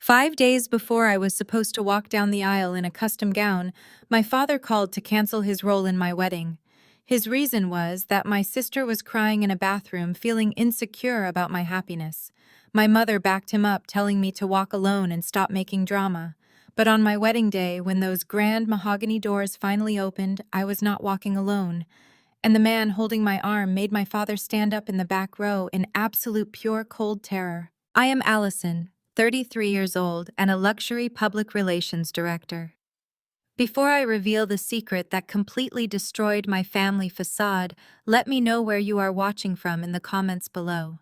5 days before I was supposed to walk down the aisle in a custom gown, my father called to cancel his role in my wedding. His reason was that my sister was crying in a bathroom, feeling insecure about my happiness. My mother backed him up, telling me to walk alone and stop making drama. But on my wedding day, when those grand mahogany doors finally opened, I was not walking alone. And the man holding my arm made my father stand up in the back row in absolute pure cold terror. I am Allison, 33 years old, and a luxury public relations director. Before I reveal the secret that completely destroyed my family facade, let me know where you are watching from in the comments below.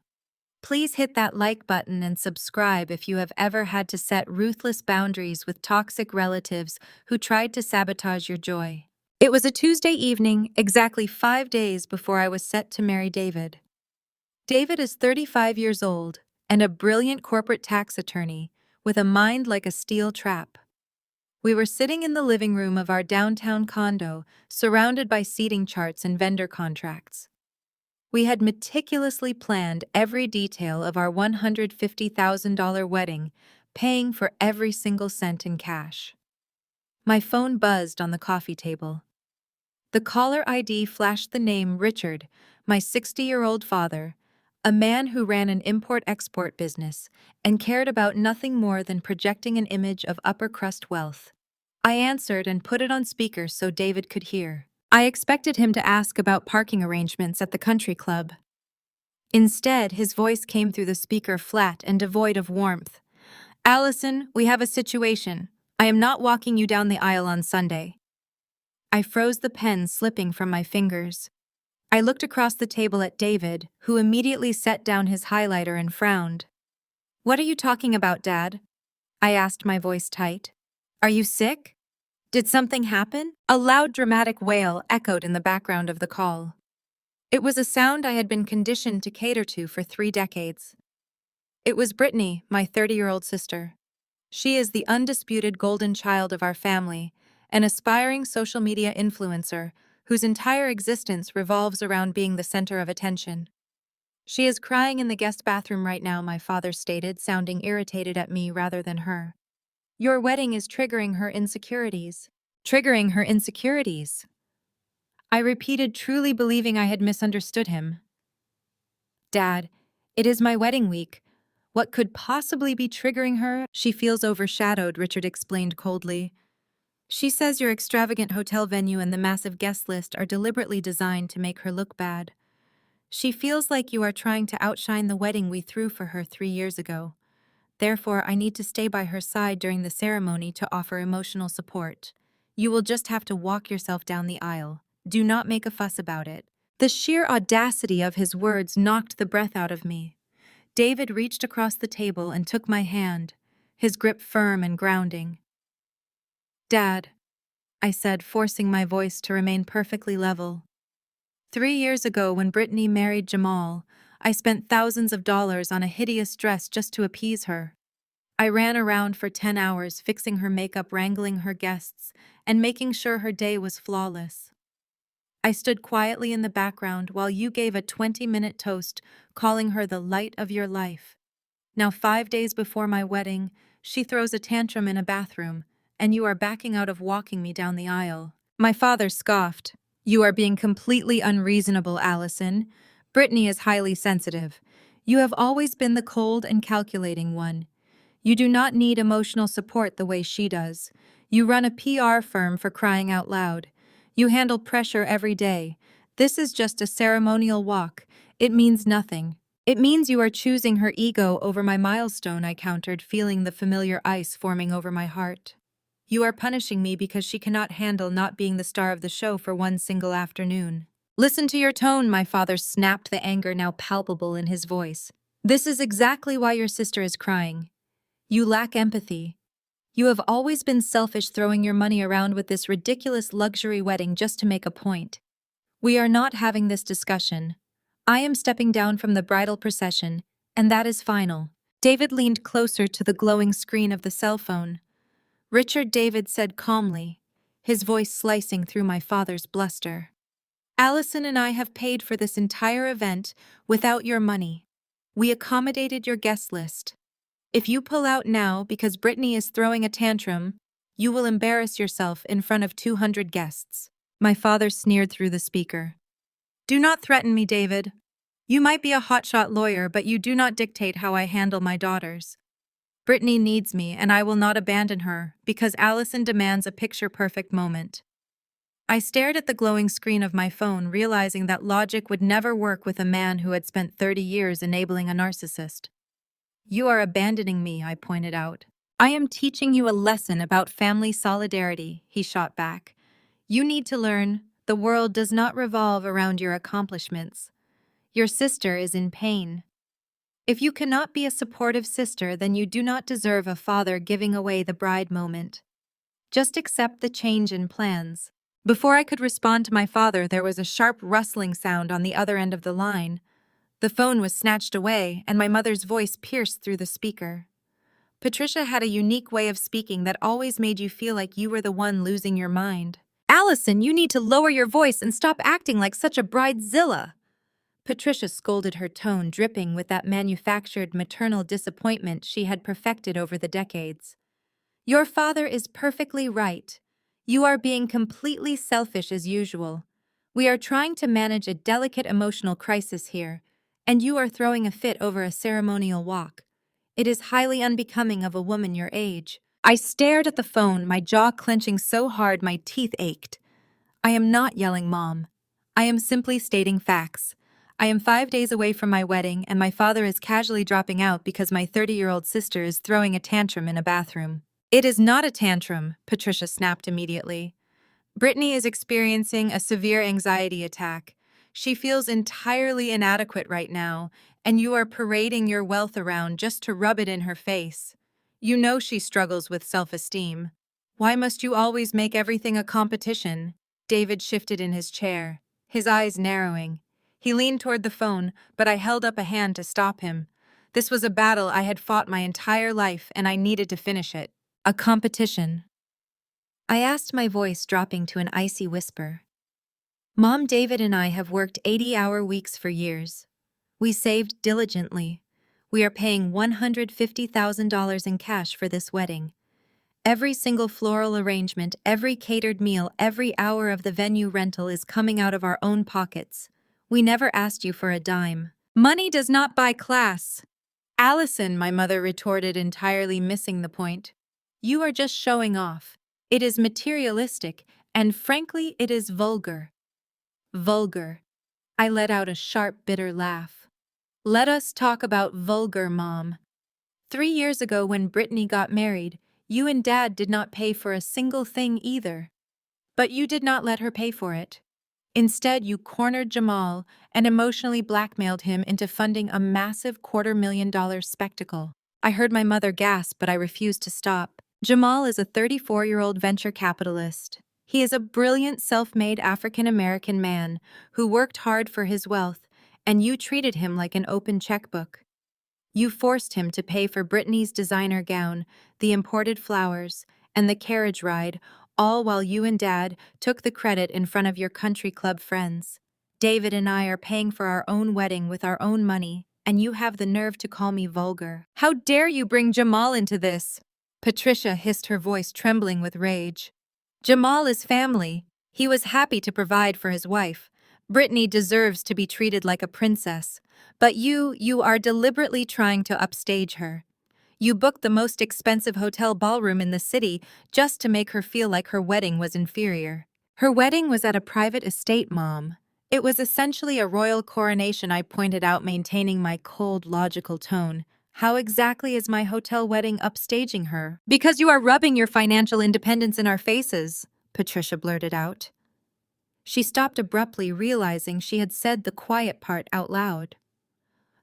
Please hit that like button and subscribe if you have ever had to set ruthless boundaries with toxic relatives who tried to sabotage your joy. It was a Tuesday evening, exactly 5 days before I was set to marry David. David is 35 years old and a brilliant corporate tax attorney with a mind like a steel trap. We were sitting in the living room of our downtown condo, surrounded by seating charts and vendor contracts. We had meticulously planned every detail of our $150,000 wedding, paying for every single cent in cash. My phone buzzed on the coffee table. The caller ID flashed the name Richard, my 60-year-old father, a man who ran an import-export business and cared about nothing more than projecting an image of upper-crust wealth. I answered and put it on speaker so David could hear. I expected him to ask about parking arrangements at the country club. Instead, his voice came through the speaker flat and devoid of warmth. "Allison, we have a situation. I am not walking you down the aisle on Sunday." I froze, the pen slipping from my fingers. I looked across the table at David, who immediately set down his highlighter and frowned. "What are you talking about, Dad?" I asked, my voice tight. "Are you sick? Did something happen?" A loud, dramatic wail echoed in the background of the call. It was a sound I had been conditioned to cater to for 3 decades. It was Brittany, my 30-year-old sister. She is the undisputed golden child of our family, an aspiring social media influencer whose entire existence revolves around being the center of attention. "She is crying in the guest bathroom right now," my father stated, sounding irritated at me rather than her. "Your wedding is triggering her insecurities." "Triggering her insecurities?" I repeated, truly believing I had misunderstood him. "Dad, it is my wedding week. What could possibly be triggering her?" "She feels overshadowed," Richard explained coldly. "She says your extravagant hotel venue and the massive guest list are deliberately designed to make her look bad. She feels like you are trying to outshine the wedding we threw for her 3 years ago. Therefore, I need to stay by her side during the ceremony to offer emotional support. You will just have to walk yourself down the aisle. Do not make a fuss about it." The sheer audacity of his words knocked the breath out of me. David reached across the table and took my hand, his grip firm and grounding. "Dad," I said, forcing my voice to remain perfectly level. "3 years ago, when Brittany married Jamal, I spent thousands of dollars on a hideous dress just to appease her. I ran around for 10 hours fixing her makeup, wrangling her guests, and making sure her day was flawless. I stood quietly in the background while you gave a 20-minute toast, calling her the light of your life. Now 5 days before my wedding, she throws a tantrum in a bathroom, and you are backing out of walking me down the aisle." My father scoffed. "You are being completely unreasonable, Allison. Brittany is highly sensitive. You have always been the cold and calculating one. You do not need emotional support the way she does. You run a PR firm, for crying out loud. You handle pressure every day. This is just a ceremonial walk. It means nothing." "It means you are choosing her ego over my milestone," I countered, feeling the familiar ice forming over my heart. "You are punishing me because she cannot handle not being the star of the show for one single afternoon." "Listen to your tone," my father snapped, the anger now palpable in his voice. "This is exactly why your sister is crying. You lack empathy. You have always been selfish, throwing your money around with this ridiculous luxury wedding just to make a point. We are not having this discussion. I am stepping down from the bridal procession, and that is final." David leaned closer to the glowing screen of the cell phone. "Richard," David said calmly, his voice slicing through my father's bluster. "Allison and I have paid for this entire event without your money. We accommodated your guest list. If you pull out now because Brittany is throwing a tantrum, you will embarrass yourself in front of 200 guests. My father sneered through the speaker. Do not threaten me, David. You might be a hotshot lawyer, but you do not dictate how I handle my daughters. Brittany needs me, and I will not abandon her, because Allison demands a picture-perfect moment. I stared at the glowing screen of my phone, realizing that logic would never work with a man who had spent 30 years enabling a narcissist. You are abandoning me, I pointed out. I am teaching you a lesson about family solidarity, he shot back. You need to learn the world does not revolve around your accomplishments. Your sister is in pain. If you cannot be a supportive sister, then you do not deserve a father giving away the bride moment. Just accept the change in plans. Before I could respond to my father, there was a sharp rustling sound on the other end of the line. The phone was snatched away, and my mother's voice pierced through the speaker. Patricia had a unique way of speaking that always made you feel like you were the one losing your mind. Allison, you need to lower your voice and stop acting like such a bridezilla. Patricia scolded, her tone dripping with that manufactured maternal disappointment she had perfected over the decades. Your father is perfectly right. You are being completely selfish as usual. We are trying to manage a delicate emotional crisis here, and you are throwing a fit over a ceremonial walk. It is highly unbecoming of a woman your age. I stared at the phone, my jaw clenching so hard my teeth ached. I am not yelling, Mom. I am simply stating facts. I am 5 days away from my wedding, and my father is casually dropping out because my 30-year-old sister is throwing a tantrum in a bathroom. It is not a tantrum, Patricia snapped immediately. Brittany is experiencing a severe anxiety attack. She feels entirely inadequate right now, and you are parading your wealth around just to rub it in her face. You know she struggles with self-esteem. Why must you always make everything a competition? David shifted in his chair, his eyes narrowing. He leaned toward the phone, but I held up a hand to stop him. This was a battle I had fought my entire life, and I needed to finish it. A competition. I asked, my voice dropping to an icy whisper. Mom, David and I have worked 80-hour weeks for years. We saved diligently. We are paying $150,000 in cash for this wedding. Every single floral arrangement, every catered meal, every hour of the venue rental is coming out of our own pockets. We never asked you for a dime. Money does not buy class. Allison, my mother retorted, entirely missing the point. You are just showing off. It is materialistic, and frankly, it is vulgar. Vulgar. I let out a sharp, bitter laugh. Let us talk about vulgar, Mom. 3 years ago, when Brittany got married, you and Dad did not pay for a single thing either. But you did not let her pay for it. Instead, you cornered Jamal and emotionally blackmailed him into funding a massive $250,000 spectacle. I heard my mother gasp, but I refused to stop. Jamal is a 34-year-old venture capitalist. He is a brilliant, self-made African-American man who worked hard for his wealth, and you treated him like an open checkbook. You forced him to pay for Brittany's designer gown, the imported flowers, and the carriage ride, all while you and Dad took the credit in front of your country club friends. David and I are paying for our own wedding with our own money, and you have the nerve to call me vulgar. How dare you bring Jamal into this? Patricia hissed, her voice trembling with rage. Jamal is family. He was happy to provide for his wife. Brittany deserves to be treated like a princess. But you are deliberately trying to upstage her. You booked the most expensive hotel ballroom in the city just to make her feel like her wedding was inferior. Her wedding was at a private estate, Mom. It was essentially a royal coronation, I pointed out, maintaining my cold, logical tone. How exactly is my hotel wedding upstaging her? Because you are rubbing your financial independence in our faces, Patricia blurted out. She stopped abruptly, realizing she had said the quiet part out loud.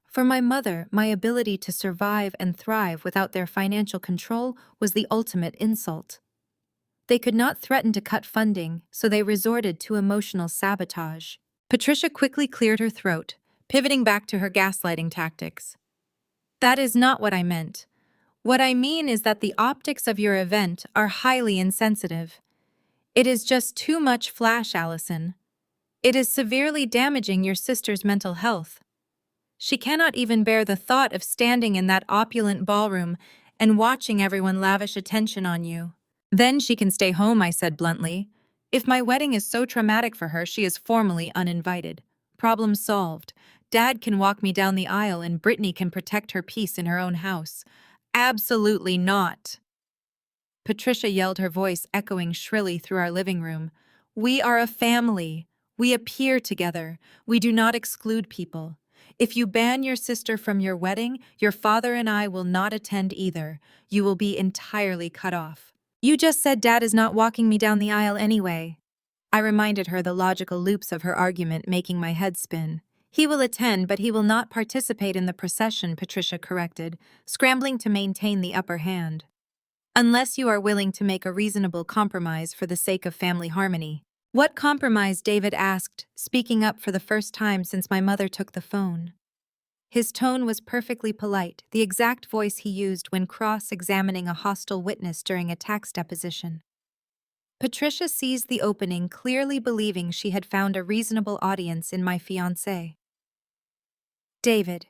For my mother, my ability to survive and thrive without their financial control was the ultimate insult. They could not threaten to cut funding, so they resorted to emotional sabotage. Patricia quickly cleared her throat, pivoting back to her gaslighting tactics. That is not what I meant. What I mean is that the optics of your event are highly insensitive. It is just too much flash, Allison. It is severely damaging your sister's mental health. She cannot even bear the thought of standing in that opulent ballroom and watching everyone lavish attention on you. Then she can stay home, I said bluntly. If my wedding is so traumatic for her, she is formally uninvited. Problem solved. Dad can walk me down the aisle and Brittany can protect her peace in her own house. Absolutely not. Patricia yelled, her voice echoing shrilly through our living room. We are a family. We appear together. We do not exclude people. If you ban your sister from your wedding, your father and I will not attend either. You will be entirely cut off. You just said Dad is not walking me down the aisle anyway. I reminded her, the logical loops of her argument making my head spin. He will attend, but he will not participate in the procession, Patricia corrected, scrambling to maintain the upper hand. Unless you are willing to make a reasonable compromise for the sake of family harmony. What compromise? David asked, speaking up for the first time since my mother took the phone. His tone was perfectly polite, the exact voice he used when cross-examining a hostile witness during a tax deposition. Patricia seized the opening, clearly believing she had found a reasonable audience in my fiancé. David,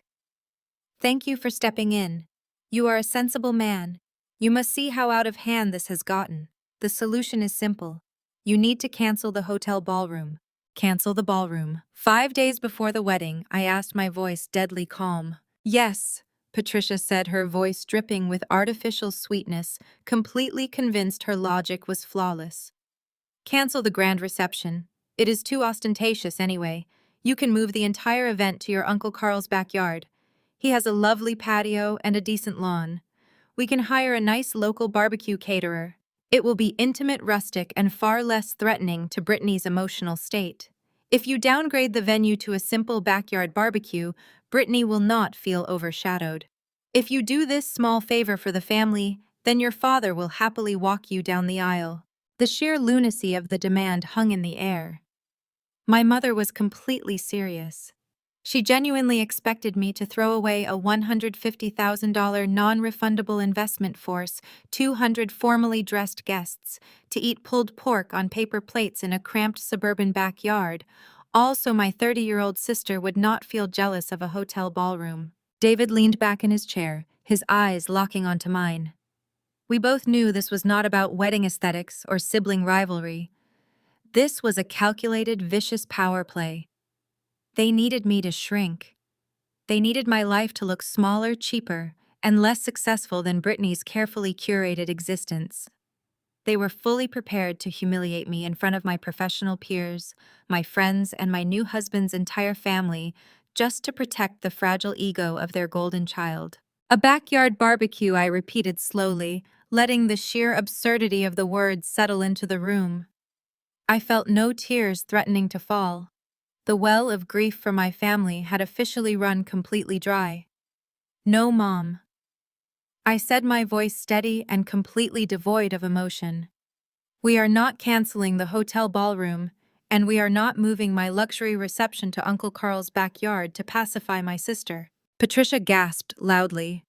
thank you for stepping in. You are a sensible man. You must see how out of hand this has gotten. The solution is simple. You need to cancel the hotel ballroom. Cancel the ballroom. 5 days before the wedding, I asked, my voice deadly calm. Yes, Patricia said, her voice dripping with artificial sweetness, completely convinced her logic was flawless. Cancel the grand reception. It is too ostentatious anyway. You can move the entire event to your Uncle Carl's backyard. He has a lovely patio and a decent lawn. We can hire a nice local barbecue caterer. It will be intimate, rustic, and far less threatening to Brittany's emotional state. If you downgrade the venue to a simple backyard barbecue, Brittany will not feel overshadowed. If you do this small favor for the family, then your father will happily walk you down the aisle. The sheer lunacy of the demand hung in the air. My mother was completely serious. She genuinely expected me to throw away a $150,000 non-refundable investment, force 200 formally dressed guests to eat pulled pork on paper plates in a cramped suburban backyard, all so my 30-year-old sister would not feel jealous of a hotel ballroom. David leaned back in his chair, his eyes locking onto mine. We both knew this was not about wedding aesthetics or sibling rivalry. This was a calculated, vicious power play. They needed me to shrink. They needed my life to look smaller, cheaper, and less successful than Brittany's carefully curated existence. They were fully prepared to humiliate me in front of my professional peers, my friends, and my new husband's entire family, just to protect the fragile ego of their golden child. A backyard barbecue, I repeated slowly, letting the sheer absurdity of the words settle into the room. I felt no tears threatening to fall. The well of grief for my family had officially run completely dry. No, Mom. I said, my voice steady and completely devoid of emotion. We are not canceling the hotel ballroom, and we are not moving my luxury reception to Uncle Carl's backyard to pacify my sister. Patricia gasped loudly.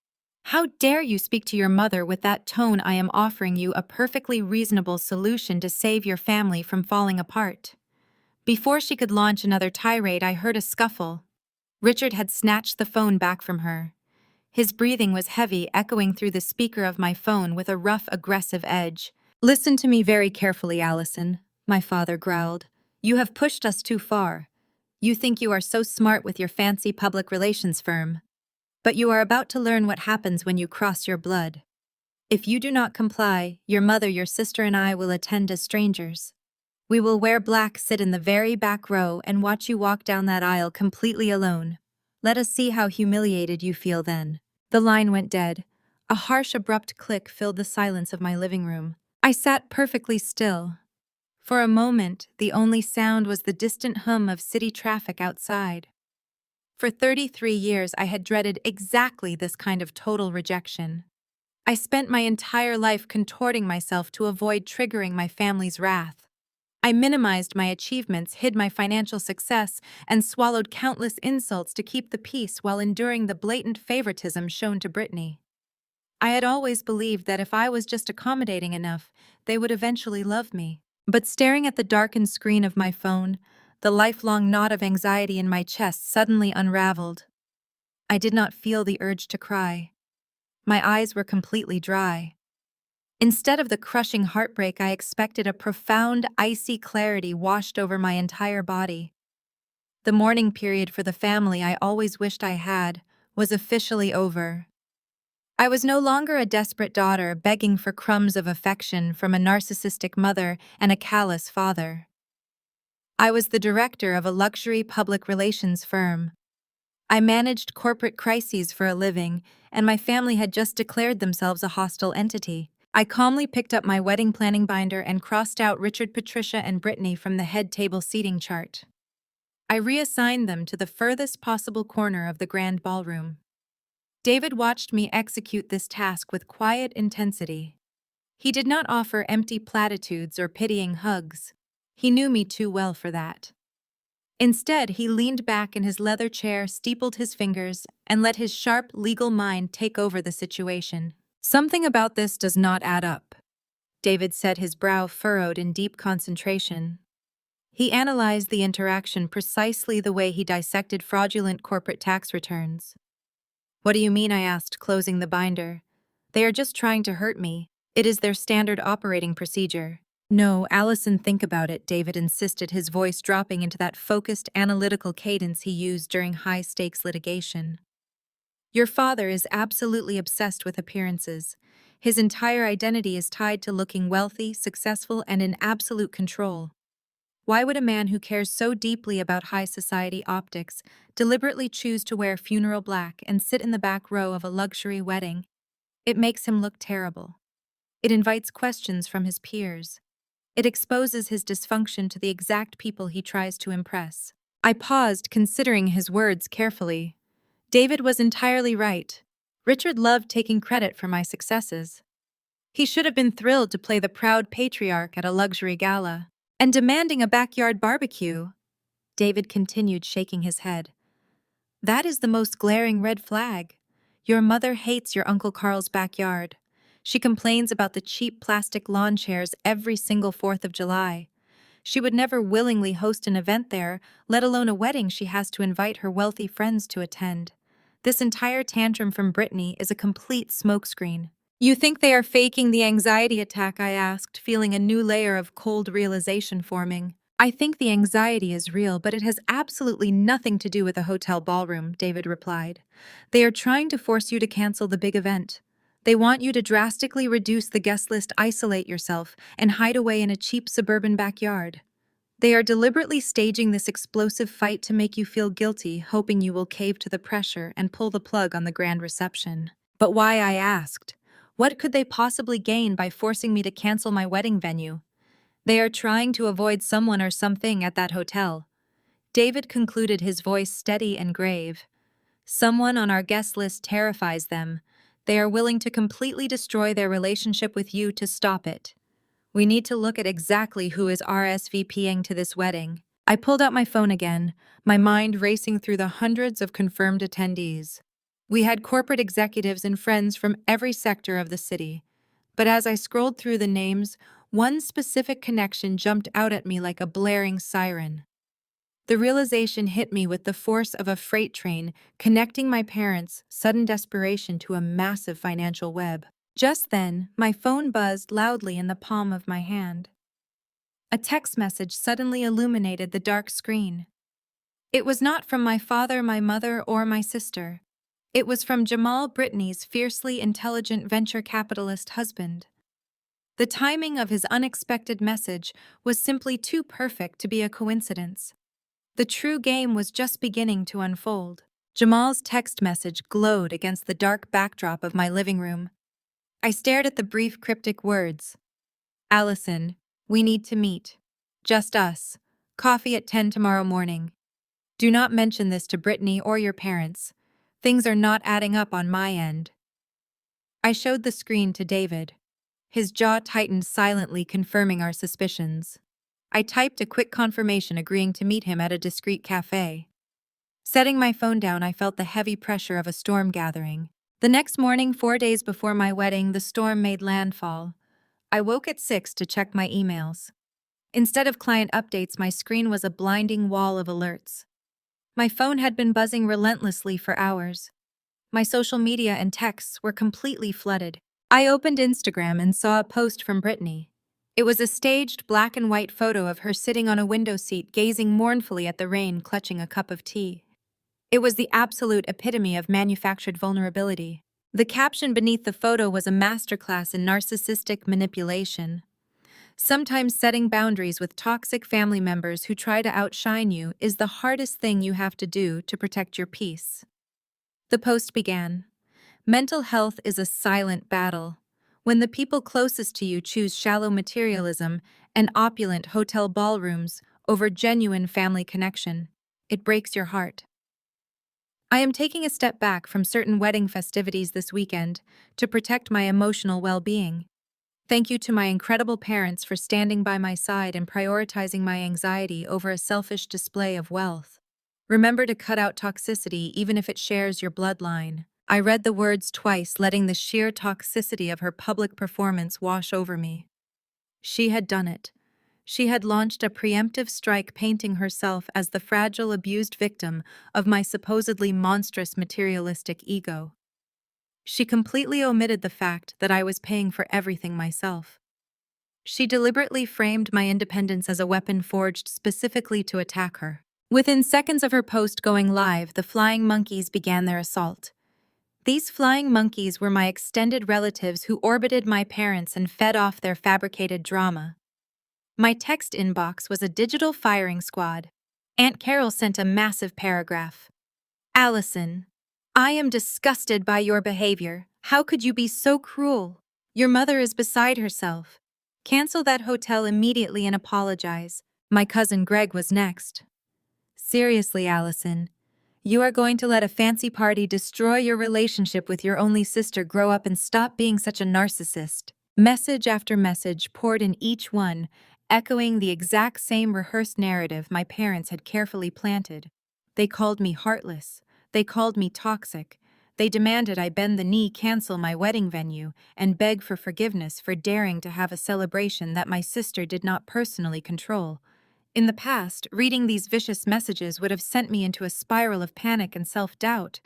How dare you speak to your mother with that tone? I am offering you a perfectly reasonable solution to save your family from falling apart. Before she could launch another tirade, I heard a scuffle. Richard had snatched the phone back from her. His breathing was heavy, echoing through the speaker of my phone with a rough, aggressive edge. Listen to me very carefully, Allison, my father growled. You have pushed us too far. You think you are so smart with your fancy public relations firm. But you are about to learn what happens when you cross your blood. If you do not comply, your mother, your sister, and I will attend as strangers. We will wear black, sit in the very back row, and watch you walk down that aisle completely alone. Let us see how humiliated you feel then. The line went dead. A harsh, abrupt click filled the silence of my living room. I sat perfectly still. For a moment, the only sound was the distant hum of city traffic outside. For 33 years, I had dreaded exactly this kind of total rejection. I spent my entire life contorting myself to avoid triggering my family's wrath. I minimized my achievements, hid my financial success, and swallowed countless insults to keep the peace while enduring the blatant favoritism shown to Brittany. I had always believed that if I was just accommodating enough, they would eventually love me. But staring at the darkened screen of my phone, the lifelong knot of anxiety in my chest suddenly unraveled. I did not feel the urge to cry. My eyes were completely dry. Instead of the crushing heartbreak I expected, a profound, icy clarity washed over my entire body. The mourning period for the family I always wished I had was officially over. I was no longer a desperate daughter begging for crumbs of affection from a narcissistic mother and a callous father. I was the director of a luxury public relations firm. I managed corporate crises for a living, and my family had just declared themselves a hostile entity. I calmly picked up my wedding planning binder and crossed out Richard, Patricia, and Brittany from the head table seating chart. I reassigned them to the furthest possible corner of the grand ballroom. David watched me execute this task with quiet intensity. He did not offer empty platitudes or pitying hugs. He knew me too well for that. Instead, he leaned back in his leather chair, steepled his fingers, and let his sharp, legal mind take over the situation. "Something about this does not add up," David said, his brow furrowed in deep concentration. He analyzed the interaction precisely the way he dissected fraudulent corporate tax returns. "What do you mean?" I asked, closing the binder. "They are just trying to hurt me. It is their standard operating procedure." "No, Allison, think about it," David insisted, his voice dropping into that focused, analytical cadence he used during high-stakes litigation. "Your father is absolutely obsessed with appearances. His entire identity is tied to looking wealthy, successful, and in absolute control. Why would a man who cares so deeply about high society optics deliberately choose to wear funeral black and sit in the back row of a luxury wedding? It makes him look terrible. It invites questions from his peers. It exposes his dysfunction to the exact people he tries to impress." I paused, considering his words carefully. David was entirely right. Richard loved taking credit for my successes. He should have been thrilled to play the proud patriarch at a luxury gala. "And demanding a backyard barbecue," David continued, shaking his head. "That is the most glaring red flag. Your mother hates your Uncle Carl's backyard. She complains about the cheap plastic lawn chairs every single 4th of July. She would never willingly host an event there, let alone a wedding she has to invite her wealthy friends to attend. This entire tantrum from Brittany is a complete smokescreen." "You think they are faking the anxiety attack?" I asked, feeling a new layer of cold realization forming. "I think the anxiety is real, but it has absolutely nothing to do with a hotel ballroom," David replied. "They are trying to force you to cancel the big event. They want you to drastically reduce the guest list, isolate yourself, and hide away in a cheap suburban backyard. They are deliberately staging this explosive fight to make you feel guilty, hoping you will cave to the pressure and pull the plug on the grand reception." "But why?" I asked. "What could they possibly gain by forcing me to cancel my wedding venue?" "They are trying to avoid someone or something at that hotel," David concluded, his voice steady and grave. "Someone on our guest list terrifies them. They are willing to completely destroy their relationship with you to stop it. We need to look at exactly who is RSVPing to this wedding." I pulled out my phone again, my mind racing through the hundreds of confirmed attendees. We had corporate executives and friends from every sector of the city. But as I scrolled through the names, one specific connection jumped out at me like a blaring siren. The realization hit me with the force of a freight train, connecting my parents' sudden desperation to a massive financial web. Just then, my phone buzzed loudly in the palm of my hand. A text message suddenly illuminated the dark screen. It was not from my father, my mother, or my sister. It was from Jamal, Brittany's fiercely intelligent venture capitalist husband. The timing of his unexpected message was simply too perfect to be a coincidence. The true game was just beginning to unfold. Jamal's text message glowed against the dark backdrop of my living room. I stared at the brief, cryptic words. "Allison, we need to meet. Just us. Coffee at 10 tomorrow morning. Do not mention this to Brittany or your parents. Things are not adding up on my end." I showed the screen to David. His jaw tightened silently, confirming our suspicions. I typed a quick confirmation, agreeing to meet him at a discreet cafe. Setting my phone down, I felt the heavy pressure of a storm gathering. The next morning, 4 days before my wedding, the storm made landfall. I woke at 6 to check my emails. Instead of client updates, my screen was a blinding wall of alerts. My phone had been buzzing relentlessly for hours. My social media and texts were completely flooded. I opened Instagram and saw a post from Brittany. It was a staged black and white photo of her sitting on a window seat gazing mournfully at the rain, clutching a cup of tea. It was the absolute epitome of manufactured vulnerability. The caption beneath the photo was a masterclass in narcissistic manipulation. Sometimes setting boundaries with toxic family members who try to outshine you is the hardest thing you have to do to protect your peace. The post began. Mental health is a silent battle. When the people closest to you choose shallow materialism and opulent hotel ballrooms over genuine family connection, it breaks your heart. I am taking a step back from certain wedding festivities this weekend to protect my emotional well-being. Thank you to my incredible parents for standing by my side and prioritizing my anxiety over a selfish display of wealth. Remember to cut out toxicity even if it shares your bloodline. I read the words twice, letting the sheer toxicity of her public performance wash over me. She had done it. She had launched a preemptive strike, painting herself as the fragile, abused victim of my supposedly monstrous materialistic ego. She completely omitted the fact that I was paying for everything myself. She deliberately framed my independence as a weapon forged specifically to attack her. Within seconds of her post going live, the flying monkeys began their assault. These flying monkeys were my extended relatives who orbited my parents and fed off their fabricated drama. My text inbox was a digital firing squad. Aunt Carol sent a massive paragraph. Allison, I am disgusted by your behavior. How could you be so cruel? Your mother is beside herself. Cancel that hotel immediately and apologize. My cousin Greg was next. Seriously, Allison, you are going to let a fancy party destroy your relationship with your only sister? Grow up and stop being such a narcissist. Message after message poured in, each one echoing the exact same rehearsed narrative my parents had carefully planted. They called me heartless. They called me toxic. They demanded I bend the knee, cancel my wedding venue, and beg for forgiveness for daring to have a celebration that my sister did not personally control. In the past, reading these vicious messages would have sent me into a spiral of panic and self-doubt.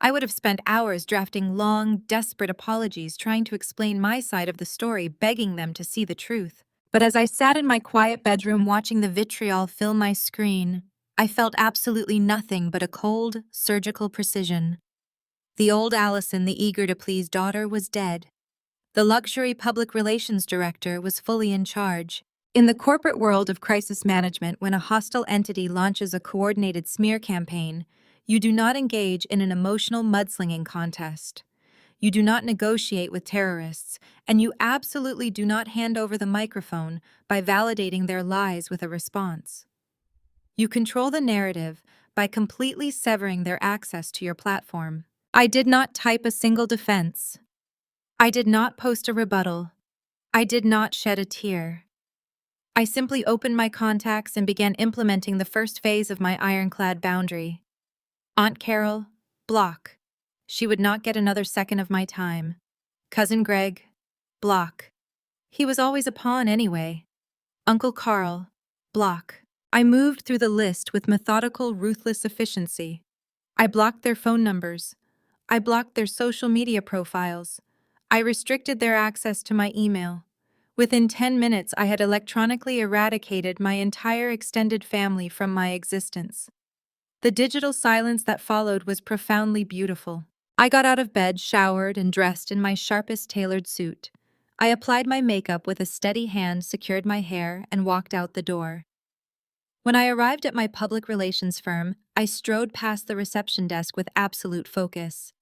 I would have spent hours drafting long, desperate apologies, trying to explain my side of the story, begging them to see the truth. But as I sat in my quiet bedroom watching the vitriol fill my screen, I felt absolutely nothing but a cold, surgical precision. The old Allison, the eager-to-please daughter, was dead. The luxury public relations director was fully in charge. In the corporate world of crisis management, when a hostile entity launches a coordinated smear campaign, you do not engage in an emotional mudslinging contest. You do not negotiate with terrorists, and you absolutely do not hand over the microphone by validating their lies with a response. You control the narrative by completely severing their access to your platform. I did not type a single defense. I did not post a rebuttal. I did not shed a tear. I simply opened my contacts and began implementing the first phase of my ironclad boundary. Aunt Carol, block. She would not get another second of my time. Cousin Greg, block. He was always a pawn anyway. Uncle Carl, block. I moved through the list with methodical, ruthless efficiency. I blocked their phone numbers. I blocked their social media profiles. I restricted their access to my email. Within 10 minutes, I had electronically eradicated my entire extended family from my existence. The digital silence that followed was profoundly beautiful. I got out of bed, showered, and dressed in my sharpest tailored suit. I applied my makeup with a steady hand, secured my hair, and walked out the door. When I arrived at my public relations firm, I strode past the reception desk with absolute focus.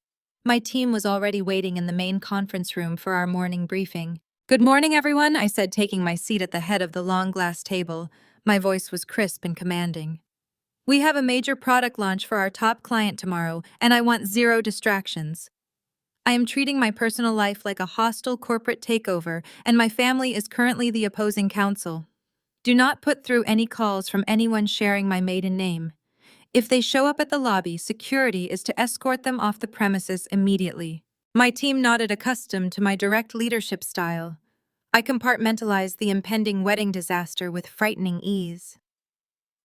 My team was already waiting in the main conference room for our morning briefing. "Good morning, everyone," I said, taking my seat at the head of the long glass table. My voice was crisp and commanding. "We have a major product launch for our top client tomorrow, and I want zero distractions. I am treating my personal life like a hostile corporate takeover, and my family is currently the opposing counsel. Do not put through any calls from anyone sharing my maiden name. If they show up at the lobby, security is to escort them off the premises immediately." My team nodded, accustomed to my direct leadership style. I compartmentalized the impending wedding disaster with frightening ease.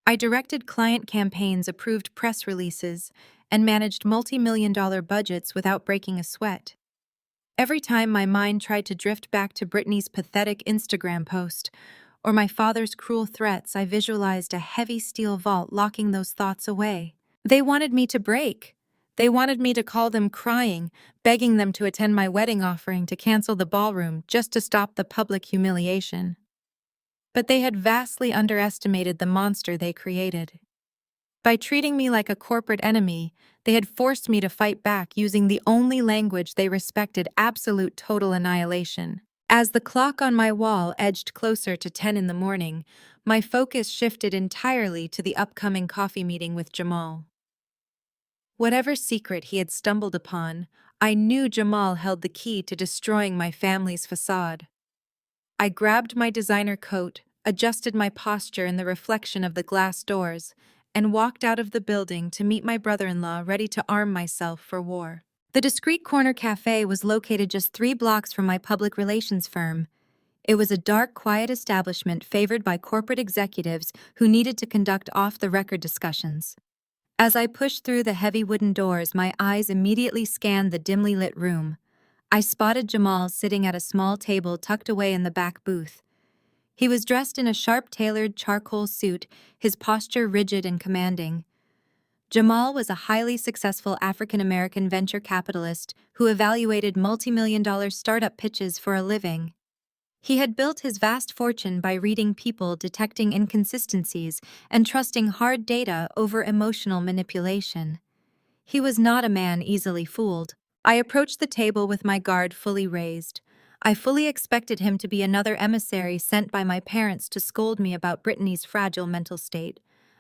I directed client campaigns, approved press releases, and managed multi-million-dollar budgets without breaking a sweat. Every time my mind tried to drift back to Brittany's pathetic Instagram post or my father's cruel threats, I visualized a heavy steel vault locking those thoughts away. They wanted me to break. They wanted me to call them crying, begging them to attend my wedding offering to cancel the ballroom just to stop the public humiliation. But they had vastly underestimated the monster they created. By treating me like a corporate enemy, they had forced me to fight back using the only language they respected: absolute total annihilation. As the clock on my wall edged closer to 10 in the morning, my focus shifted entirely to the upcoming coffee meeting with Jamal. Whatever secret he had stumbled upon, I knew Jamal held the key to destroying my family's facade. I grabbed my designer coat, adjusted my posture in the reflection of the glass doors, and walked out of the building to meet my brother-in-law, ready to arm myself for war. The discreet corner cafe was located just 3 blocks from my public relations firm. It was a dark, quiet establishment favored by corporate executives who needed to conduct off-the-record discussions. As I pushed through the heavy wooden doors, my eyes immediately scanned the dimly lit room. I spotted Jamal sitting at a small table tucked away in the back booth. He was dressed in a sharp-tailored charcoal suit, his posture rigid and commanding. Jamal was a highly successful African-American venture capitalist who evaluated multi-million-dollar startup pitches for a living. He had built his vast fortune by reading people, detecting inconsistencies, and trusting hard data over emotional manipulation. He was not a man easily fooled. I approached the table with my guard fully raised. I fully expected him to be another emissary sent by my parents to scold me about Brittany's fragile mental state.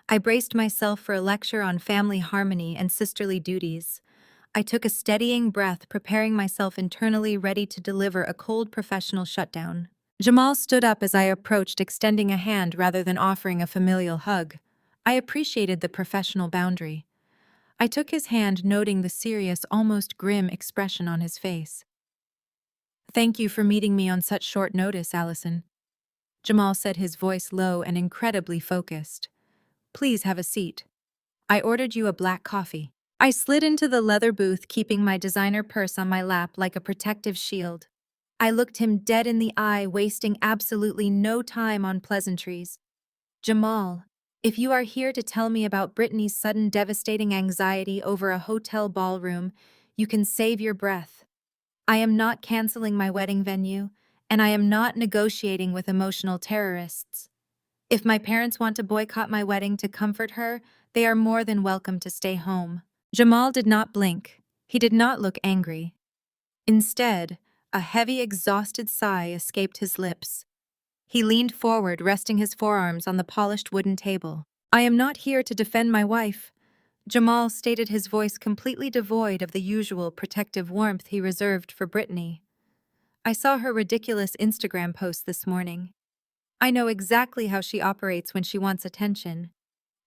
I braced myself for a lecture on family harmony and sisterly duties. I took a steadying breath, preparing myself internally, ready to deliver a cold professional shutdown. Jamal stood up as I approached, extending a hand rather than offering a familial hug. I appreciated the professional boundary. I took his hand, noting the serious, almost grim expression on his face. "Thank you for meeting me on such short notice, Allison," Jamal said, his voice low and incredibly focused. "Please have a seat. I ordered you a black coffee." I slid into the leather booth, keeping my designer purse on my lap like a protective shield. I looked him dead in the eye, wasting absolutely no time on pleasantries. "Jamal, if you are here to tell me about Brittany's sudden devastating anxiety over a hotel ballroom, you can save your breath. I am not canceling my wedding venue, and I am not negotiating with emotional terrorists. If my parents want to boycott my wedding to comfort her, they are more than welcome to stay home." Jamal did not blink. He did not look angry. Instead, a heavy, exhausted sigh escaped his lips. He leaned forward, resting his forearms on the polished wooden table. "I am not here to defend my wife," Jamal stated, his voice completely devoid of the usual protective warmth he reserved for Brittany. "I saw her ridiculous Instagram post this morning. I know exactly how she operates when she wants attention.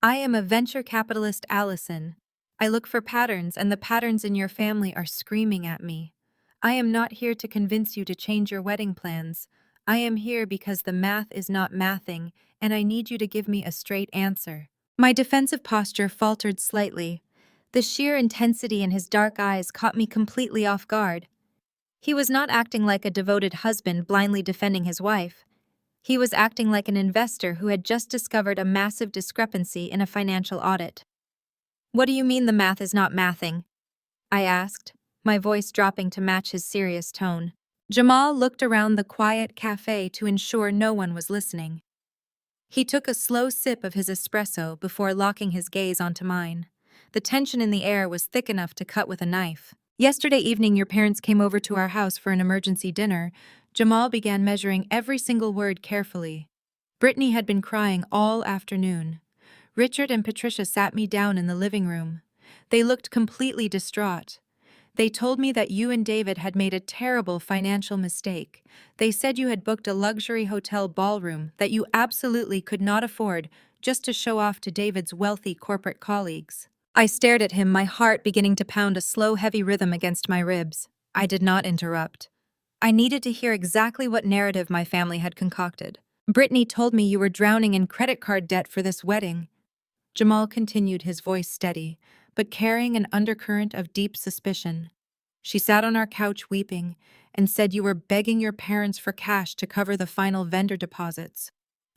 I am a venture capitalist, Allison. I look for patterns, and the patterns in your family are screaming at me. I am not here to convince you to change your wedding plans. I am here because the math is not mathing, and I need you to give me a straight answer." My defensive posture faltered slightly. The sheer intensity in his dark eyes caught me completely off guard. He was not acting like a devoted husband blindly defending his wife. He was acting like an investor who had just discovered a massive discrepancy in a financial audit. "What do you mean the math is not mathing?" I asked, my voice dropping to match his serious tone. Jamal looked around the quiet cafe to ensure no one was listening. He took a slow sip of his espresso before locking his gaze onto mine. The tension in the air was thick enough to cut with a knife. "Yesterday evening, your parents came over to our house for an emergency dinner." Jamal began, measuring every single word carefully. "Brittany had been crying all afternoon. Richard and Patricia sat me down in the living room. They looked completely distraught. They told me that you and David had made a terrible financial mistake. They said you had booked a luxury hotel ballroom that you absolutely could not afford just to show off to David's wealthy corporate colleagues." I stared at him, my heart beginning to pound a slow, heavy rhythm against my ribs. I did not interrupt. I needed to hear exactly what narrative my family had concocted. "Brittany told me you were drowning in credit card debt for this wedding." Jamal continued, his voice steady. but carrying an undercurrent of deep suspicion. She sat on our couch weeping and said you were begging your parents for cash to cover the final vendor deposits.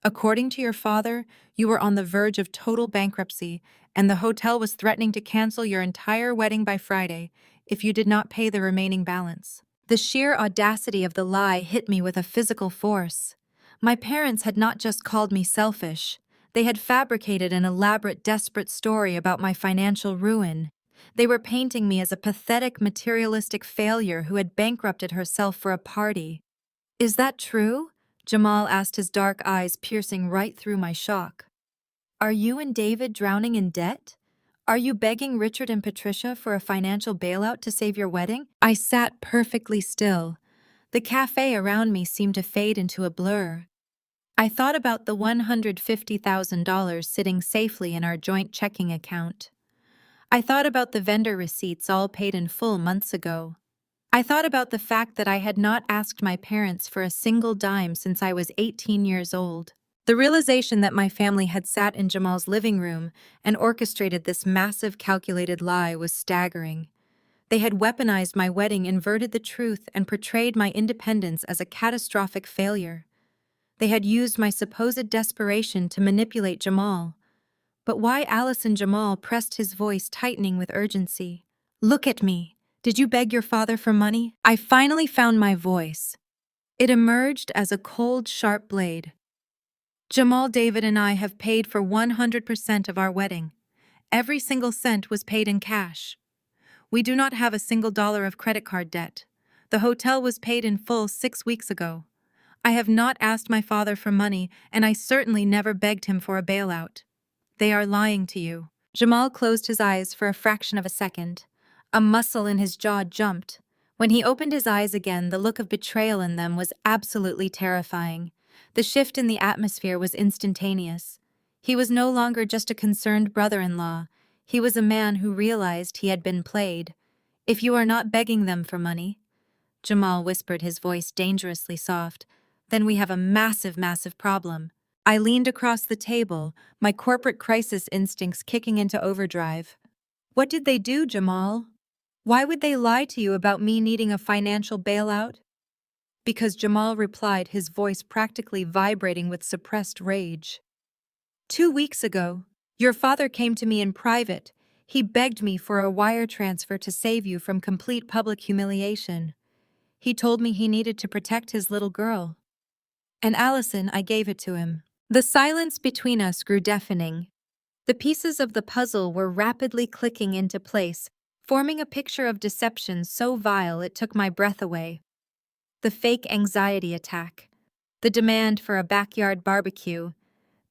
According to your father, you were on the verge of total bankruptcy, and the hotel was threatening to cancel your entire wedding by Friday if you did not pay the remaining balance. The sheer audacity of the lie hit me with a physical force. My parents had not just called me selfish, they had fabricated an elaborate, desperate story about my financial ruin. They were painting me as a pathetic, materialistic failure who had bankrupted herself for a party. Is that true? Jamal asked, his dark eyes piercing right through my shock. Are you and David drowning in debt? Are you begging Richard and Patricia for a financial bailout to save your wedding? I sat perfectly still. The cafe around me seemed to fade into a blur. I thought about the $150,000 sitting safely in our joint checking account. I thought about the vendor receipts all paid in full months ago. I thought about the fact that I had not asked my parents for a single dime since I was 18 years old. The realization that my family had sat in Jamal's living room and orchestrated this massive calculated lie was staggering. They had weaponized my wedding, inverted the truth, and portrayed my independence as a catastrophic failure. They had used my supposed desperation to manipulate Jamal. But why? Allison? Jamal pressed, his voice tightening with urgency. Look at me. Did you beg your father for money? I finally found my voice. It emerged as a cold, sharp blade. Jamal, David, and I have paid for 100% of our wedding. Every single cent was paid in cash. We do not have a single dollar of credit card debt. The hotel was paid in full 6 weeks ago. I have not asked my father for money, and I certainly never begged him for a bailout. They are lying to you. Jamal closed his eyes for a fraction of a second. A muscle in his jaw jumped. When he opened his eyes again, the look of betrayal in them was absolutely terrifying. The shift in the atmosphere was instantaneous. He was no longer just a concerned brother-in-law. He was a man who realized he had been played. If you are not begging them for money, Jamal whispered, his voice dangerously soft, then we have a massive, massive problem. I leaned across the table, my corporate crisis instincts kicking into overdrive. What did they do, Jamal? Why would they lie to you about me needing a financial bailout? Because Jamal replied, his voice practically vibrating with suppressed rage. 2 weeks ago, your father came to me in private. He begged me for a wire transfer to save you from complete public humiliation. He told me he needed to protect his little girl. And Allison, I gave it to him. The silence between us grew deafening. The pieces of the puzzle were rapidly clicking into place, forming a picture of deception so vile it took my breath away. The fake anxiety attack, the demand for a backyard barbecue,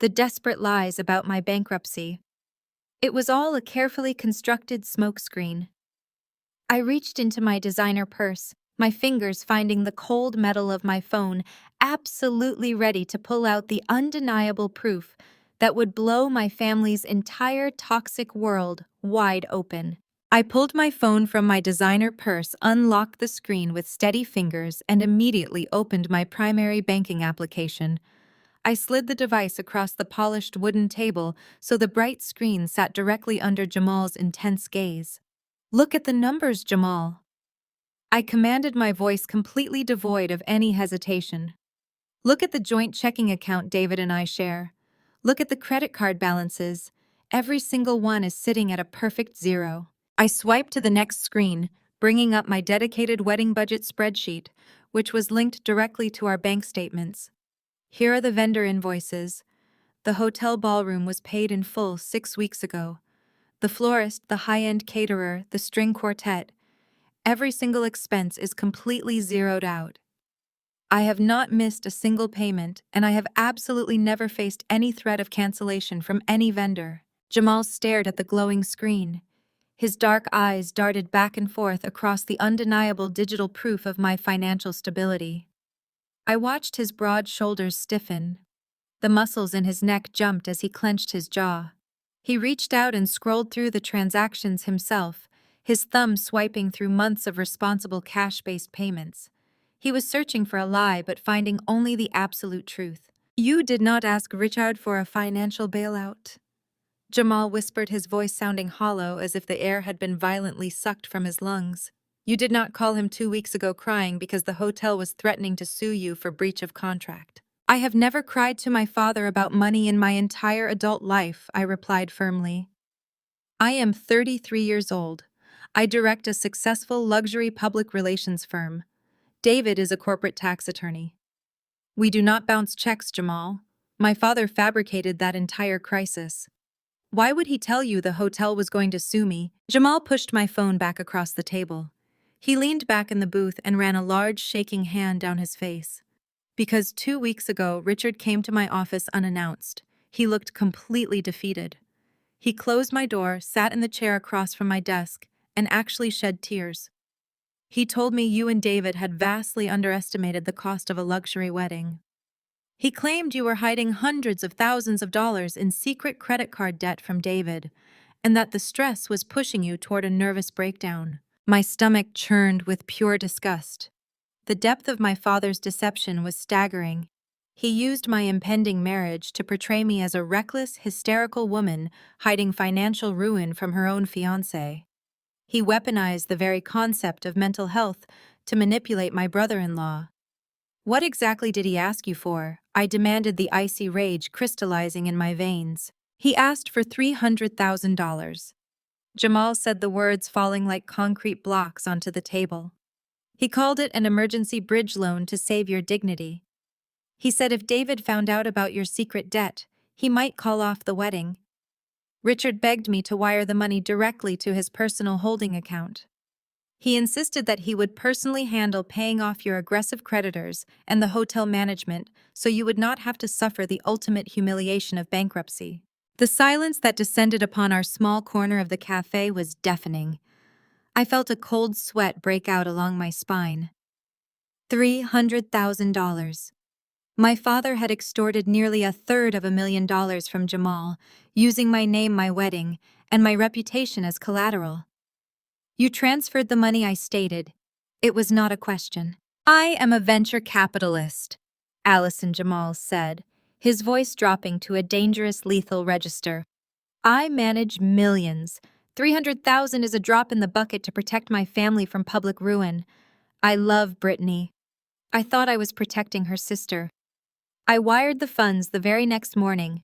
the desperate lies about my bankruptcy. It was all a carefully constructed smokescreen. I reached into my designer purse, my fingers finding the cold metal of my phone, absolutely ready to pull out the undeniable proof that would blow my family's entire toxic world wide open. I pulled my phone from my designer purse, unlocked the screen with steady fingers, and immediately opened my primary banking application. I slid the device across the polished wooden table so the bright screen sat directly under Jamal's intense gaze. Look at the numbers, Jamal. I commanded, my voice completely devoid of any hesitation. Look at the joint checking account David and I share. Look at the credit card balances. Every single one is sitting at a perfect zero. I swiped to the next screen, bringing up my dedicated wedding budget spreadsheet, which was linked directly to our bank statements. Here are the vendor invoices. The hotel ballroom was paid in full 6 weeks ago. The florist, the high-end caterer, the string quartet. Every single expense is completely zeroed out. I have not missed a single payment, and I have absolutely never faced any threat of cancellation from any vendor. Jamal stared at the glowing screen. His dark eyes darted back and forth across the undeniable digital proof of my financial stability. I watched his broad shoulders stiffen. The muscles in his neck jumped as he clenched his jaw. He reached out and scrolled through the transactions himself, his thumb swiping through months of responsible cash-based payments. He was searching for a lie, but finding only the absolute truth. You did not ask Richard for a financial bailout. Jamal whispered, his voice sounding hollow as if the air had been violently sucked from his lungs. You did not call him 2 weeks ago crying because the hotel was threatening to sue you for breach of contract. I have never cried to my father about money in my entire adult life, I replied firmly. I am 33 years old. I direct a successful luxury public relations firm. David is a corporate tax attorney. We do not bounce checks, Jamal. My father fabricated that entire crisis. Why would he tell you the hotel was going to sue me? Jamal pushed my phone back across the table. He leaned back in the booth and ran a large, shaking hand down his face. Because 2 weeks ago, Richard came to my office unannounced. He looked completely defeated. He closed my door, sat in the chair across from my desk, and actually shed tears. He told me you and David had vastly underestimated the cost of a luxury wedding. He claimed you were hiding hundreds of thousands of dollars in secret credit card debt from David, and that the stress was pushing you toward a nervous breakdown. My stomach churned with pure disgust. The depth of my father's deception was staggering. He used my impending marriage to portray me as a reckless, hysterical woman hiding financial ruin from her own fiancé. He weaponized the very concept of mental health to manipulate my brother-in-law. What exactly did he ask you for? I demanded, the icy rage crystallizing in my veins. He asked for $300,000. Jamal said, the words falling like concrete blocks onto the table. He called it an emergency bridge loan to save your dignity. He said if David found out about your secret debt, he might call off the wedding. Richard begged me to wire the money directly to his personal holding account. He insisted that he would personally handle paying off your aggressive creditors and the hotel management so you would not have to suffer the ultimate humiliation of bankruptcy. The silence that descended upon our small corner of the cafe was deafening. I felt a cold sweat break out along my spine. $300,000. My father had extorted nearly $250,000 from Jamal, using my name, my wedding, and my reputation as collateral. You transferred the money, I stated. It was not a question. I am a venture capitalist, Allison Jamal said, his voice dropping to a dangerous, lethal register. I manage millions. 300,000 is a drop in the bucket to protect my family from public ruin. I love Brittany. I thought I was protecting her sister. I wired the funds the very next morning.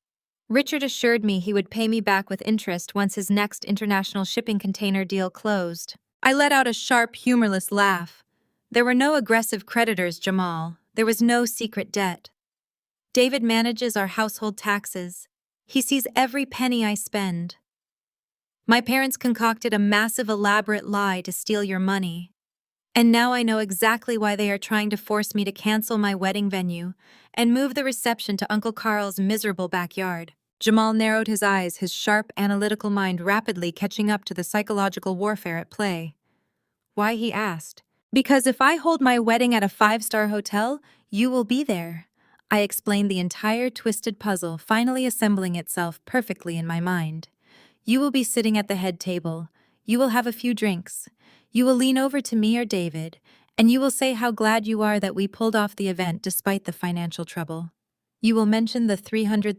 Richard assured me he would pay me back with interest once his next international shipping container deal closed. I let out a sharp, humorless laugh. There were no aggressive creditors, Jamal. There was no secret debt. David manages our household taxes. He sees every penny I spend. My parents concocted a massive, elaborate lie to steal your money. And now I know exactly why they are trying to force me to cancel my wedding venue and move the reception to Uncle Carl's miserable backyard. Jamal narrowed his eyes, his sharp, analytical mind rapidly catching up to the psychological warfare at play. Why, he asked. Because if I hold my wedding at a 5-star hotel, you will be there. I explained the entire twisted puzzle, finally assembling itself perfectly in my mind. You will be sitting at the head table. You will have a few drinks. You will lean over to me or David, and you will say how glad you are that we pulled off the event despite the financial trouble. You will mention the $300,000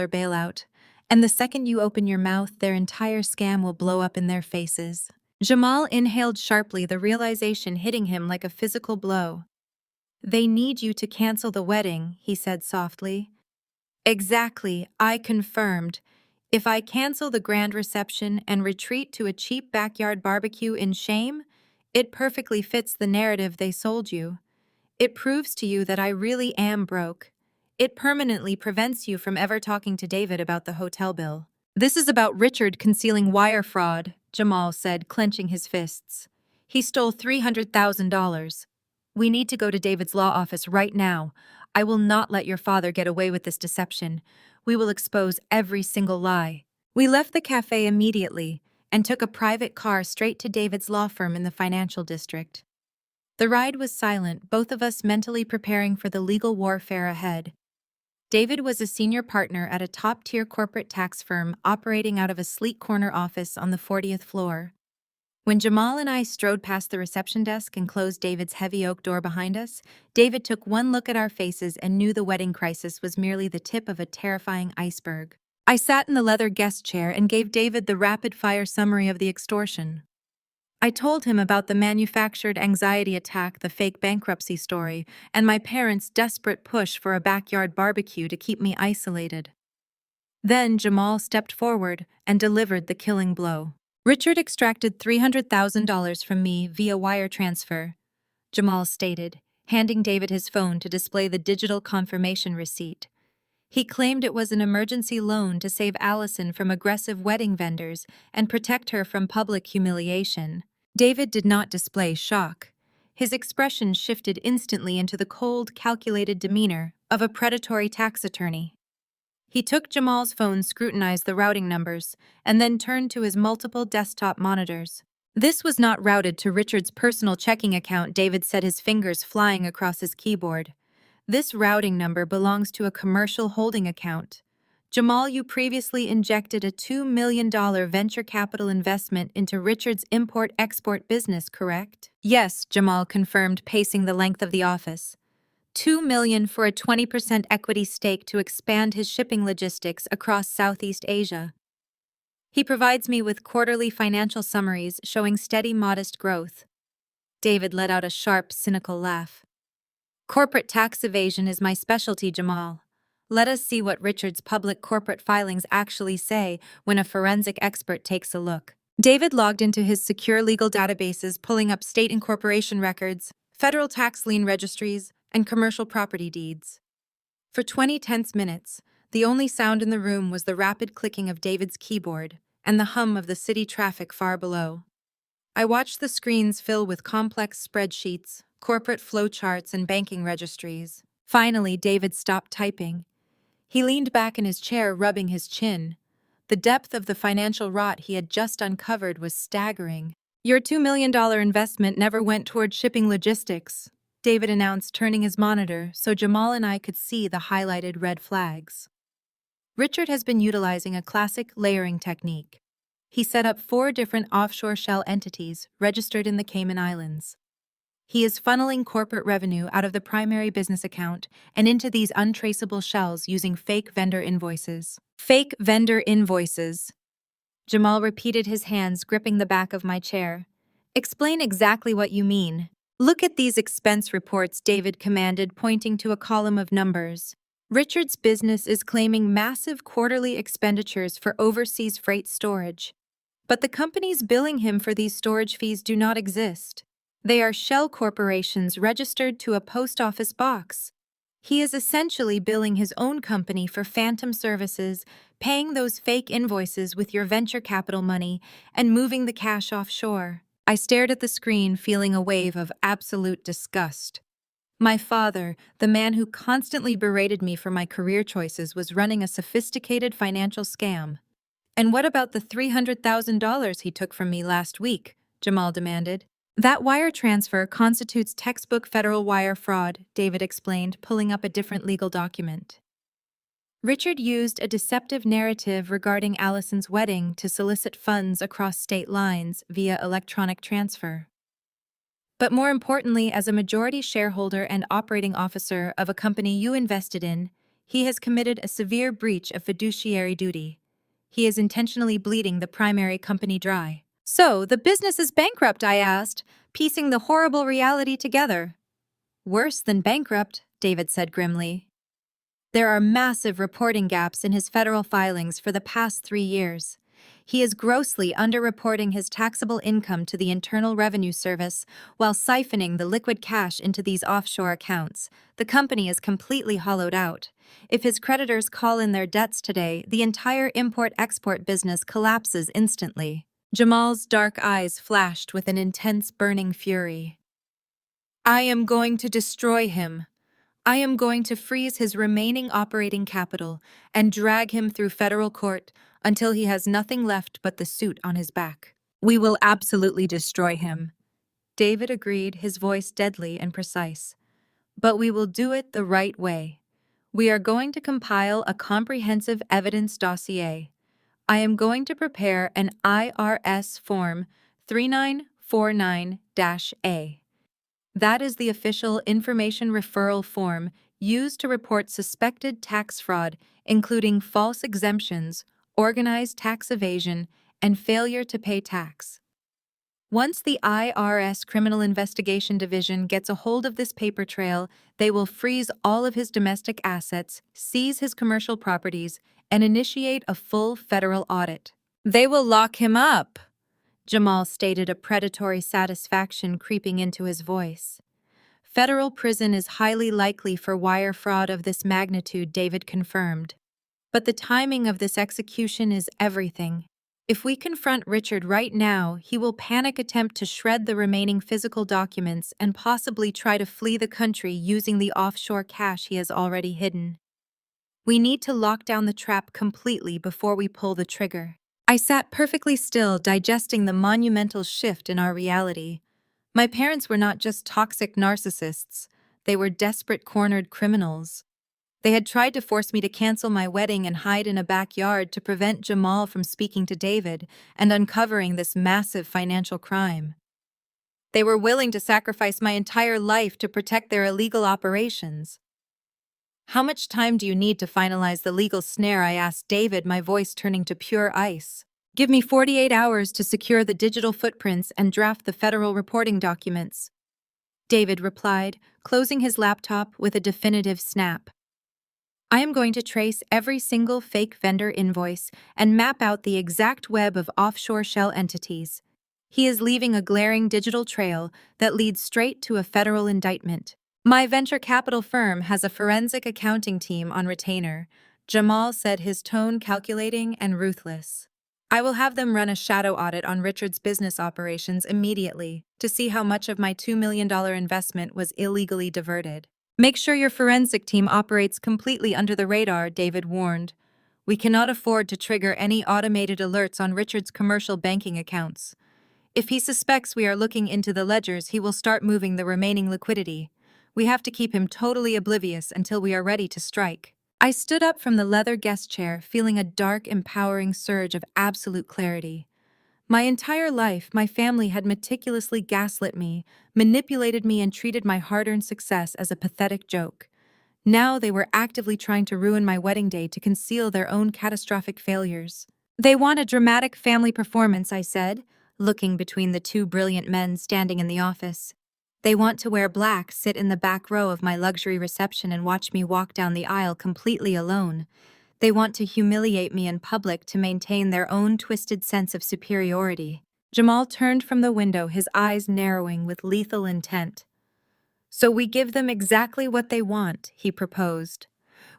bailout, and the second you open your mouth, their entire scam will blow up in their faces. Jamal inhaled sharply, the realization hitting him like a physical blow. They need you to cancel the wedding, he said softly. Exactly, I confirmed. If I cancel the grand reception and retreat to a cheap backyard barbecue in shame, it perfectly fits the narrative they sold you. It proves to you that I really am broke. It permanently prevents you from ever talking to David about the hotel bill. This is about Richard concealing wire fraud, Jamal said, clenching his fists. He stole $300,000. We need to go to David's law office right now. I will not let your father get away with this deception. We will expose every single lie. We left the cafe immediately and took a private car straight to David's law firm in the financial district. The ride was silent, both of us mentally preparing for the legal warfare ahead. David was a senior partner at a top-tier corporate tax firm operating out of a sleek corner office on the 40th floor. When Jamal and I strode past the reception desk and closed David's heavy oak door behind us, David took one look at our faces and knew the wedding crisis was merely the tip of a terrifying iceberg. I sat in the leather guest chair and gave David the rapid-fire summary of the extortion. I told him about the manufactured anxiety attack, the fake bankruptcy story, and my parents' desperate push for a backyard barbecue to keep me isolated. Then Jamal stepped forward and delivered the killing blow. Richard extracted $300,000 from me via wire transfer, Jamal stated, handing David his phone to display the digital confirmation receipt. He claimed it was an emergency loan to save Allison from aggressive wedding vendors and protect her from public humiliation. David did not display shock. His expression shifted instantly into the cold, calculated demeanor of a predatory tax attorney. He took Jamal's phone, scrutinized the routing numbers, and then turned to his multiple desktop monitors. This was not routed to Richard's personal checking account, David said, his fingers flying across his keyboard. This routing number belongs to a commercial holding account. Jamal, you previously injected a $2 million venture capital investment into Richard's import-export business, correct? Yes, Jamal confirmed, pacing the length of the office. $2 million for a 20% equity stake to expand his shipping logistics across Southeast Asia. He provides me with quarterly financial summaries showing steady, modest growth. David let out a sharp, cynical laugh. Corporate tax evasion is my specialty, Jamal. Let us see what Richard's public corporate filings actually say when a forensic expert takes a look. David logged into his secure legal databases, pulling up state incorporation records, federal tax lien registries, and commercial property deeds. For 20 tense minutes, the only sound in the room was the rapid clicking of David's keyboard and the hum of the city traffic far below. I watched the screens fill with complex spreadsheets, corporate flowcharts, and banking registries. Finally, David stopped typing. He leaned back in his chair, rubbing his chin. The depth of the financial rot he had just uncovered was staggering. Your $2 million investment never went toward shipping logistics, David announced, turning his monitor so Jamal and I could see the highlighted red flags. Richard has been utilizing a classic layering technique. He set up 4 different offshore shell entities registered in the Cayman Islands. He is funneling corporate revenue out of the primary business account and into these untraceable shells using fake vendor invoices. Fake vendor invoices. Jamal repeated, his hands gripping the back of my chair. Explain exactly what you mean. Look at these expense reports, David commanded, pointing to a column of numbers. Richard's business is claiming massive quarterly expenditures for overseas freight storage. But the companies billing him for these storage fees do not exist. They are shell corporations registered to a post office box. He is essentially billing his own company for phantom services, paying those fake invoices with your venture capital money, and moving the cash offshore. I stared at the screen, feeling a wave of absolute disgust. My father, the man who constantly berated me for my career choices, was running a sophisticated financial scam. And what about the $300,000 he took from me last week? Jamal demanded. That wire transfer constitutes textbook federal wire fraud, David explained, pulling up a different legal document. Richard used a deceptive narrative regarding Allison's wedding to solicit funds across state lines via electronic transfer. But more importantly, as a majority shareholder and operating officer of a company you invested in, he has committed a severe breach of fiduciary duty. He is intentionally bleeding the primary company dry. So, the business is bankrupt, I asked, piecing the horrible reality together. Worse than bankrupt, David said grimly. There are massive reporting gaps in his federal filings for the past 3 years. He is grossly underreporting his taxable income to the Internal Revenue Service while siphoning the liquid cash into these offshore accounts. The company is completely hollowed out. If his creditors call in their debts today, the entire import-export business collapses instantly. Jamal's dark eyes flashed with an intense, burning fury. I am going to destroy him. I am going to freeze his remaining operating capital and drag him through federal court until he has nothing left but the suit on his back. We will absolutely destroy him. David agreed, his voice deadly and precise. But we will do it the right way. We are going to compile a comprehensive evidence dossier. I am going to prepare an IRS Form 3949-A. That is the official information referral form used to report suspected tax fraud, including false exemptions, organized tax evasion, and failure to pay tax. Once the IRS Criminal Investigation Division gets a hold of this paper trail, they will freeze all of his domestic assets, seize his commercial properties, and initiate a full federal audit. They will lock him up, Jamal stated, a predatory satisfaction creeping into his voice. Federal prison is highly likely for wire fraud of this magnitude, David confirmed. But the timing of this execution is everything. If we confront Richard right now, he will panic, attempt to shred the remaining physical documents, and possibly try to flee the country using the offshore cash he has already hidden. We need to lock down the trap completely before we pull the trigger. I sat perfectly still, digesting the monumental shift in our reality. My parents were not just toxic narcissists, they were desperate, cornered criminals. They had tried to force me to cancel my wedding and hide in a backyard to prevent Jamal from speaking to David and uncovering this massive financial crime. They were willing to sacrifice my entire life to protect their illegal operations. How much time do you need to finalize the legal snare? I asked David, my voice turning to pure ice. Give me 48 hours to secure the digital footprints and draft the federal reporting documents, David replied, closing his laptop with a definitive snap. I am going to trace every single fake vendor invoice and map out the exact web of offshore shell entities. He is leaving a glaring digital trail that leads straight to a federal indictment. My venture capital firm has a forensic accounting team on retainer, Jamal said, his tone calculating and ruthless. I will have them run a shadow audit on Richard's business operations immediately to see how much of my $2 million investment was illegally diverted. Make sure your forensic team operates completely under the radar, David warned. We cannot afford to trigger any automated alerts on Richard's commercial banking accounts. If he suspects we are looking into the ledgers, he will start moving the remaining liquidity. We have to keep him totally oblivious until we are ready to strike. I stood up from the leather guest chair, feeling a dark, empowering surge of absolute clarity. My entire life, my family had meticulously gaslit me, manipulated me, and treated my hard-earned success as a pathetic joke. Now they were actively trying to ruin my wedding day to conceal their own catastrophic failures. They want a dramatic family performance, I said, looking between the two brilliant men standing in the office. They want to wear black, sit in the back row of my luxury reception, and watch me walk down the aisle completely alone. They want to humiliate me in public to maintain their own twisted sense of superiority. Jamal turned from the window, his eyes narrowing with lethal intent. So we give them exactly what they want, he proposed.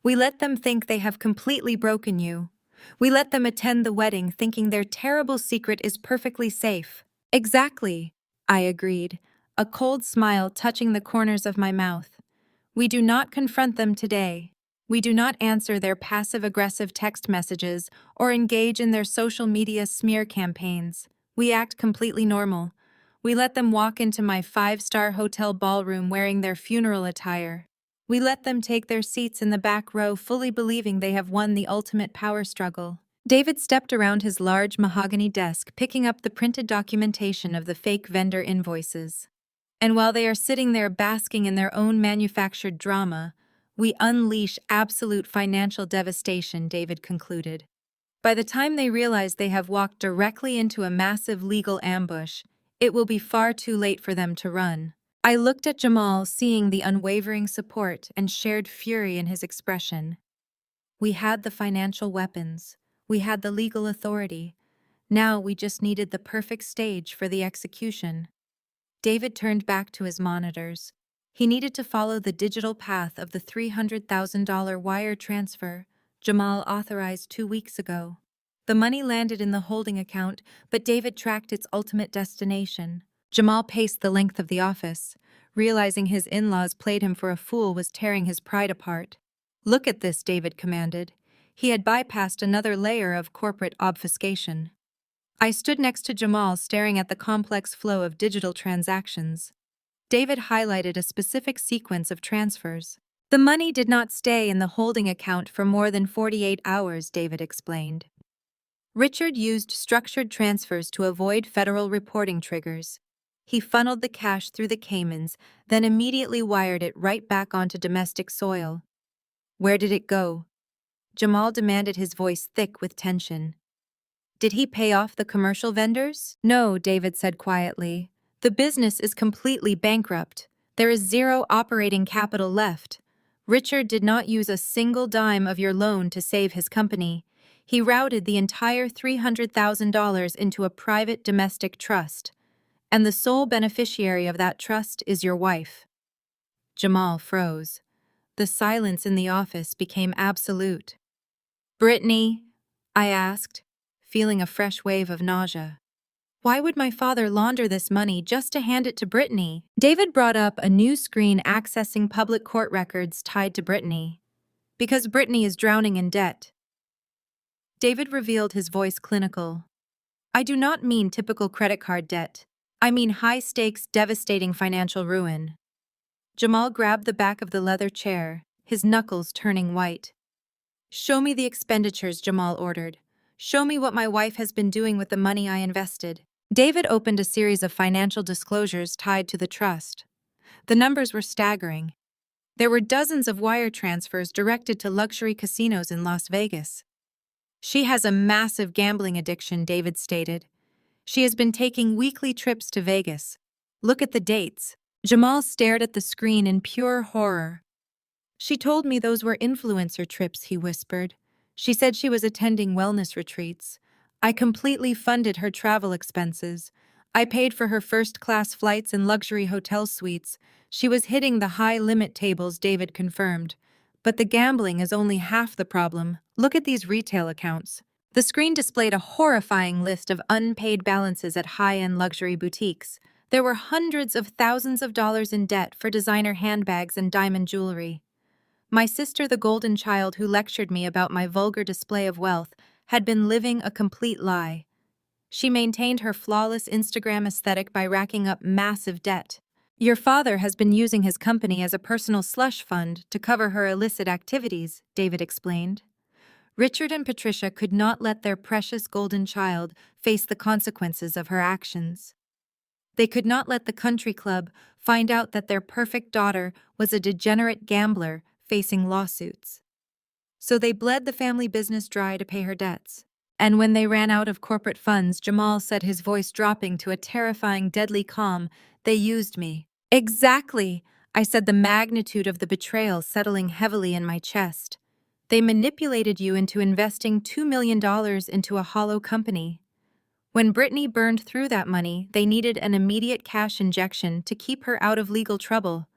We let them think they have completely broken you. We let them attend the wedding thinking their terrible secret is perfectly safe. Exactly, I agreed, a cold smile touching the corners of my mouth. We do not confront them today. We do not answer their passive-aggressive text messages or engage in their social media smear campaigns. We act completely normal. We let them walk into my 5-star hotel ballroom wearing their funeral attire. We let them take their seats in the back row, fully believing they have won the ultimate power struggle. David stepped around his large mahogany desk, picking up the printed documentation of the fake vendor invoices. And while they are sitting there basking in their own manufactured drama, we unleash absolute financial devastation, David concluded. By the time they realize they have walked directly into a massive legal ambush, it will be far too late for them to run. I looked at Jamal, seeing the unwavering support and shared fury in his expression. We had the financial weapons. We had the legal authority. Now we just needed the perfect stage for the execution. David turned back to his monitors. He needed to follow the digital path of the $300,000 wire transfer Jamal authorized 2 weeks ago. The money landed in the holding account, but David tracked its ultimate destination. Jamal paced the length of the office, realizing his in-laws played him for a fool was tearing his pride apart. Look at this, David commanded. He had bypassed another layer of corporate obfuscation. I stood next to Jamal, staring at the complex flow of digital transactions. David highlighted a specific sequence of transfers. The money did not stay in the holding account for more than 48 hours, David explained. Richard used structured transfers to avoid federal reporting triggers. He funneled the cash through the Caymans, then immediately wired it right back onto domestic soil. Where did it go? Jamal demanded, his voice thick with tension. Did he pay off the commercial vendors? No, David said quietly. The business is completely bankrupt. There is zero operating capital left. Richard did not use a single dime of your loan to save his company. He routed the entire $300,000 into a private domestic trust, and the sole beneficiary of that trust is your wife. Jamal froze. The silence in the office became absolute. Brittany, I asked, feeling a fresh wave of nausea. Why would my father launder this money just to hand it to Brittany? David brought up a new screen accessing public court records tied to Brittany. Because Brittany is drowning in debt. David revealed, his voice clinical. I do not mean typical credit card debt. I mean high-stakes, devastating financial ruin. Jamal grabbed the back of the leather chair, his knuckles turning white. Show me the expenditures, Jamal ordered. Show me what my wife has been doing with the money I invested. David opened a series of financial disclosures tied to the trust. The numbers were staggering. There were dozens of wire transfers directed to luxury casinos in Las Vegas. She has a massive gambling addiction, David stated. She has been taking weekly trips to Vegas. Look at the dates. Jamal stared at the screen in pure horror. She told me those were influencer trips, he whispered. She said she was attending wellness retreats. I completely funded her travel expenses. I paid for her first-class flights and luxury hotel suites. She was hitting the high-limit tables, David confirmed. But the gambling is only half the problem. Look at these retail accounts. The screen displayed a horrifying list of unpaid balances at high-end luxury boutiques. There were hundreds of thousands of dollars in debt for designer handbags and diamond jewelry. My sister, the golden child who lectured me about my vulgar display of wealth, had been living a complete lie. She maintained her flawless Instagram aesthetic by racking up massive debt. Your father has been using his company as a personal slush fund to cover her illicit activities, David explained. Richard and Patricia could not let their precious golden child face the consequences of her actions. They could not let the country club find out that their perfect daughter was a degenerate gambler facing lawsuits. So they bled the family business dry to pay her debts. And when they ran out of corporate funds, Jamal said, his voice dropping to a terrifying, deadly calm, they used me. Exactly, I said, the magnitude of the betrayal settling heavily in my chest. They manipulated you into investing $2 million into a hollow company. When Brittany burned through that money, they needed an immediate cash injection to keep her out of legal trouble.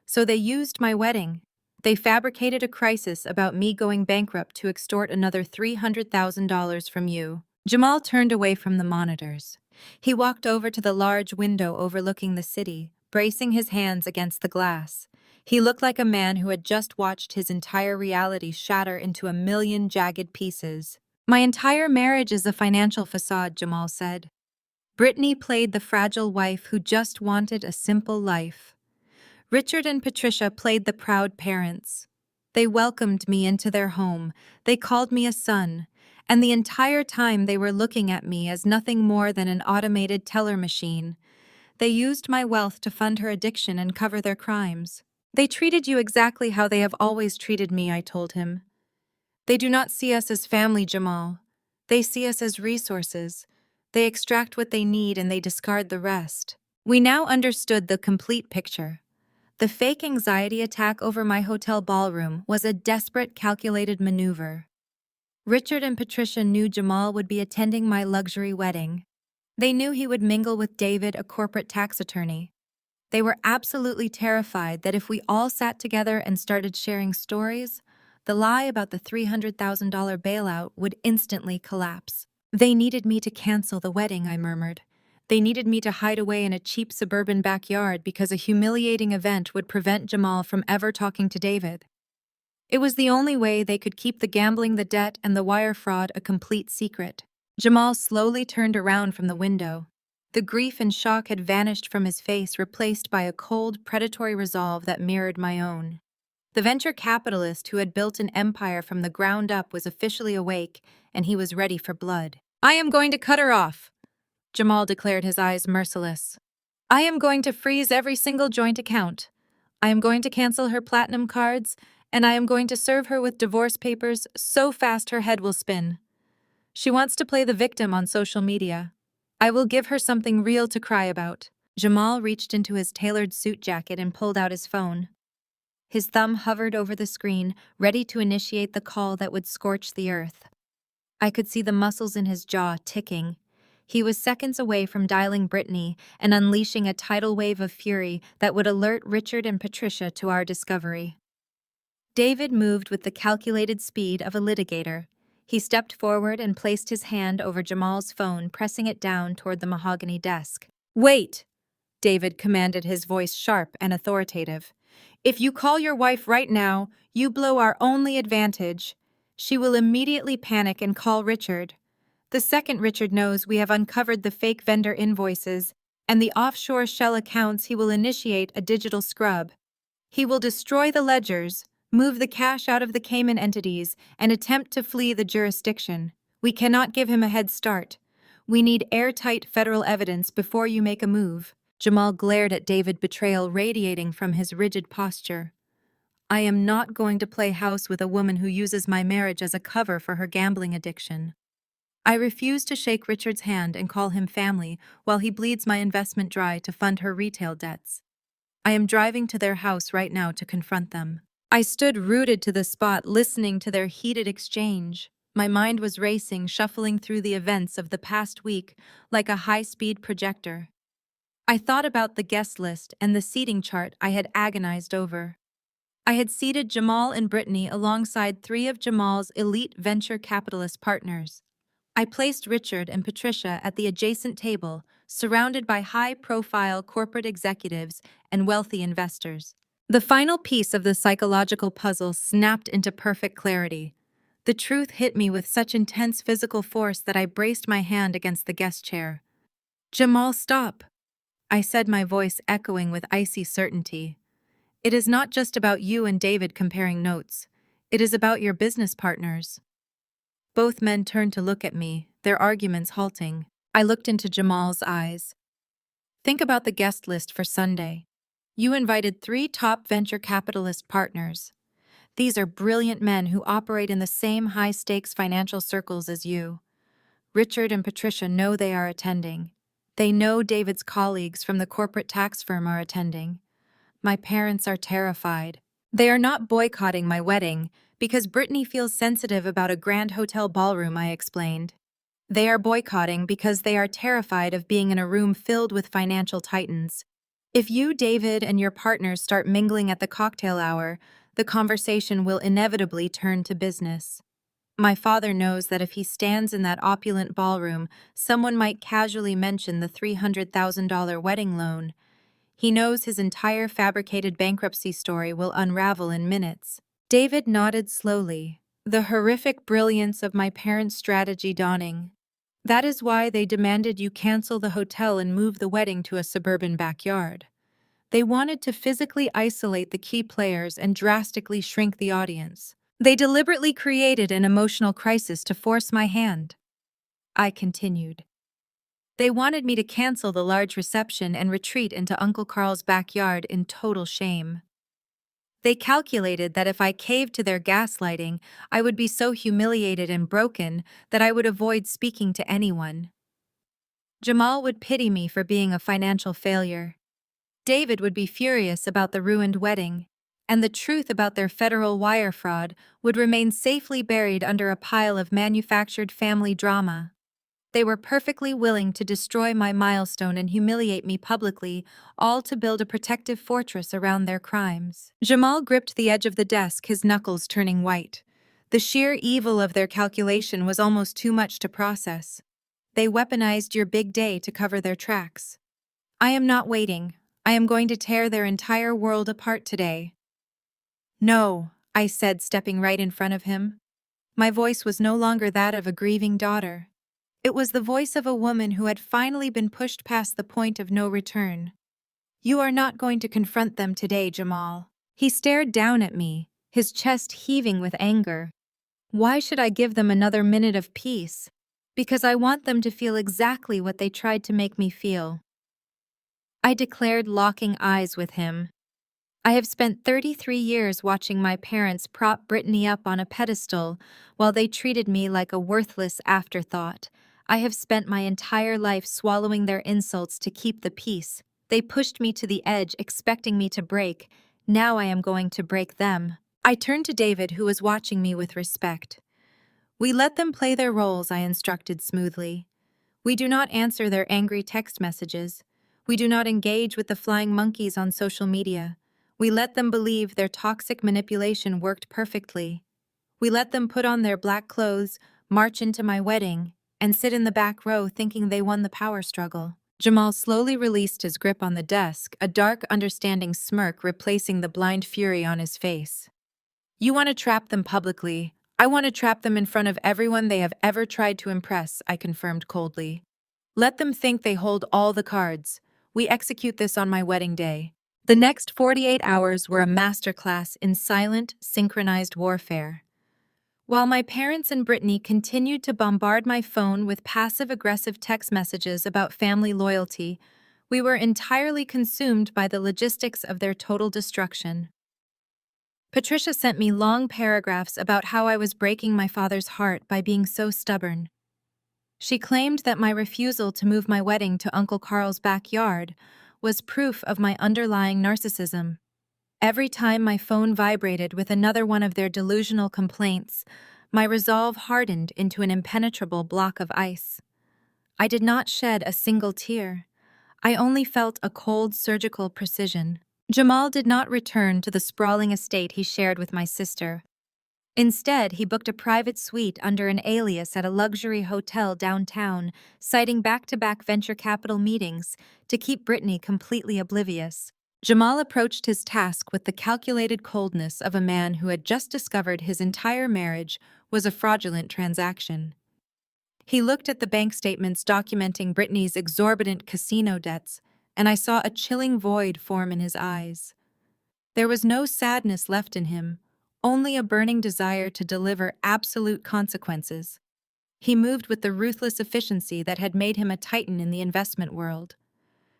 So they used my wedding. They fabricated a crisis about me going bankrupt to extort another $300,000 from you. Jamal turned away from the monitors. He walked over to the large window overlooking the city, bracing his hands against the glass. He looked like a man who had just watched his entire reality shatter into a million jagged pieces. My entire marriage is a financial facade, Jamal said. Brittany played the fragile wife who just wanted a simple life. Richard and Patricia played the proud parents. They welcomed me into their home. They called me a son. And the entire time they were looking at me as nothing more than an automated teller machine. They used my wealth to fund her addiction and cover their crimes. They treated you exactly how they have always treated me, I told him. They do not see us as family, Jamal. They see us as resources. They extract what they need and they discard the rest. We now understood the complete picture. The fake anxiety attack over my hotel ballroom was a desperate, calculated maneuver. Richard and Patricia knew Jamal would be attending my luxury wedding. They knew he would mingle with David, a corporate tax attorney. They were absolutely terrified that if we all sat together and started sharing stories, the lie about the $300,000 bailout would instantly collapse. They needed me to cancel the wedding, I murmured. They needed me to hide away in a cheap suburban backyard because a humiliating event would prevent Jamal from ever talking to David. It was the only way they could keep the gambling, the debt, and the wire fraud a complete secret. Jamal slowly turned around from the window. The grief and shock had vanished from his face, replaced by a cold, predatory resolve that mirrored my own. The venture capitalist who had built an empire from the ground up was officially awake, and he was ready for blood. I am going to cut her off, Jamal declared, his eyes merciless. I am going to freeze every single joint account. I am going to cancel her platinum cards, and I am going to serve her with divorce papers so fast her head will spin. She wants to play the victim on social media. I will give her something real to cry about. Jamal reached into his tailored suit jacket and pulled out his phone. His thumb hovered over the screen, ready to initiate the call that would scorch the earth. I could see the muscles in his jaw ticking. He was seconds away from dialing Brittany and unleashing a tidal wave of fury that would alert Richard and Patricia to our discovery. David moved with the calculated speed of a litigator. He stepped forward and placed his hand over Jamal's phone, pressing it down toward the mahogany desk. "Wait!" David commanded, his voice sharp and authoritative. "If you call your wife right now, you blow our only advantage. She will immediately panic and call Richard. The second Richard knows we have uncovered the fake vendor invoices and the offshore shell accounts, he will initiate a digital scrub. He will destroy the ledgers, move the cash out of the Cayman entities, and attempt to flee the jurisdiction. We cannot give him a head start. We need airtight federal evidence before you make a move." Jamal glared at David, betrayal radiating from his rigid posture. "I am not going to play house with a woman who uses my marriage as a cover for her gambling addiction. I refuse to shake Richard's hand and call him family while he bleeds my investment dry to fund her retail debts. I am driving to their house right now to confront them." I stood rooted to the spot, listening to their heated exchange. My mind was racing, shuffling through the events of the past week like a high-speed projector. I thought about the guest list and the seating chart I had agonized over. I had seated Jamal and Brittany alongside three of Jamal's elite venture capitalist partners. I placed Richard and Patricia at the adjacent table, surrounded by high-profile corporate executives and wealthy investors. The final piece of the psychological puzzle snapped into perfect clarity. The truth hit me with such intense physical force that I braced my hand against the guest chair. "Jamal, stop," I said, my voice echoing with icy certainty. "It is not just about you and David comparing notes. It is about your business partners." Both men turned to look at me, their arguments halting. I looked into Jamal's eyes. "Think about the guest list for Sunday. You invited three top venture capitalist partners. These are brilliant men who operate in the same high-stakes financial circles as you. Richard and Patricia know they are attending. They know David's colleagues from the corporate tax firm are attending. My parents are terrified. They are not boycotting my wedding because Brittany feels sensitive about a grand hotel ballroom," I explained. "They are boycotting because they are terrified of being in a room filled with financial titans. If you, David, and your partners start mingling at the cocktail hour, the conversation will inevitably turn to business. My father knows that if he stands in that opulent ballroom, someone might casually mention the $300,000 wedding loan. He knows his entire fabricated bankruptcy story will unravel in minutes." David nodded slowly, the horrific brilliance of my parents' strategy dawning. "That is why they demanded you cancel the hotel and move the wedding to a suburban backyard. They wanted to physically isolate the key players and drastically shrink the audience. They deliberately created an emotional crisis to force my hand." I continued. "They wanted me to cancel the large reception and retreat into Uncle Carl's backyard in total shame. They calculated that if I caved to their gaslighting, I would be so humiliated and broken that I would avoid speaking to anyone. Jamal would pity me for being a financial failure. David would be furious about the ruined wedding, and the truth about their federal wire fraud would remain safely buried under a pile of manufactured family drama. They were perfectly willing to destroy my milestone and humiliate me publicly, all to build a protective fortress around their crimes." Jamal gripped the edge of the desk, his knuckles turning white. The sheer evil of their calculation was almost too much to process. "They weaponized your big day to cover their tracks. I am not waiting. I am going to tear their entire world apart today." "No," I said, stepping right in front of him. My voice was no longer that of a grieving daughter. It was the voice of a woman who had finally been pushed past the point of no return. "You are not going to confront them today, Jamal." He stared down at me, his chest heaving with anger. "Why should I give them another minute of peace? Because I want them to feel exactly what they tried to make me feel." I declared, locking eyes with him. I have spent 33 years watching my parents prop Brittany up on a pedestal while they treated me like a worthless afterthought. I have spent my entire life swallowing their insults to keep the peace. They pushed me to the edge, expecting me to break. Now I am going to break them. I turned to David, who was watching me with respect. We let them play their roles, I instructed smoothly. We do not answer their angry text messages. We do not engage with the flying monkeys on social media. We let them believe their toxic manipulation worked perfectly. We let them put on their black clothes, march into my wedding, and sit in the back row thinking they won the power struggle. Jamal slowly released his grip on the desk, a dark, understanding smirk replacing the blind fury on his face. You want to trap them publicly. I want to trap them in front of everyone they have ever tried to impress, I confirmed coldly. Let them think they hold all the cards. We execute this on my wedding day. The next 48 hours were a masterclass in silent, synchronized warfare. While my parents and Brittany continued to bombard my phone with passive-aggressive text messages about family loyalty, we were entirely consumed by the logistics of their total destruction. Patricia sent me long paragraphs about how I was breaking my father's heart by being so stubborn. She claimed that my refusal to move my wedding to Uncle Carl's backyard was proof of my underlying narcissism. Every time my phone vibrated with another one of their delusional complaints, my resolve hardened into an impenetrable block of ice. I did not shed a single tear. I only felt a cold surgical precision. Jamal did not return to the sprawling estate he shared with my sister. Instead, he booked a private suite under an alias at a luxury hotel downtown, citing back-to-back venture capital meetings to keep Brittany completely oblivious. Jamal approached his task with the calculated coldness of a man who had just discovered his entire marriage was a fraudulent transaction. He looked at the bank statements documenting Brittany's exorbitant casino debts, and I saw a chilling void form in his eyes. There was no sadness left in him, only a burning desire to deliver absolute consequences. He moved with the ruthless efficiency that had made him a titan in the investment world.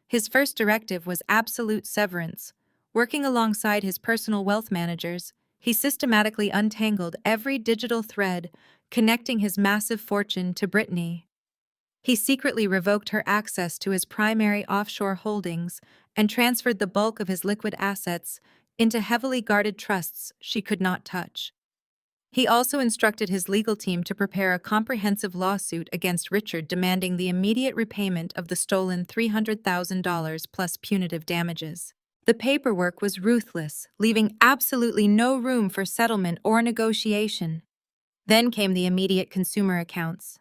His first directive was absolute severance. Working alongside his personal wealth managers, he systematically untangled every digital thread connecting his massive fortune to Brittany. He secretly revoked her access to his primary offshore holdings and transferred the bulk of his liquid assets into heavily guarded trusts she could not touch. He also instructed his legal team to prepare a comprehensive lawsuit against Richard demanding the immediate repayment of the stolen $300,000 plus punitive damages. The paperwork was ruthless, leaving absolutely no room for settlement or negotiation. Then came the immediate consumer accounts.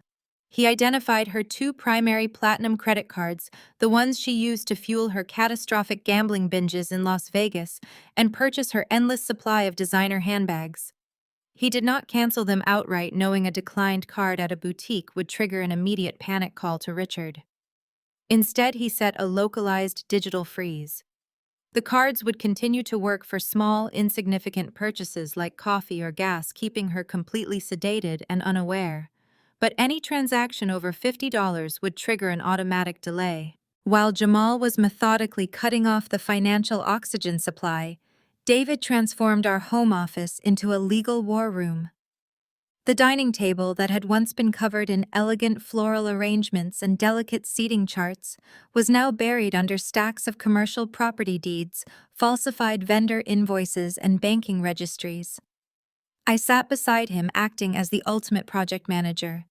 He identified her two primary platinum credit cards, the ones she used to fuel her catastrophic gambling binges in Las Vegas and purchase her endless supply of designer handbags. He did not cancel them outright, knowing a declined card at a boutique would trigger an immediate panic call to Richard. Instead, he set a localized digital freeze. The cards would continue to work for small, insignificant purchases like coffee or gas, keeping her completely sedated and unaware. But any transaction over $50 would trigger an automatic delay. While Jamal was methodically cutting off the financial oxygen supply, David transformed our home office into a legal war room. The dining table that had once been covered in elegant floral arrangements and delicate seating charts was now buried under stacks of commercial property deeds, falsified vendor invoices, and banking registries. I sat beside him, acting as the ultimate project manager.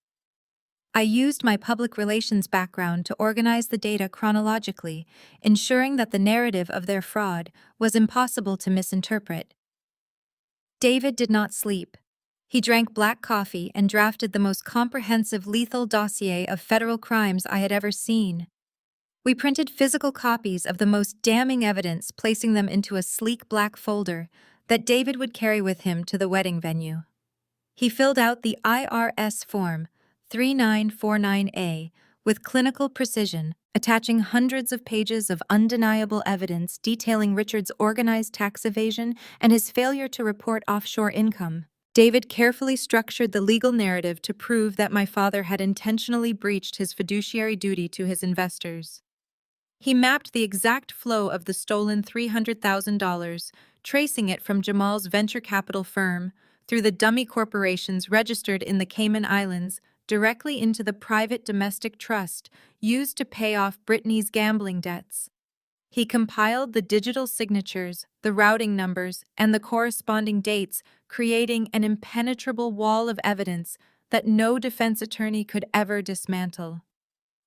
I used my public relations background to organize the data chronologically, ensuring that the narrative of their fraud was impossible to misinterpret. David did not sleep. He drank black coffee and drafted the most comprehensive lethal dossier of federal crimes I had ever seen. We printed physical copies of the most damning evidence, placing them into a sleek black folder that David would carry with him to the wedding venue. He filled out the IRS Form 3949A with clinical precision, attaching hundreds of pages of undeniable evidence detailing Richard's organized tax evasion and his failure to report offshore income. David carefully structured the legal narrative to prove that my father had intentionally breached his fiduciary duty to his investors. He mapped the exact flow of the stolen $300,000, tracing it from Jamal's venture capital firm, through the dummy corporations registered in the Cayman Islands, directly into the private domestic trust used to pay off Brittany's gambling debts. He compiled the digital signatures, the routing numbers, and the corresponding dates, creating an impenetrable wall of evidence that no defense attorney could ever dismantle.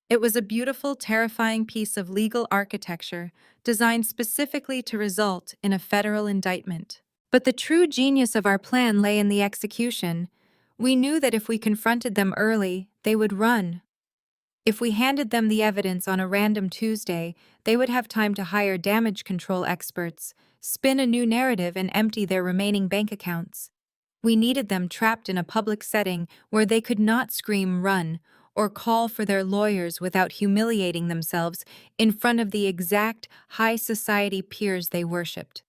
It was a beautiful, terrifying piece of legal architecture designed specifically to result in a federal indictment. But the true genius of our plan lay in the execution. We knew that if we confronted them early, they would run. If we handed them the evidence on a random Tuesday, they would have time to hire damage control experts, spin a new narrative, and empty their remaining bank accounts. We needed them trapped in a public setting where they could not scream "run" or call for their lawyers without humiliating themselves in front of the exact high society peers they worshipped.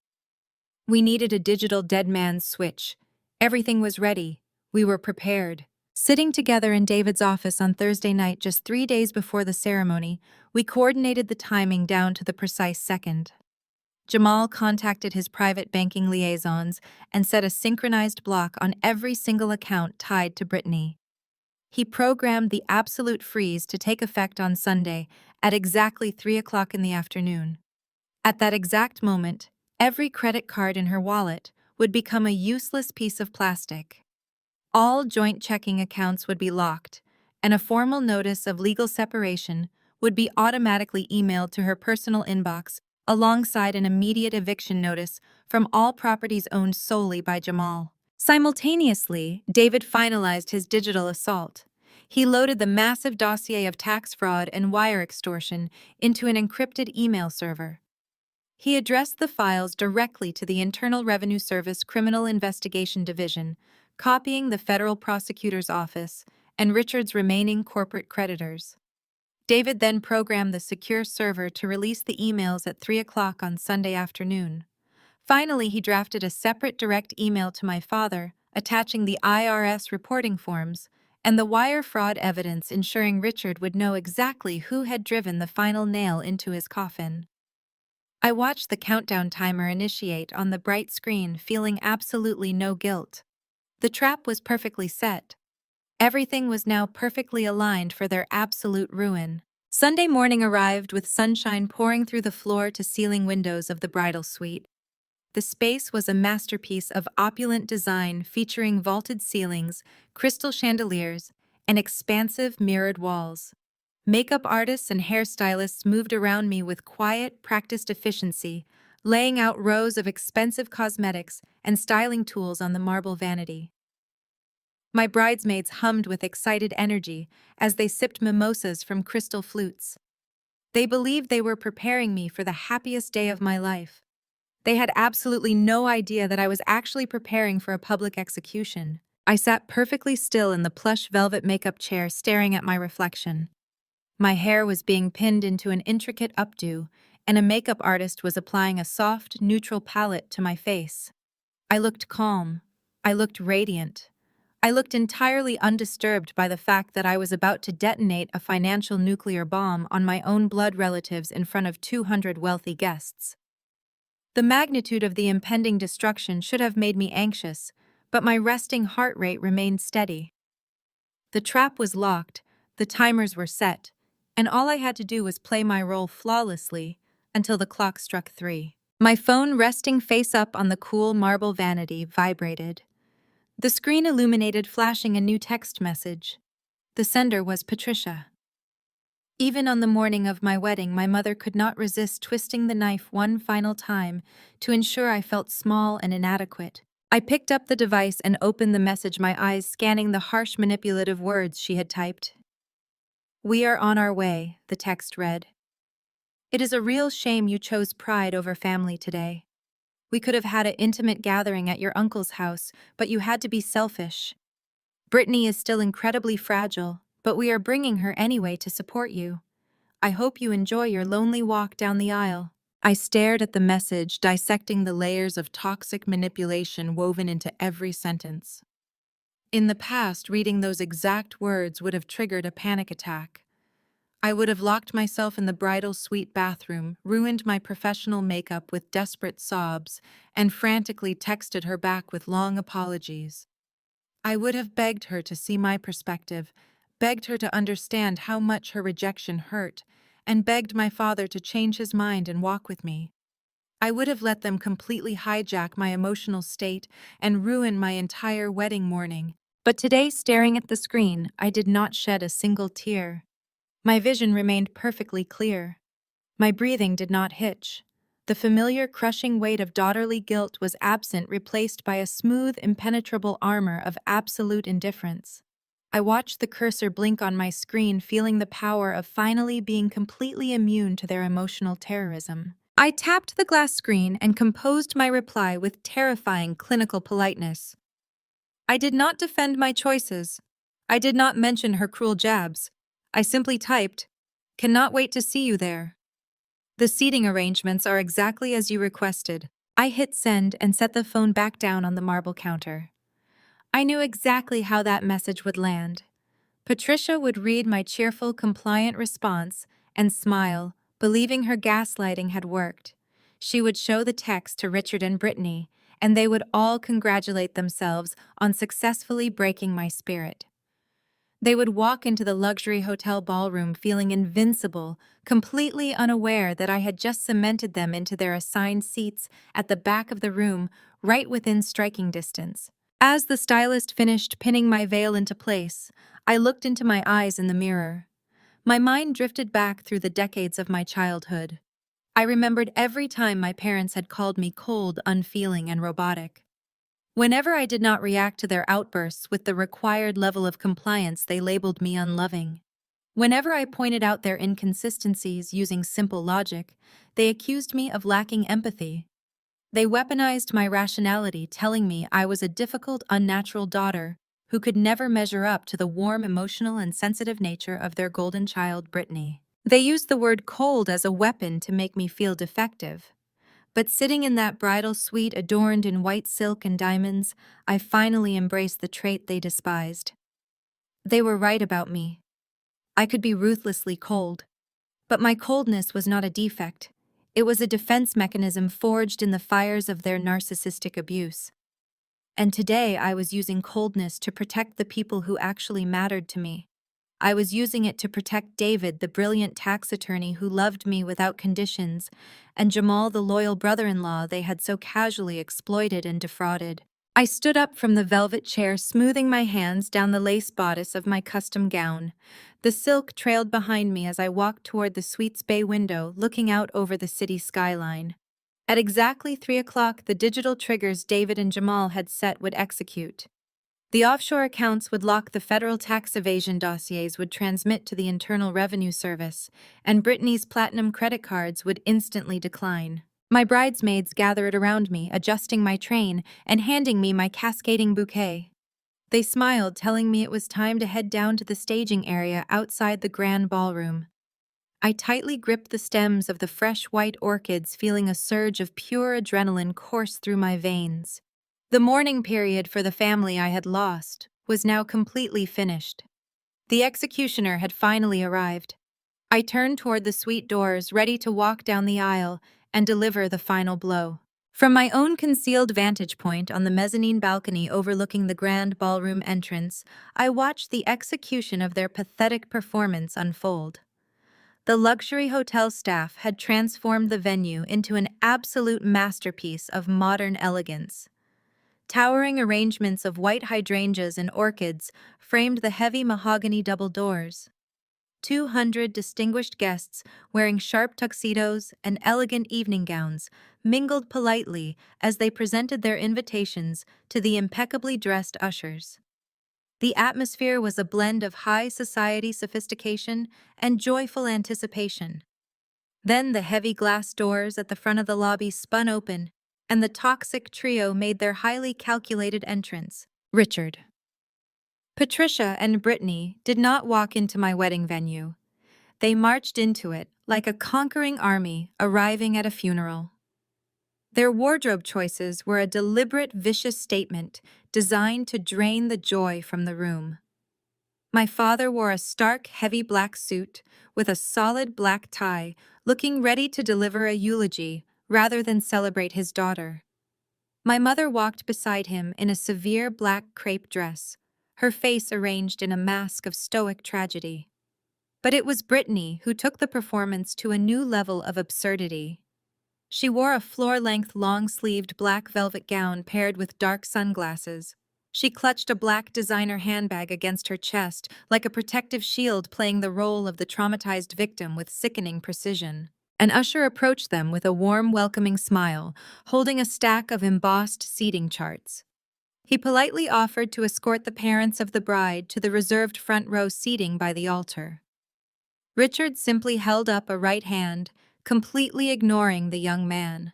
We needed a digital dead man's switch. Everything was ready. We were prepared. Sitting together in David's office on Thursday night, just 3 days before the ceremony, we coordinated the timing down to the precise second. Jamal contacted his private banking liaisons and set a synchronized block on every single account tied to Brittany. He programmed the absolute freeze to take effect on Sunday at exactly 3 o'clock in the afternoon. At that exact moment, every credit card in her wallet would become a useless piece of plastic. All joint checking accounts would be locked, and a formal notice of legal separation would be automatically emailed to her personal inbox alongside an immediate eviction notice from all properties owned solely by Jamal. Simultaneously, David finalized his digital assault. He loaded the massive dossier of tax fraud and wire extortion into an encrypted email server. He addressed the files directly to the Internal Revenue Service Criminal Investigation Division, copying the federal prosecutor's office and Richard's remaining corporate creditors. David then programmed the secure server to release the emails at 3 o'clock on Sunday afternoon. Finally, he drafted a separate direct email to my father, attaching the IRS reporting forms and the wire fraud evidence, ensuring Richard would know exactly who had driven the final nail into his coffin. I watched the countdown timer initiate on the bright screen, feeling absolutely no guilt. The trap was perfectly set. Everything was now perfectly aligned for their absolute ruin. Sunday morning arrived with sunshine pouring through the floor-to-ceiling windows of the bridal suite. The space was a masterpiece of opulent design featuring vaulted ceilings, crystal chandeliers, and expansive mirrored walls. Makeup artists and hairstylists moved around me with quiet, practiced efficiency, laying out rows of expensive cosmetics and styling tools on the marble vanity. My bridesmaids hummed with excited energy as they sipped mimosas from crystal flutes. They believed they were preparing me for the happiest day of my life. They had absolutely no idea that I was actually preparing for a public execution. I sat perfectly still in the plush velvet makeup chair, staring at my reflection. My hair was being pinned into an intricate updo, and a makeup artist was applying a soft, neutral palette to my face. I looked calm. I looked radiant. I looked entirely undisturbed by the fact that I was about to detonate a financial nuclear bomb on my own blood relatives in front of 200 wealthy guests. The magnitude of the impending destruction should have made me anxious, but my resting heart rate remained steady. The trap was locked, the timers were set, and all I had to do was play my role flawlessly until the clock struck 3. My phone, resting face up on the cool marble vanity, vibrated. The screen illuminated, flashing a new text message. The sender was Patricia. Even on the morning of my wedding, my mother could not resist twisting the knife one final time to ensure I felt small and inadequate. I picked up the device and opened the message, my eyes scanning the harsh, manipulative words she had typed. "We are on our way," the text read. "It is a real shame you chose pride over family today. We could have had an intimate gathering at your uncle's house, but you had to be selfish. Brittany is still incredibly fragile, but we are bringing her anyway to support you. I hope you enjoy your lonely walk down the aisle." I stared at the message, dissecting the layers of toxic manipulation woven into every sentence. In the past, reading those exact words would have triggered a panic attack. I would have locked myself in the bridal suite bathroom, ruined my professional makeup with desperate sobs, and frantically texted her back with long apologies. I would have begged her to see my perspective, begged her to understand how much her rejection hurt, and begged my father to change his mind and walk with me. I would have let them completely hijack my emotional state and ruin my entire wedding morning. But today, staring at the screen, I did not shed a single tear. My vision remained perfectly clear. My breathing did not hitch. The familiar crushing weight of daughterly guilt was absent, replaced by a smooth, impenetrable armor of absolute indifference. I watched the cursor blink on my screen, feeling the power of finally being completely immune to their emotional terrorism. I tapped the glass screen and composed my reply with terrifying clinical politeness. I did not defend my choices. I did not mention her cruel jabs. I simply typed, "Cannot wait to see you there." The seating arrangements are exactly as you requested. I hit send and set the phone back down on the marble counter. I knew exactly how that message would land. Patricia would read my cheerful, compliant response and smile, believing her gaslighting had worked. She would show the text to Richard and Brittany, and they would all congratulate themselves on successfully breaking my spirit. They would walk into the luxury hotel ballroom feeling invincible, completely unaware that I had just cemented them into their assigned seats at the back of the room, right within striking distance. As the stylist finished pinning my veil into place, I looked into my eyes in the mirror. My mind drifted back through the decades of my childhood. I remembered every time my parents had called me cold, unfeeling, and robotic. Whenever I did not react to their outbursts with the required level of compliance, they labeled me unloving. Whenever I pointed out their inconsistencies using simple logic, they accused me of lacking empathy. They weaponized my rationality, telling me I was a difficult, unnatural daughter who could never measure up to the warm, emotional, and sensitive nature of their golden child, Brittany. They used the word cold as a weapon to make me feel defective. But sitting in that bridal suite adorned in white silk and diamonds, I finally embraced the trait they despised. They were right about me. I could be ruthlessly cold. But my coldness was not a defect. It was a defense mechanism forged in the fires of their narcissistic abuse. And today I was using coldness to protect the people who actually mattered to me. I was using it to protect David, the brilliant tax attorney who loved me without conditions, and Jamal, the loyal brother-in-law they had so casually exploited and defrauded. I stood up from the velvet chair, smoothing my hands down the lace bodice of my custom gown. The silk trailed behind me as I walked toward the suite's bay window, looking out over the city skyline. At exactly 3 o'clock, the digital triggers David and Jamal had set would execute. The offshore accounts would lock, the federal tax evasion dossiers would transmit to the Internal Revenue Service, and Brittany's platinum credit cards would instantly decline. My bridesmaids gathered around me, adjusting my train and handing me my cascading bouquet. They smiled, telling me it was time to head down to the staging area outside the grand ballroom. I tightly gripped the stems of the fresh white orchids, feeling a surge of pure adrenaline course through my veins. The mourning period for the family I had lost was now completely finished. The executioner had finally arrived. I turned toward the suite doors, ready to walk down the aisle and deliver the final blow. From my own concealed vantage point on the mezzanine balcony overlooking the grand ballroom entrance, I watched the execution of their pathetic performance unfold. The luxury hotel staff had transformed the venue into an absolute masterpiece of modern elegance. Towering arrangements of white hydrangeas and orchids framed the heavy mahogany double doors. 200 distinguished guests wearing sharp tuxedos and elegant evening gowns mingled politely as they presented their invitations to the impeccably dressed ushers. The atmosphere was a blend of high society sophistication and joyful anticipation. Then the heavy glass doors at the front of the lobby spun open, and the toxic trio made their highly calculated entrance. Richard, Patricia, and Brittany did not walk into my wedding venue. They marched into it like a conquering army arriving at a funeral. Their wardrobe choices were a deliberate, vicious statement designed to drain the joy from the room. My father wore a stark, heavy black suit with a solid black tie, looking ready to deliver a eulogy rather than celebrate his daughter. My mother walked beside him in a severe black crepe dress, her face arranged in a mask of stoic tragedy. But it was Brittany who took the performance to a new level of absurdity. She wore a floor-length long-sleeved black velvet gown paired with dark sunglasses. She clutched a black designer handbag against her chest, like a protective shield playing the role of the traumatized victim with sickening precision. An usher approached them with a warm, welcoming smile, holding a stack of embossed seating charts. He politely offered to escort the parents of the bride to the reserved front row seating by the altar. Richard simply held up a right hand, completely ignoring the young man.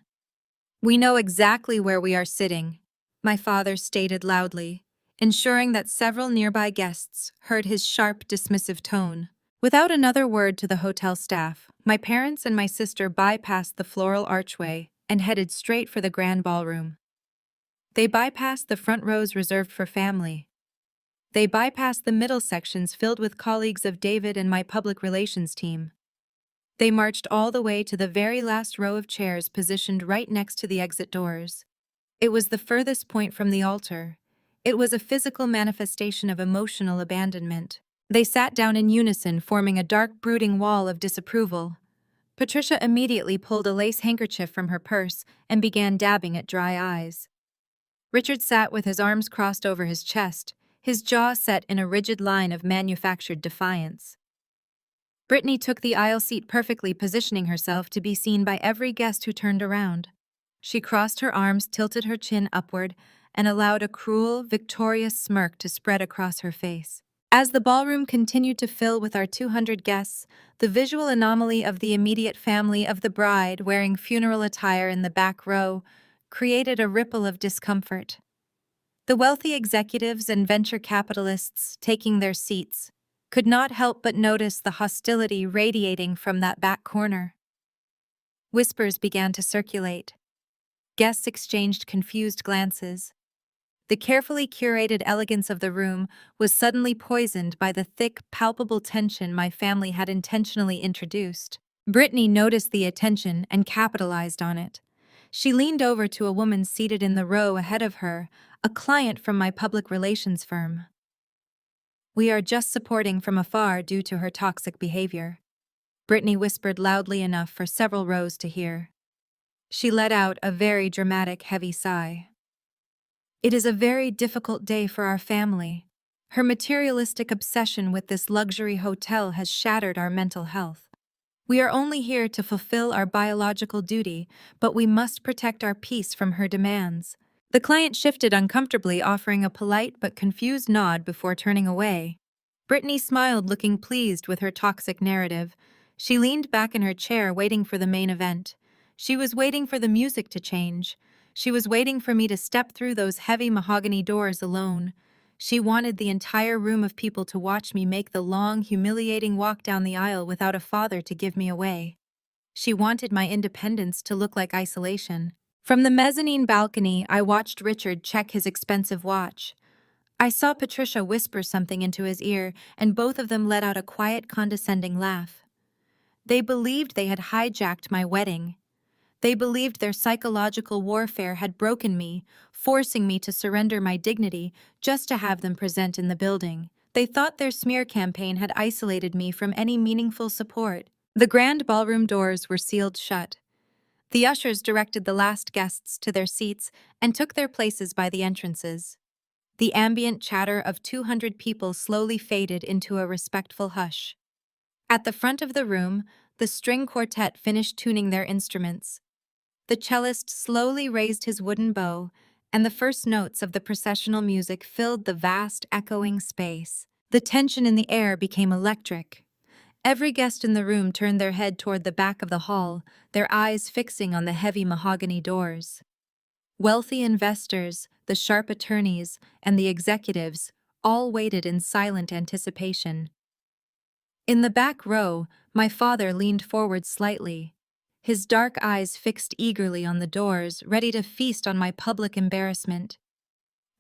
"We know exactly where we are sitting," my father stated loudly, ensuring that several nearby guests heard his sharp, dismissive tone. Without another word to the hotel staff, my parents and my sister bypassed the floral archway and headed straight for the grand ballroom. They bypassed the front rows reserved for family. They bypassed the middle sections filled with colleagues of David and my public relations team. They marched all the way to the very last row of chairs positioned right next to the exit doors. It was the furthest point from the altar. It was a physical manifestation of emotional abandonment. They sat down in unison, forming a dark, brooding wall of disapproval. Patricia immediately pulled a lace handkerchief from her purse and began dabbing at dry eyes. Richard sat with his arms crossed over his chest, his jaw set in a rigid line of manufactured defiance. Brittany took the aisle seat perfectly, positioning herself to be seen by every guest who turned around. She crossed her arms, tilted her chin upward, and allowed a cruel, victorious smirk to spread across her face. As the ballroom continued to fill with our 200 guests, the visual anomaly of the immediate family of the bride wearing funeral attire in the back row created a ripple of discomfort. The wealthy executives and venture capitalists taking their seats could not help but notice the hostility radiating from that back corner. Whispers began to circulate. Guests exchanged confused glances. The carefully curated elegance of the room was suddenly poisoned by the thick, palpable tension my family had intentionally introduced. Brittany noticed the attention and capitalized on it. She leaned over to a woman seated in the row ahead of her, a client from my public relations firm. "We are just supporting from afar due to her toxic behavior," Brittany whispered loudly enough for several rows to hear. She let out a very dramatic, heavy sigh. "It is a very difficult day for our family. Her materialistic obsession with this luxury hotel has shattered our mental health. We are only here to fulfill our biological duty, but we must protect our peace from her demands." The client shifted uncomfortably, offering a polite but confused nod before turning away. Brittany smiled, looking pleased with her toxic narrative. She leaned back in her chair, waiting for the main event. She was waiting for the music to change. She was waiting for me to step through those heavy mahogany doors alone. She wanted the entire room of people to watch me make the long, humiliating walk down the aisle without a father to give me away. She wanted my independence to look like isolation. From the mezzanine balcony, I watched Richard check his expensive watch. I saw Patricia whisper something into his ear, and both of them let out a quiet, condescending laugh. They believed they had hijacked my wedding. They believed their psychological warfare had broken me, forcing me to surrender my dignity just to have them present in the building. They thought their smear campaign had isolated me from any meaningful support. The grand ballroom doors were sealed shut. The ushers directed the last guests to their seats and took their places by the entrances. The ambient chatter of 200 people slowly faded into a respectful hush. At the front of the room, the string quartet finished tuning their instruments. The cellist slowly raised his wooden bow, and the first notes of the processional music filled the vast, echoing space. The tension in the air became electric. Every guest in the room turned their head toward the back of the hall, their eyes fixing on the heavy mahogany doors. Wealthy investors, the sharp attorneys, and the executives all waited in silent anticipation. In the back row, my father leaned forward slightly, his dark eyes fixed eagerly on the doors, ready to feast on my public embarrassment.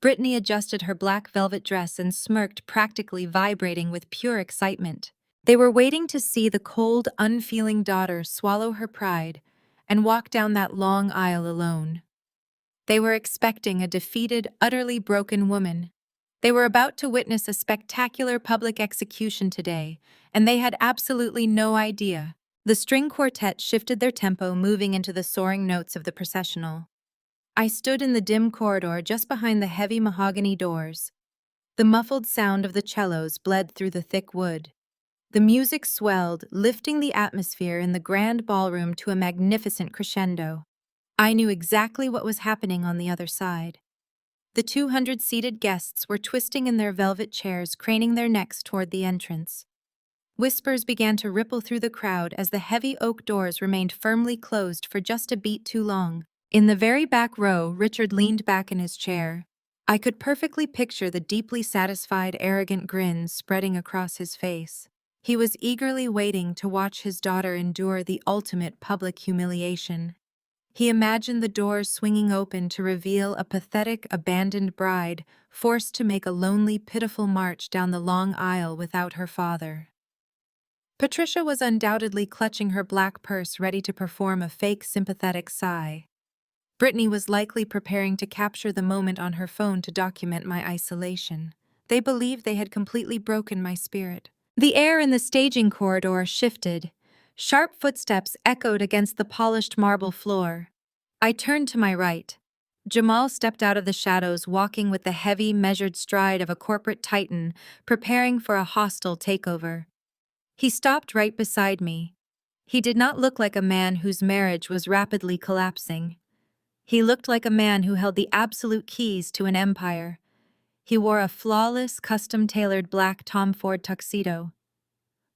Brittany adjusted her black velvet dress and smirked, practically vibrating with pure excitement. They were waiting to see the cold, unfeeling daughter swallow her pride and walk down that long aisle alone. They were expecting a defeated, utterly broken woman. They were about to witness a spectacular public execution today, and they had absolutely no idea. The string quartet shifted their tempo, moving into the soaring notes of the processional. I stood in the dim corridor just behind the heavy mahogany doors. The muffled sound of the cellos bled through the thick wood. The music swelled, lifting the atmosphere in the grand ballroom to a magnificent crescendo. I knew exactly what was happening on the other side. The 200 seated guests were twisting in their velvet chairs, craning their necks toward the entrance. Whispers began to ripple through the crowd as the heavy oak doors remained firmly closed for just a beat too long. In the very back row, Richard leaned back in his chair. I could perfectly picture the deeply satisfied, arrogant grin spreading across his face. He was eagerly waiting to watch his daughter endure the ultimate public humiliation. He imagined the doors swinging open to reveal a pathetic, abandoned bride forced to make a lonely, pitiful march down the long aisle without her father. Patricia was undoubtedly clutching her black purse, ready to perform a fake, sympathetic sigh. Brittany was likely preparing to capture the moment on her phone to document my isolation. They believed they had completely broken my spirit. The air in the staging corridor shifted. Sharp footsteps echoed against the polished marble floor. I turned to my right. Jamal stepped out of the shadows, walking with the heavy, measured stride of a corporate titan, preparing for a hostile takeover. He stopped right beside me. He did not look like a man whose marriage was rapidly collapsing. He looked like a man who held the absolute keys to an empire. He wore a flawless, custom-tailored black Tom Ford tuxedo.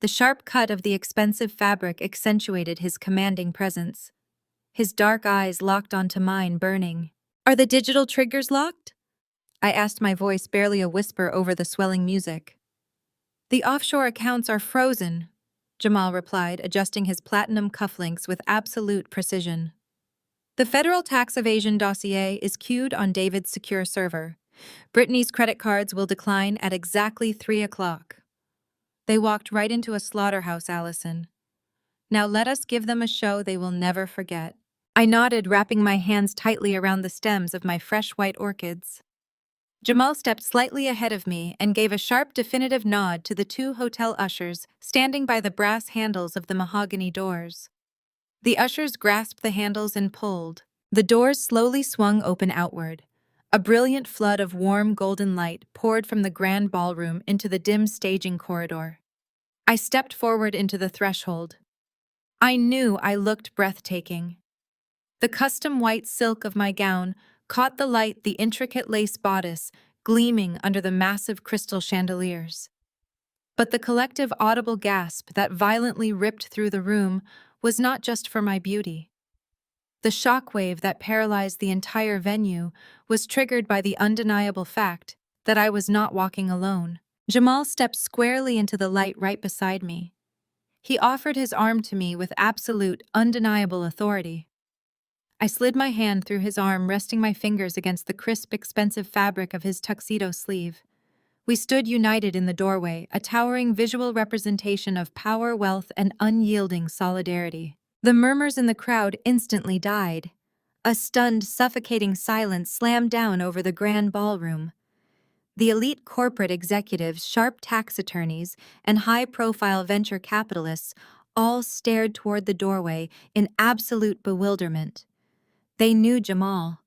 The sharp cut of the expensive fabric accentuated his commanding presence. His dark eyes locked onto mine, burning. "Are the digital triggers locked?" I asked, my voice barely a whisper over the swelling music. "The offshore accounts are frozen," Jamal replied, adjusting his platinum cufflinks with absolute precision. "The federal tax evasion dossier is queued on David's secure server. Brittany's credit cards will decline at exactly 3 o'clock. They walked right into a slaughterhouse, Allison. Now let us give them a show they will never forget." I nodded, wrapping my hands tightly around the stems of my fresh white orchids. Jamal stepped slightly ahead of me and gave a sharp, definitive nod to the 2 hotel ushers standing by the brass handles of the mahogany doors. The ushers grasped the handles and pulled. The doors slowly swung open outward. A brilliant flood of warm golden light poured from the grand ballroom into the dim staging corridor. I stepped forward into the threshold. I knew I looked breathtaking. The custom white silk of my gown caught the light, the intricate lace bodice gleaming under the massive crystal chandeliers. But the collective audible gasp that violently ripped through the room was not just for my beauty. The shockwave that paralyzed the entire venue was triggered by the undeniable fact that I was not walking alone. Jamal stepped squarely into the light right beside me. He offered his arm to me with absolute, undeniable authority. I slid my hand through his arm, resting my fingers against the crisp, expensive fabric of his tuxedo sleeve. We stood united in the doorway, a towering visual representation of power, wealth, and unyielding solidarity. The murmurs in the crowd instantly died. A stunned, suffocating silence slammed down over the grand ballroom. The elite corporate executives, sharp tax attorneys, and high-profile venture capitalists all stared toward the doorway in absolute bewilderment. They knew Jamal.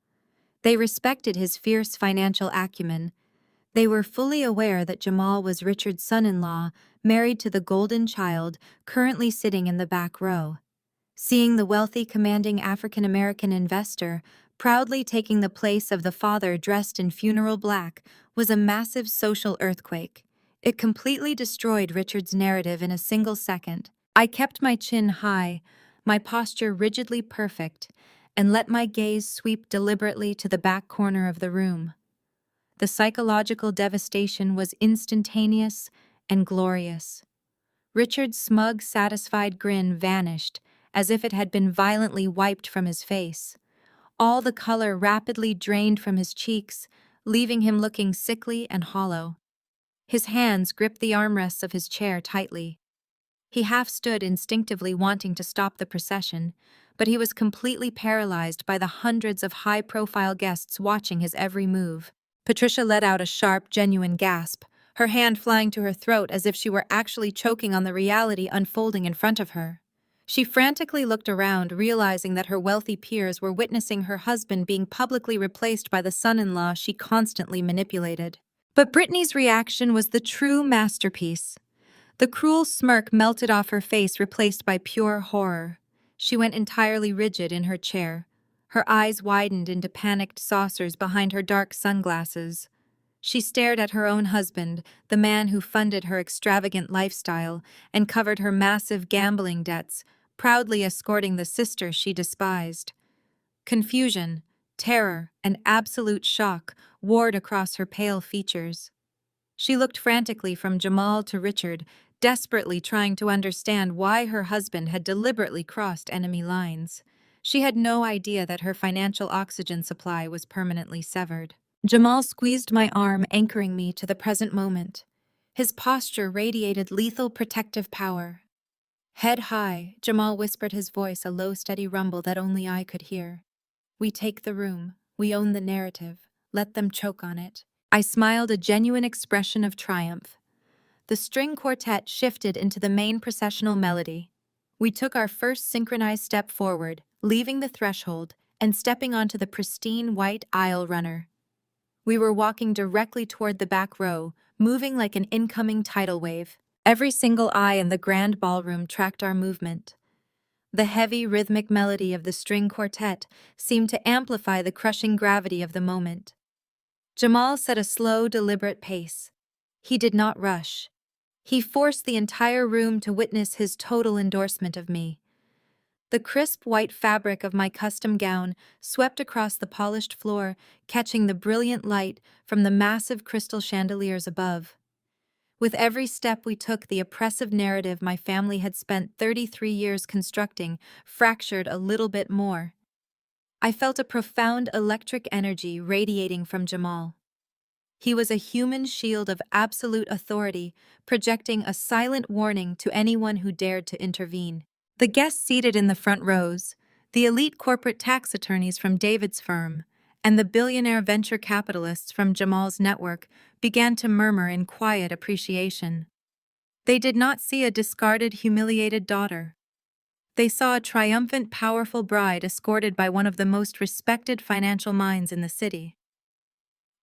They respected his fierce financial acumen. They were fully aware that Jamal was Richard's son-in-law, married to the golden child, currently sitting in the back row. Seeing the wealthy, commanding African-American investor proudly taking the place of the father dressed in funeral black was a massive social earthquake. It completely destroyed Richard's narrative in a single second. I kept my chin high, my posture rigidly perfect, and let my gaze sweep deliberately to the back corner of the room. The psychological devastation was instantaneous and glorious. Richard's smug, satisfied grin vanished, as if it had been violently wiped from his face. All the color rapidly drained from his cheeks, leaving him looking sickly and hollow. His hands gripped the armrests of his chair tightly. He half stood instinctively wanting to stop the procession, but he was completely paralyzed by the hundreds of high-profile guests watching his every move. Patricia let out a sharp, genuine gasp, her hand flying to her throat as if she were actually choking on the reality unfolding in front of her. She frantically looked around, realizing that her wealthy peers were witnessing her husband being publicly replaced by the son-in-law she constantly manipulated. But Brittany's reaction was the true masterpiece. The cruel smirk melted off her face, replaced by pure horror. She went entirely rigid in her chair. Her eyes widened into panicked saucers behind her dark sunglasses. She stared at her own husband, the man who funded her extravagant lifestyle and covered her massive gambling debts, proudly escorting the sister she despised. Confusion, terror, and absolute shock warred across her pale features. She looked frantically from Jamal to Richard, desperately trying to understand why her husband had deliberately crossed enemy lines. She had no idea that her financial oxygen supply was permanently severed. Jamal squeezed my arm, anchoring me to the present moment. His posture radiated lethal protective power. Head high, Jamal whispered, his voice a low, steady rumble that only I could hear. We take the room. We own the narrative. Let them choke on it. I smiled, a genuine expression of triumph. The string quartet shifted into the main processional melody. We took our first synchronized step forward, leaving the threshold and stepping onto the pristine white aisle runner. We were walking directly toward the back row, moving like an incoming tidal wave. Every single eye in the grand ballroom tracked our movement. The heavy, rhythmic melody of the string quartet seemed to amplify the crushing gravity of the moment. Jamal set a slow, deliberate pace. He did not rush. He forced the entire room to witness his total endorsement of me. The crisp white fabric of my custom gown swept across the polished floor, catching the brilliant light from the massive crystal chandeliers above. With every step we took, the oppressive narrative my family had spent 33 years constructing fractured a little bit more. I felt a profound electric energy radiating from Jamal. He was a human shield of absolute authority, projecting a silent warning to anyone who dared to intervene. The guests seated in the front rows, the elite corporate tax attorneys from David's firm, and the billionaire venture capitalists from Jamal's network began to murmur in quiet appreciation. They did not see a discarded, humiliated daughter. They saw a triumphant, powerful bride escorted by one of the most respected financial minds in the city.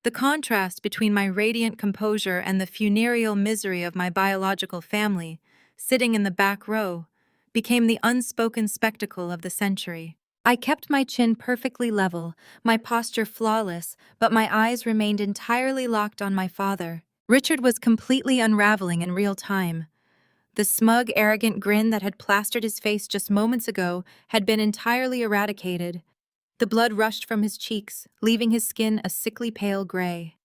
The contrast between my radiant composure and the funereal misery of my biological family, sitting in the back row, became the unspoken spectacle of the century. I kept my chin perfectly level, my posture flawless, but my eyes remained entirely locked on my father. Richard was completely unraveling in real time. The smug, arrogant grin that had plastered his face just moments ago had been entirely eradicated. The blood rushed from his cheeks, leaving his skin a sickly pale gray.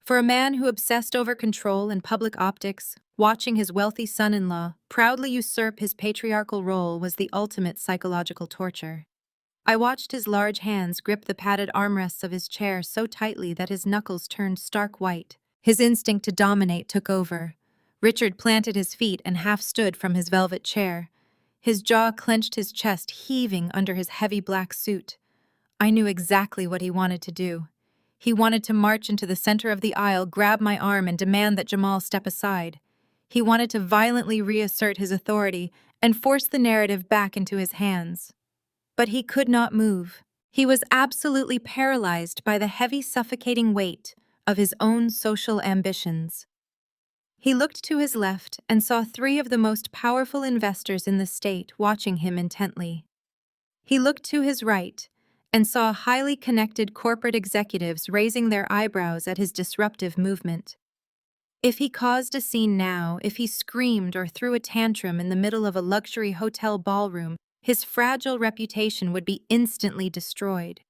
For a man who obsessed over control and public optics, watching his wealthy son-in-law proudly usurp his patriarchal role was the ultimate psychological torture. I watched his large hands grip the padded armrests of his chair so tightly that his knuckles turned stark white. His instinct to dominate took over. Richard planted his feet and half stood from his velvet chair. His jaw clenched, his chest heaving under his heavy black suit. I knew exactly what he wanted to do. He wanted to march into the center of the aisle, grab my arm, and demand that Jamal step aside. He wanted to violently reassert his authority and force the narrative back into his hands. But he could not move. He was absolutely paralyzed by the heavy, suffocating weight of his own social ambitions. He looked to his left and saw three of the most powerful investors in the state watching him intently. He looked to his right and saw highly connected corporate executives raising their eyebrows at his disruptive movement. If he caused a scene now, if he screamed or threw a tantrum in the middle of a luxury hotel ballroom, his fragile reputation would be instantly destroyed.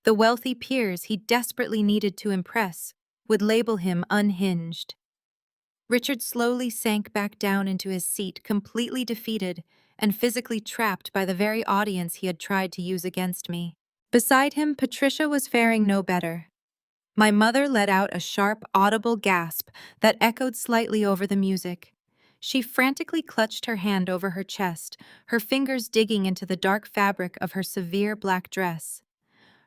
The wealthy peers he desperately needed to impress would label him unhinged. Richard slowly sank back down into his seat, completely defeated and physically trapped by the very audience he had tried to use against me. Beside him, Patricia was faring no better. My mother let out a sharp, audible gasp that echoed slightly over the music. She frantically clutched her hand over her chest, her fingers digging into the dark fabric of her severe black dress.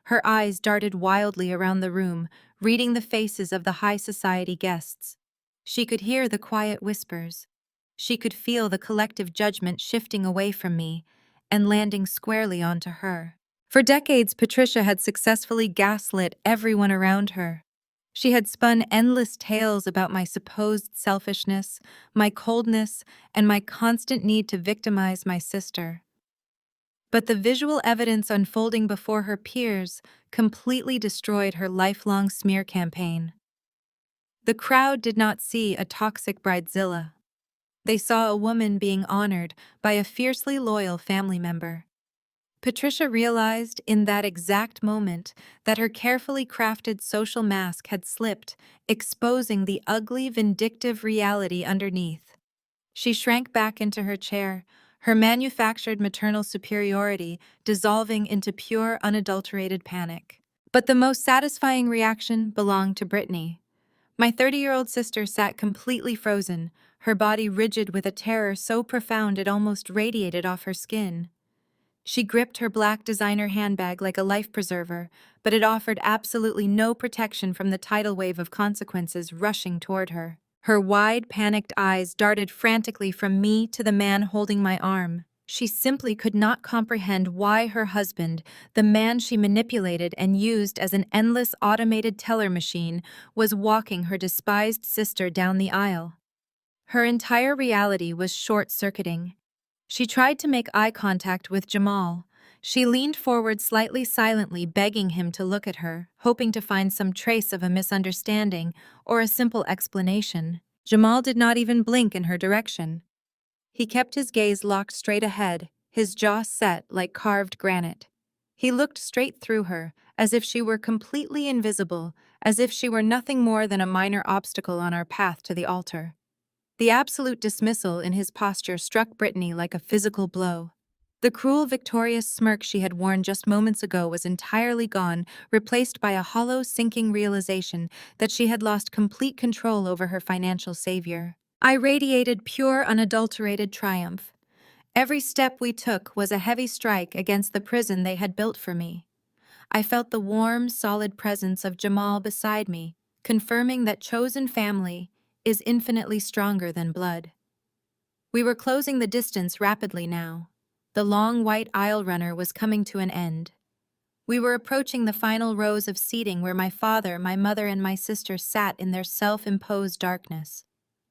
Her eyes darted wildly around the room, reading the faces of the high society guests. She could hear the quiet whispers. She could feel the collective judgment shifting away from me and landing squarely onto her. For decades, Patricia had successfully gaslit everyone around her. She had spun endless tales about my supposed selfishness, my coldness, and my constant need to victimize my sister. But the visual evidence unfolding before her peers completely destroyed her lifelong smear campaign. The crowd did not see a toxic bridezilla. They saw a woman being honored by a fiercely loyal family member. Patricia realized in that exact moment that her carefully crafted social mask had slipped, exposing the ugly, vindictive reality underneath. She shrank back into her chair, her manufactured maternal superiority dissolving into pure, unadulterated panic. But the most satisfying reaction belonged to Brittany. My 30-year-old sister sat completely frozen, her body rigid with a terror so profound it almost radiated off her skin. She gripped her black designer handbag like a life preserver, but it offered absolutely no protection from the tidal wave of consequences rushing toward her. Her wide, panicked eyes darted frantically from me to the man holding my arm. She simply could not comprehend why her husband, the man she manipulated and used as an endless automated teller machine, was walking her despised sister down the aisle. Her entire reality was short-circuiting. She tried to make eye contact with Jamal. She leaned forward slightly silently, begging him to look at her, hoping to find some trace of a misunderstanding or a simple explanation. Jamal did not even blink in her direction. He kept his gaze locked straight ahead, his jaw set like carved granite. He looked straight through her, as if she were completely invisible, as if she were nothing more than a minor obstacle on our path to the altar. The absolute dismissal in his posture struck Brittany like a physical blow. The cruel, victorious smirk she had worn just moments ago was entirely gone, replaced by a hollow, sinking realization that she had lost complete control over her financial savior. I radiated pure, unadulterated triumph. Every step we took was a heavy strike against the prison they had built for me. I felt the warm, solid presence of Jamal beside me, confirming that chosen family is infinitely stronger than blood. We were closing the distance rapidly now. The long white aisle runner was coming to an end. We were approaching the final rows of seating where my father, my mother, and my sister sat in their self-imposed darkness.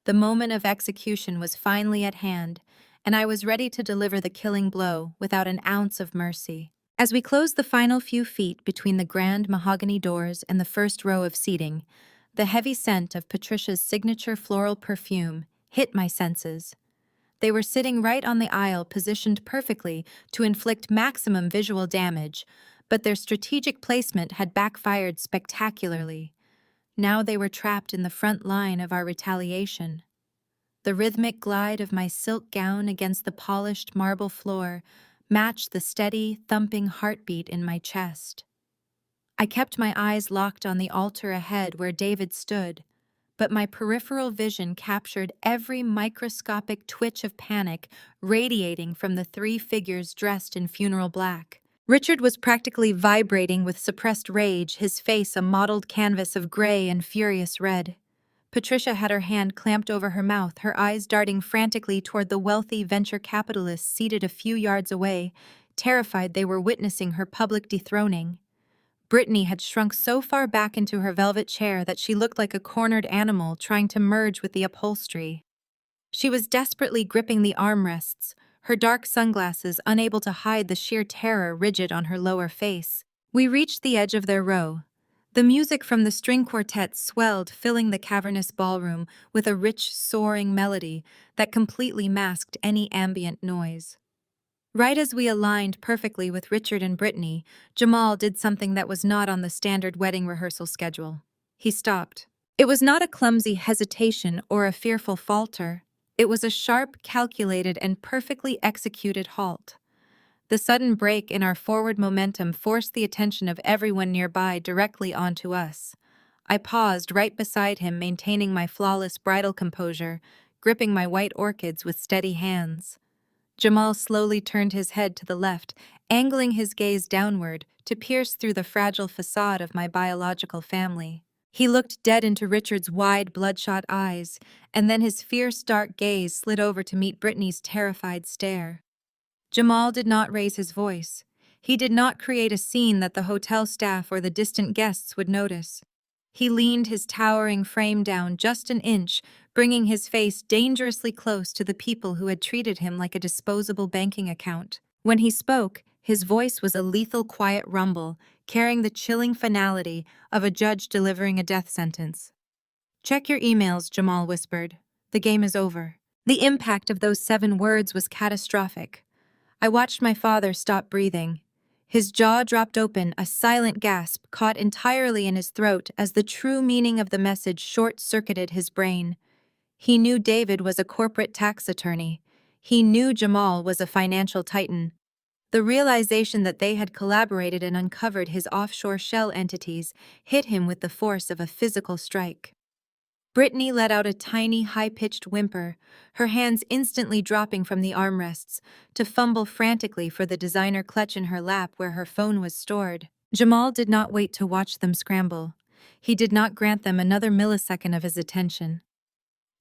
The moment of execution was finally at hand, and I was ready to deliver the killing blow without an ounce of mercy. As we closed the final few feet between the grand mahogany doors and the first row of seating, the heavy scent of Patricia's signature floral perfume hit my senses. They were sitting right on the aisle, positioned perfectly to inflict maximum visual damage, but their strategic placement had backfired spectacularly. Now they were trapped in the front line of our retaliation. The rhythmic glide of my silk gown against the polished marble floor matched the steady, thumping heartbeat in my chest. I kept my eyes locked on the altar ahead where David stood, but my peripheral vision captured every microscopic twitch of panic radiating from the three figures dressed in funeral black. Richard was practically vibrating with suppressed rage, his face a mottled canvas of gray and furious red. Patricia had her hand clamped over her mouth, her eyes darting frantically toward the wealthy venture capitalists seated a few yards away, terrified they were witnessing her public dethroning. Brittany had shrunk so far back into her velvet chair that she looked like a cornered animal trying to merge with the upholstery. She was desperately gripping the armrests, her dark sunglasses unable to hide the sheer terror rigid on her lower face. We reached the edge of their row. The music from the string quartet swelled, filling the cavernous ballroom with a rich, soaring melody that completely masked any ambient noise. Right as we aligned perfectly with Richard and Brittany, Jamal did something that was not on the standard wedding rehearsal schedule. He stopped. It was not a clumsy hesitation or a fearful falter. It was a sharp, calculated, and perfectly executed halt. The sudden break in our forward momentum forced the attention of everyone nearby directly onto us. I paused right beside him, maintaining my flawless bridal composure, gripping my white orchids with steady hands. Jamal slowly turned his head to the left, angling his gaze downward to pierce through the fragile facade of my biological family. He looked dead into Richard's wide, bloodshot eyes, and then his fierce, dark gaze slid over to meet Brittany's terrified stare. Jamal did not raise his voice. He did not create a scene that the hotel staff or the distant guests would notice. He leaned his towering frame down just an inch, bringing his face dangerously close to the people who had treated him like a disposable banking account. When he spoke, his voice was a lethal, quiet rumble, carrying the chilling finality of a judge delivering a death sentence. "Check your emails," Jamal whispered. "The game is over." The impact of those 7 words was catastrophic. I watched my father stop breathing. His jaw dropped open, a silent gasp caught entirely in his throat as the true meaning of the message short-circuited his brain. He knew David was a corporate tax attorney. He knew Jamal was a financial titan. The realization that they had collaborated and uncovered his offshore shell entities hit him with the force of a physical strike. Brittany let out a tiny, high-pitched whimper, her hands instantly dropping from the armrests to fumble frantically for the designer clutch in her lap where her phone was stored. Jamal did not wait to watch them scramble. He did not grant them another millisecond of his attention.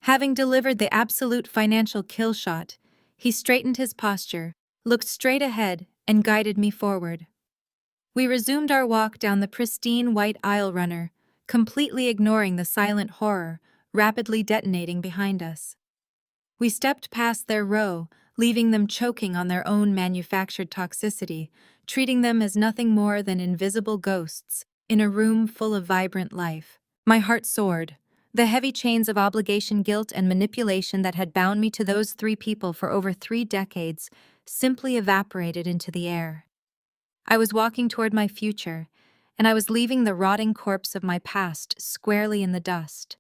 Having delivered the absolute financial kill shot, he straightened his posture, looked straight ahead, and guided me forward. We resumed our walk down the pristine white aisle runner, completely ignoring the silent horror rapidly detonating behind us. We stepped past their row, leaving them choking on their own manufactured toxicity, treating them as nothing more than invisible ghosts in a room full of vibrant life. My heart soared. The heavy chains of obligation, guilt, and manipulation that had bound me to those 3 people for over 3 decades simply evaporated into the air. I was walking toward my future, and I was leaving the rotting corpse of my past squarely in the dust.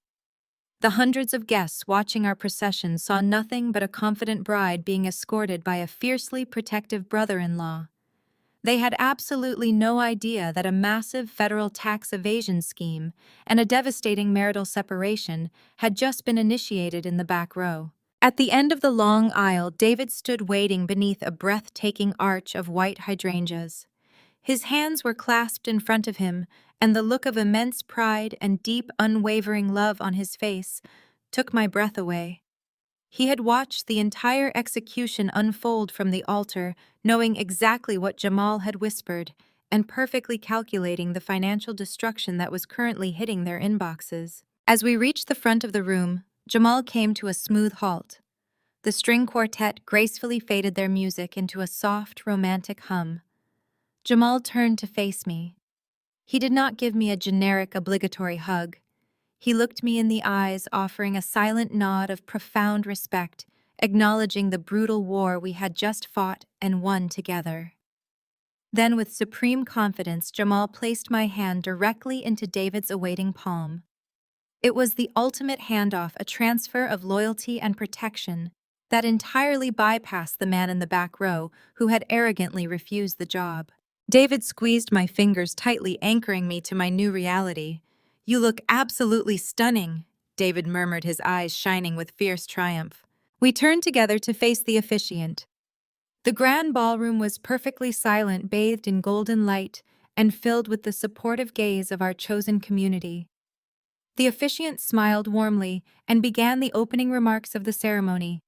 The hundreds of guests watching our procession saw nothing but a confident bride being escorted by a fiercely protective brother-in-law. They had absolutely no idea that a massive federal tax evasion scheme and a devastating marital separation had just been initiated in the back row. At the end of the long aisle, David stood waiting beneath a breathtaking arch of white hydrangeas. His hands were clasped in front of him, and the look of immense pride and deep, unwavering love on his face took my breath away. He had watched the entire execution unfold from the altar, knowing exactly what Jamal had whispered, and perfectly calculating the financial destruction that was currently hitting their inboxes. As we reached the front of the room, Jamal came to a smooth halt. The string quartet gracefully faded their music into a soft, romantic hum. Jamal turned to face me. He did not give me a generic, obligatory hug. He looked me in the eyes, offering a silent nod of profound respect, acknowledging the brutal war we had just fought and won together. Then, with supreme confidence, Jamal placed my hand directly into David's awaiting palm. It was the ultimate handoff, a transfer of loyalty and protection that entirely bypassed the man in the back row who had arrogantly refused the job. David squeezed my fingers tightly, anchoring me to my new reality. "You look absolutely stunning," David murmured, his eyes shining with fierce triumph. We turned together to face the officiant. The grand ballroom was perfectly silent, bathed in golden light, and filled with the supportive gaze of our chosen community. The officiant smiled warmly and began the opening remarks of the ceremony.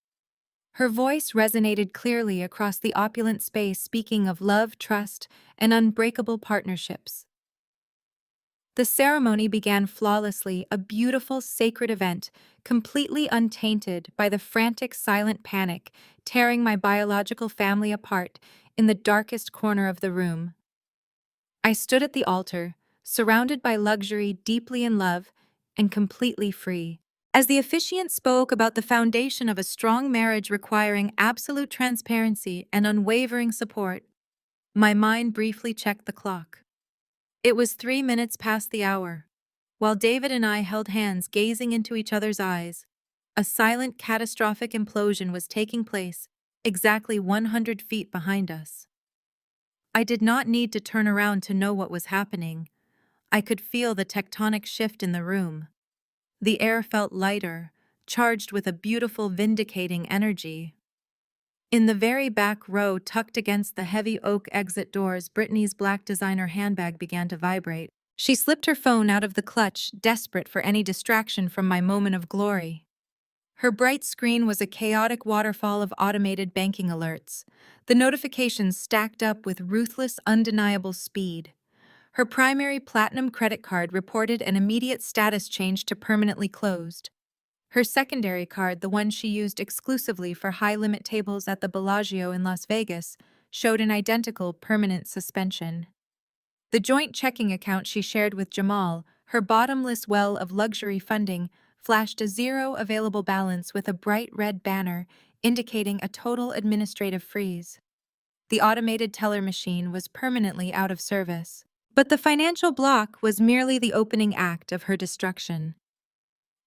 Her voice resonated clearly across the opulent space, speaking of love, trust, and unbreakable partnerships. The ceremony began flawlessly, a beautiful, sacred event, completely untainted by the frantic, silent panic tearing my biological family apart in the darkest corner of the room. I stood at the altar, surrounded by luxury, deeply in love, and completely free. As the officiant spoke about the foundation of a strong marriage requiring absolute transparency and unwavering support, my mind briefly checked the clock. It was 3 minutes past the hour. While David and I held hands, gazing into each other's eyes, a silent, catastrophic implosion was taking place exactly 100 feet behind us. I did not need to turn around to know what was happening. I could feel the tectonic shift in the room. The air felt lighter, charged with a beautiful, vindicating energy. In the very back row, tucked against the heavy oak exit doors, Brittany's black designer handbag began to vibrate. She slipped her phone out of the clutch, desperate for any distraction from my moment of glory. Her bright screen was a chaotic waterfall of automated banking alerts. The notifications stacked up with ruthless, undeniable speed. Her primary platinum credit card reported an immediate status change to permanently closed. Her secondary card, the one she used exclusively for high-limit tables at the Bellagio in Las Vegas, showed an identical permanent suspension. The joint checking account she shared with Jamal, her bottomless well of luxury funding, flashed a zero available balance with a bright red banner indicating a total administrative freeze. The automated teller machine was permanently out of service. But the financial block was merely the opening act of her destruction.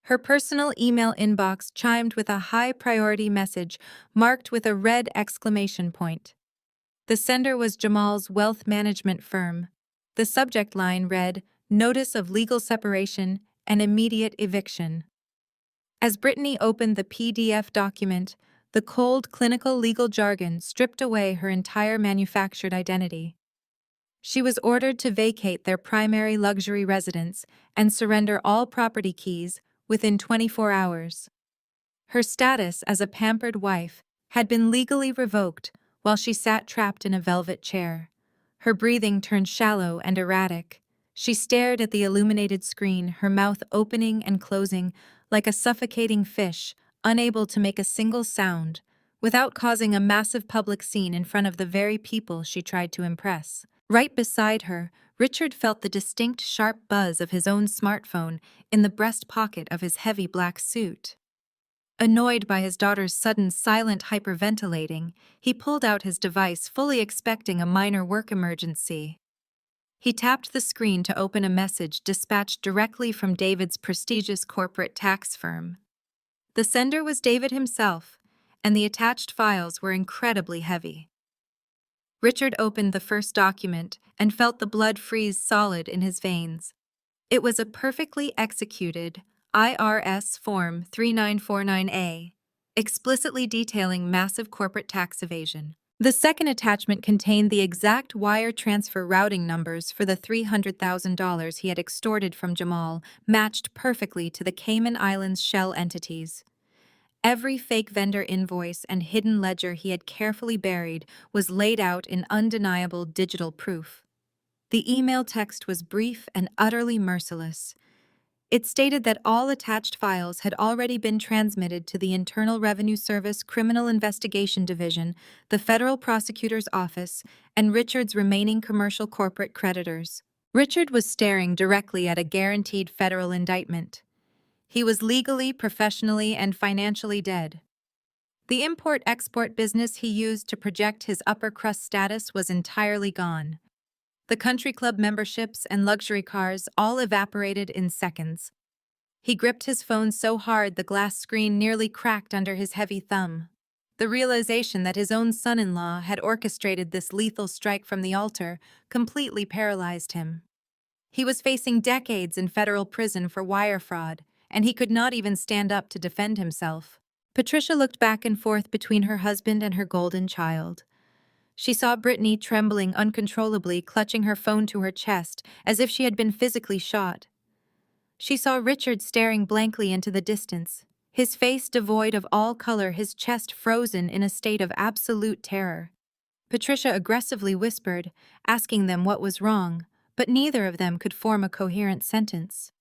Her personal email inbox chimed with a high-priority message marked with a red exclamation point. The sender was Jamal's wealth management firm. The subject line read, "Notice of legal separation and immediate eviction." As Brittany opened the PDF document, the cold clinical legal jargon stripped away her entire manufactured identity. She was ordered to vacate their primary luxury residence and surrender all property keys within 24 hours. Her status as a pampered wife had been legally revoked while she sat trapped in a velvet chair. Her breathing turned shallow and erratic. She stared at the illuminated screen, her mouth opening and closing like a suffocating fish, unable to make a single sound, without causing a massive public scene in front of the very people she tried to impress. Right beside her, Richard felt the distinct sharp buzz of his own smartphone in the breast pocket of his heavy black suit. Annoyed by his daughter's sudden silent hyperventilating, he pulled out his device, fully expecting a minor work emergency. He tapped the screen to open a message dispatched directly from David's prestigious corporate tax firm. The sender was David himself, and the attached files were incredibly heavy. Richard opened the first document and felt the blood freeze solid in his veins. It was a perfectly executed IRS Form 3949A, explicitly detailing massive corporate tax evasion. The second attachment contained the exact wire transfer routing numbers for the $300,000 he had extorted from Jamal, matched perfectly to the Cayman Islands shell entities. Every fake vendor invoice and hidden ledger he had carefully buried was laid out in undeniable digital proof. The email text was brief and utterly merciless. It stated that all attached files had already been transmitted to the Internal Revenue Service Criminal Investigation Division, the Federal Prosecutor's Office, and Richard's remaining commercial corporate creditors. Richard was staring directly at a guaranteed federal indictment. He was legally, professionally, and financially dead. The import-export business he used to project his upper-crust status was entirely gone. The country club memberships and luxury cars all evaporated in seconds. He gripped his phone so hard the glass screen nearly cracked under his heavy thumb. The realization that his own son-in-law had orchestrated this lethal strike from the altar completely paralyzed him. He was facing decades in federal prison for wire fraud, and he could not even stand up to defend himself. Patricia looked back and forth between her husband and her golden child. She saw Brittany trembling uncontrollably, clutching her phone to her chest, as if she had been physically shot. She saw Richard staring blankly into the distance, his face devoid of all color, his chest frozen in a state of absolute terror. Patricia aggressively whispered, asking them what was wrong, but neither of them could form a coherent sentence.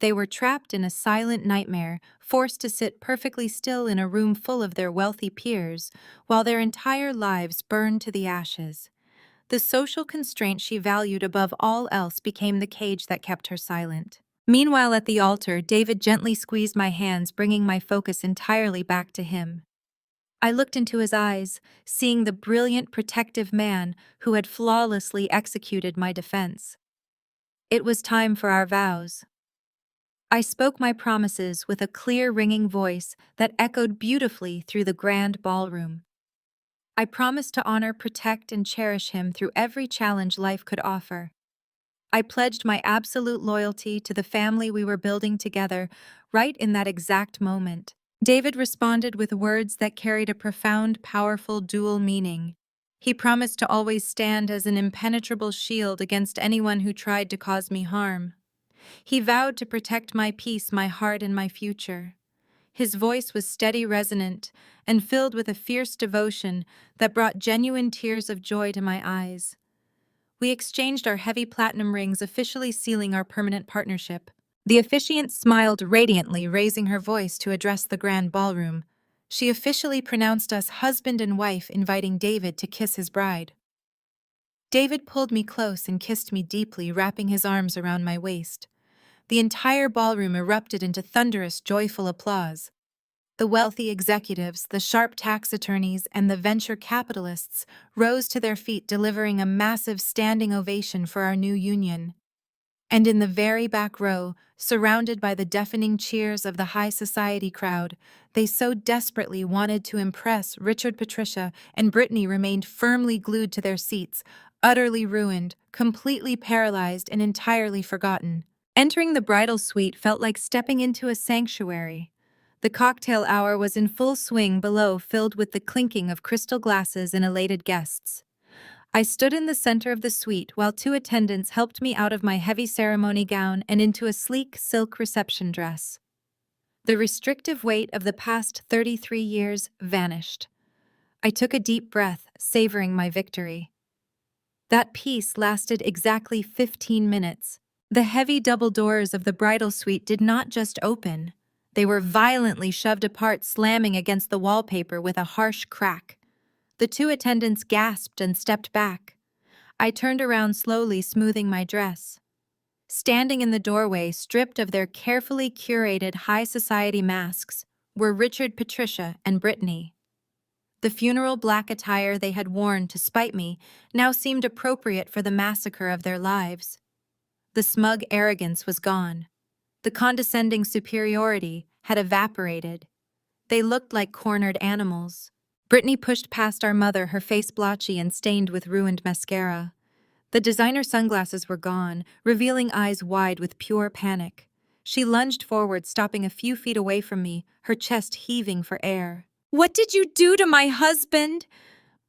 They were trapped in a silent nightmare, forced to sit perfectly still in a room full of their wealthy peers, while their entire lives burned to the ashes. The social constraint she valued above all else became the cage that kept her silent. Meanwhile, at the altar, David gently squeezed my hands, bringing my focus entirely back to him. I looked into his eyes, seeing the brilliant, protective man who had flawlessly executed my defense. It was time for our vows. I spoke my promises with a clear, ringing voice that echoed beautifully through the grand ballroom. I promised to honor, protect, and cherish him through every challenge life could offer. I pledged my absolute loyalty to the family we were building together right in that exact moment. David responded with words that carried a profound, powerful dual meaning. He promised to always stand as an impenetrable shield against anyone who tried to cause me harm. He vowed to protect my peace, my heart, and my future. His voice was steady, resonant, and filled with a fierce devotion that brought genuine tears of joy to my eyes. We exchanged our heavy platinum rings, officially sealing our permanent partnership. The officiant smiled radiantly, raising her voice to address the grand ballroom. She officially pronounced us husband and wife, inviting David to kiss his bride. David pulled me close and kissed me deeply, wrapping his arms around my waist. The entire ballroom erupted into thunderous, joyful applause. The wealthy executives, the sharp tax attorneys, and the venture capitalists rose to their feet, delivering a massive standing ovation for our new union. And in the very back row, surrounded by the deafening cheers of the high society crowd, they so desperately wanted to impress Richard, Patricia, and Brittany remained firmly glued to their seats, utterly ruined, completely paralyzed, and entirely forgotten. Entering the bridal suite felt like stepping into a sanctuary. The cocktail hour was in full swing below, filled with the clinking of crystal glasses and elated guests. I stood in the center of the suite while two attendants helped me out of my heavy ceremony gown and into a sleek silk reception dress. The restrictive weight of the past 33 years vanished. I took a deep breath, savoring my victory. That peace lasted exactly 15 minutes. The heavy double doors of the bridal suite did not just open. They were violently shoved apart, slamming against the wallpaper with a harsh crack. The two attendants gasped and stepped back. I turned around slowly, smoothing my dress. Standing in the doorway, stripped of their carefully curated high society masks, were Richard, Patricia, and Brittany. The funeral black attire they had worn to spite me now seemed appropriate for the massacre of their lives. The smug arrogance was gone. The condescending superiority had evaporated. They looked like cornered animals. Brittany pushed past our mother, her face blotchy and stained with ruined mascara. The designer sunglasses were gone, revealing eyes wide with pure panic. She lunged forward, stopping a few feet away from me, her chest heaving for air. "What did you do to my husband?"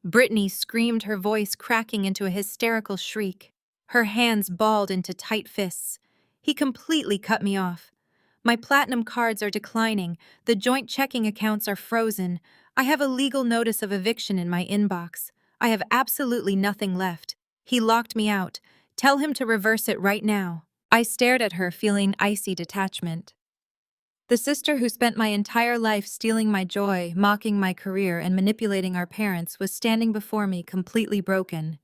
Brittany screamed, her voice cracking into a hysterical shriek. Her hands balled into tight fists. He completely cut me off. "My platinum cards are declining. The joint checking accounts are frozen. I have a legal notice of eviction in my inbox. I have absolutely nothing left." He locked me out. "Tell him to reverse it right now." I stared at her, feeling icy detachment. The sister who spent my entire life stealing my joy, mocking my career, and manipulating our parents was standing before me, completely broken.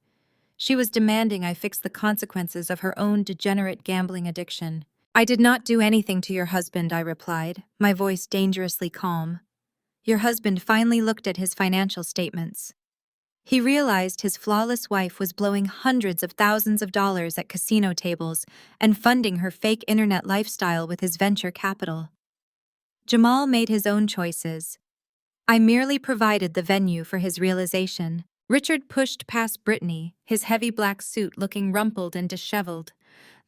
She was demanding I fix the consequences of her own degenerate gambling addiction. "I did not do anything to your husband," I replied, my voice dangerously calm. Your husband finally looked at his financial statements. He realized his flawless wife was blowing hundreds of thousands of dollars at casino tables and funding her fake internet lifestyle with his venture capital. Jamal made his own choices. I merely provided the venue for his realization. Richard pushed past Brittany, his heavy black suit looking rumpled and disheveled.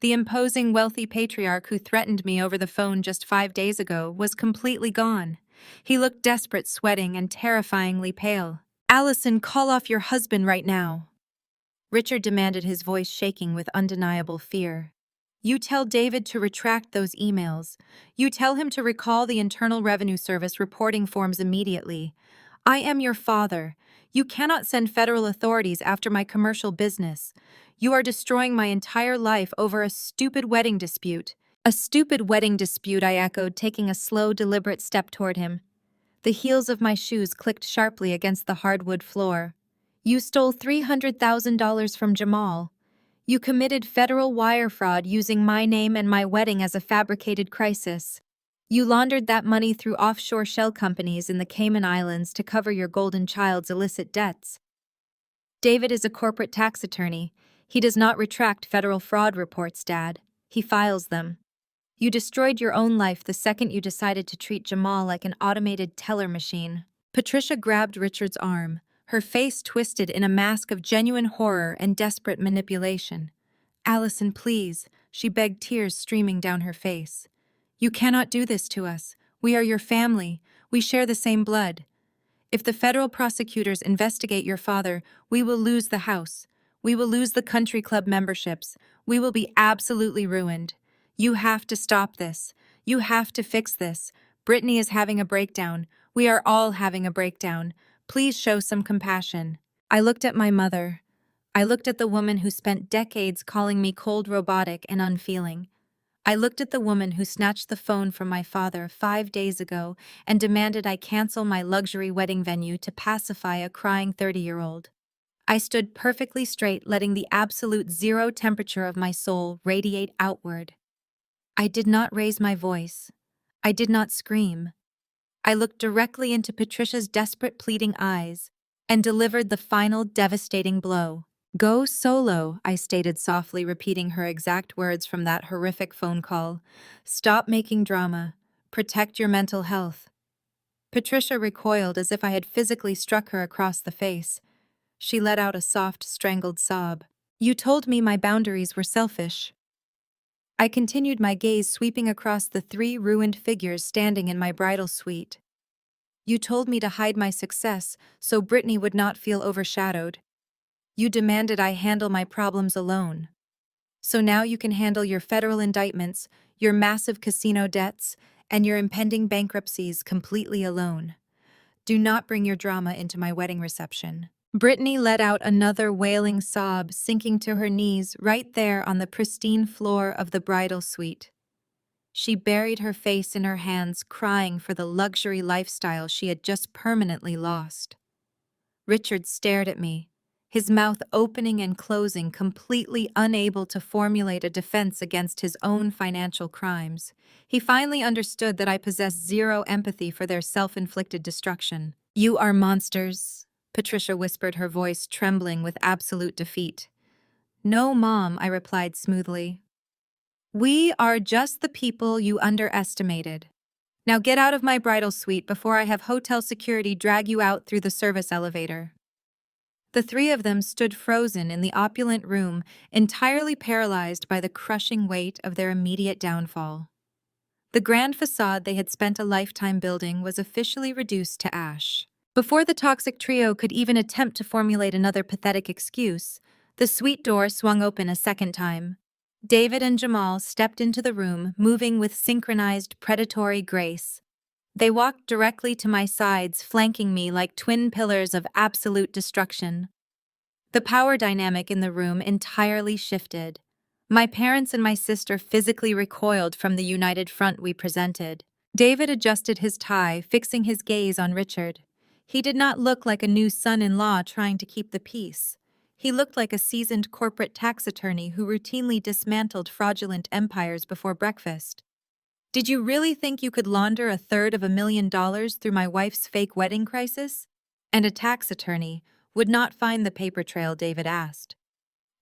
The imposing wealthy patriarch who threatened me over the phone just 5 days ago was completely gone. He looked desperate, sweating, and terrifyingly pale. "Allison, call off your husband right now," Richard demanded, his voice shaking with undeniable fear. "You tell David to retract those emails. You tell him to recall the Internal Revenue Service reporting forms immediately. I am your father. You cannot send federal authorities after my commercial business. You are destroying my entire life over a stupid wedding dispute." "A stupid wedding dispute," I echoed, taking a slow, deliberate step toward him. The heels of my shoes clicked sharply against the hardwood floor. "You stole $300,000 from Jamal. You committed federal wire fraud using my name and my wedding as a fabricated crisis. You laundered that money through offshore shell companies in the Cayman Islands to cover your golden child's illicit debts. David is a corporate tax attorney. He does not retract federal fraud reports, Dad. He files them. You destroyed your own life the second you decided to treat Jamal like an automated teller machine." Patricia grabbed Richard's arm, her face twisted in a mask of genuine horror and desperate manipulation. Allison, please, she begged, tears streaming down her face. You cannot do this to us. We are your family. We share the same blood. If the federal prosecutors investigate your father, we will lose the house. We will lose the country club memberships. We will be absolutely ruined. You have to stop this. You have to fix this. Brittany is having a breakdown. We are all having a breakdown. Please show some compassion. I looked at my mother. I looked at the woman who spent decades calling me cold, robotic, and unfeeling. I looked at the woman who snatched the phone from my father 5 days ago and demanded I cancel my luxury wedding venue to pacify a crying 30-year-old. I stood perfectly straight, letting the absolute zero temperature of my soul radiate outward. I did not raise my voice. I did not scream. I looked directly into Patricia's desperate, pleading eyes and delivered the final devastating blow. Go solo, I stated softly, repeating her exact words from that horrific phone call. Stop making drama. Protect your mental health. Patricia recoiled as if I had physically struck her across the face. She let out a soft, strangled sob. You told me my boundaries were selfish. I continued, my gaze sweeping across the 3 ruined figures standing in my bridal suite. You told me to hide my success so Brittany would not feel overshadowed. You demanded I handle my problems alone. So now you can handle your federal indictments, your massive casino debts, and your impending bankruptcies completely alone. Do not bring your drama into my wedding reception. Brittany let out another wailing sob, sinking to her knees right there on the pristine floor of the bridal suite. She buried her face in her hands, crying for the luxury lifestyle she had just permanently lost. Richard stared at me, his mouth opening and closing, completely unable to formulate a defense against his own financial crimes. He finally understood that I possessed zero empathy for their self-inflicted destruction. You are monsters, Patricia whispered, her voice trembling with absolute defeat. No, Mom, I replied smoothly. We are just the people you underestimated. Now get out of my bridal suite before I have hotel security drag you out through the service elevator. The 3 of them stood frozen in the opulent room, entirely paralyzed by the crushing weight of their immediate downfall. The grand facade they had spent a lifetime building was officially reduced to ash. Before the toxic trio could even attempt to formulate another pathetic excuse, the suite door swung open a second time. David and Jamal stepped into the room, moving with synchronized predatory grace. They walked directly to my sides, flanking me like twin pillars of absolute destruction. The power dynamic in the room entirely shifted. My parents and my sister physically recoiled from the united front we presented. David adjusted his tie, fixing his gaze on Richard. He did not look like a new son-in-law trying to keep the peace. He looked like a seasoned corporate tax attorney who routinely dismantled fraudulent empires before breakfast. Did you really think you could launder $350,000 through my wife's fake wedding crisis? And a tax attorney would not find the paper trail, David asked.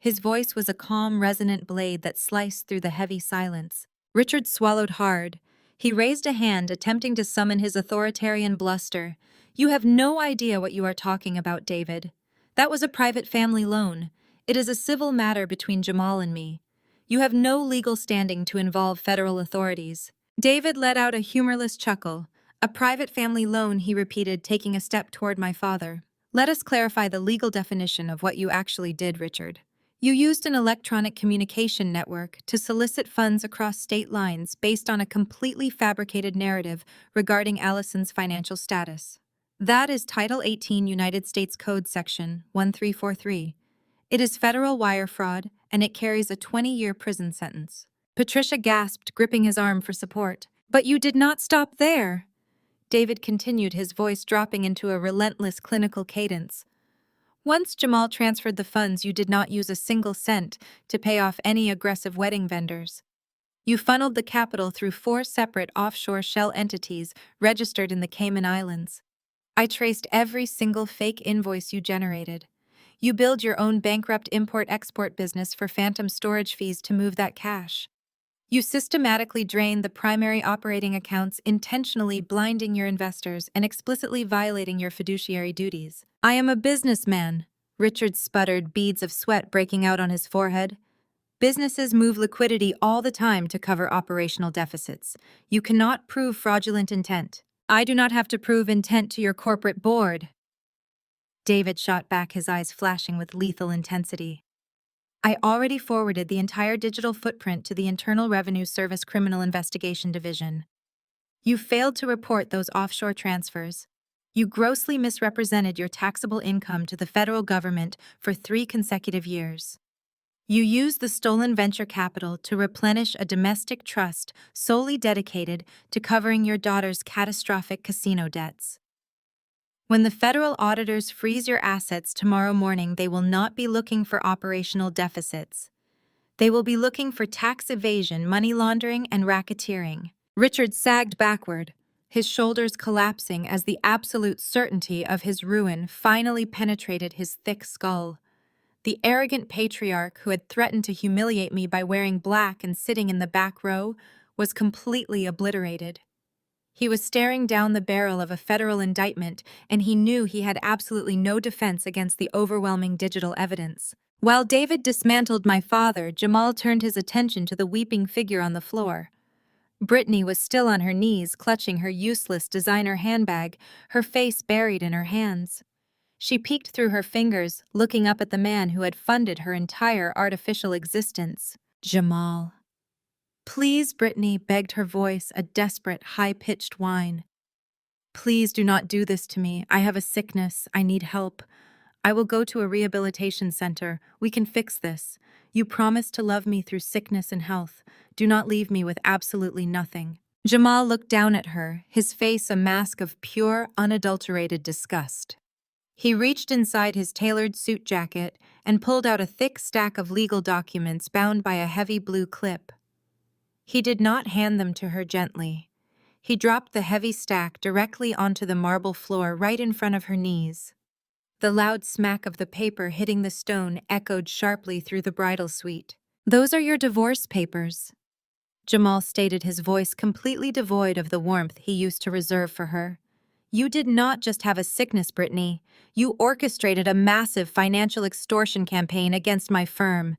His voice was a calm, resonant blade that sliced through the heavy silence. Richard swallowed hard. He raised a hand, attempting to summon his authoritarian bluster. You have no idea what you are talking about, David. That was a private family loan. It is a civil matter between Jamal and me. You have no legal standing to involve federal authorities. David let out a humorless chuckle. A private family loan, he repeated, taking a step toward my father. Let us clarify the legal definition of what you actually did, Richard. You used an electronic communication network to solicit funds across state lines based on a completely fabricated narrative regarding Allison's financial status. That is Title 18 United States Code Section 1343. It is federal wire fraud, and it carries a 20-year prison sentence. Patricia gasped, gripping his arm for support. But you did not stop there. David continued, his voice dropping into a relentless clinical cadence. Once Jamal transferred the funds, you did not use a single cent to pay off any aggressive wedding vendors. You funneled the capital through 4 separate offshore shell entities registered in the Cayman Islands. I traced every single fake invoice you generated. You build your own bankrupt import-export business for phantom storage fees to move that cash. You systematically drained the primary operating accounts, intentionally blinding your investors and explicitly violating your fiduciary duties. I am a businessman, Richard sputtered, beads of sweat breaking out on his forehead. Businesses move liquidity all the time to cover operational deficits. You cannot prove fraudulent intent. I do not have to prove intent to your corporate board. David shot back, his eyes flashing with lethal intensity. I already forwarded the entire digital footprint to the Internal Revenue Service Criminal Investigation Division. You failed to report those offshore transfers. You grossly misrepresented your taxable income to the federal government for 3 consecutive years. You used the stolen venture capital to replenish a domestic trust solely dedicated to covering your daughter's catastrophic casino debts. When the federal auditors freeze your assets tomorrow morning, they will not be looking for operational deficits. They will be looking for tax evasion, money laundering, and racketeering. Richard sagged backward, his shoulders collapsing as the absolute certainty of his ruin finally penetrated his thick skull. The arrogant patriarch who had threatened to humiliate me by wearing black and sitting in the back row was completely obliterated. He was staring down the barrel of a federal indictment, and he knew he had absolutely no defense against the overwhelming digital evidence. While David dismantled my father, Jamal turned his attention to the weeping figure on the floor. Brittany was still on her knees, clutching her useless designer handbag, her face buried in her hands. She peeked through her fingers, looking up at the man who had funded her entire artificial existence. Jamal. Please, Brittany, begged her voice, a desperate, high-pitched whine. Please do not do this to me. I have a sickness. I need help. I will go to a rehabilitation center. We can fix this. You promised to love me through sickness and health. Do not leave me with absolutely nothing. Jamal looked down at her, his face a mask of pure, unadulterated disgust. He reached inside his tailored suit jacket and pulled out a thick stack of legal documents bound by a heavy blue clip. He did not hand them to her gently. He dropped the heavy stack directly onto the marble floor right in front of her knees. The loud smack of the paper hitting the stone echoed sharply through the bridal suite. Those are your divorce papers, Jamal stated, his voice completely devoid of the warmth he used to reserve for her. You did not just have a sickness, Brittany. You orchestrated a massive financial extortion campaign against my firm.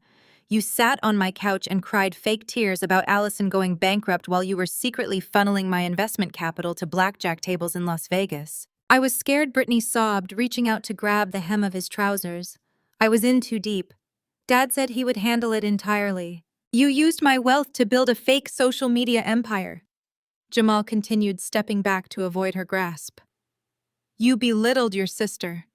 You sat on my couch and cried fake tears about Allison going bankrupt while you were secretly funneling my investment capital to blackjack tables in Las Vegas. I was scared, Brittany sobbed, reaching out to grab the hem of his trousers. I was in too deep. Dad said he would handle it entirely. You used my wealth to build a fake social media empire. Jamal continued, stepping back to avoid her grasp. You belittled your sister.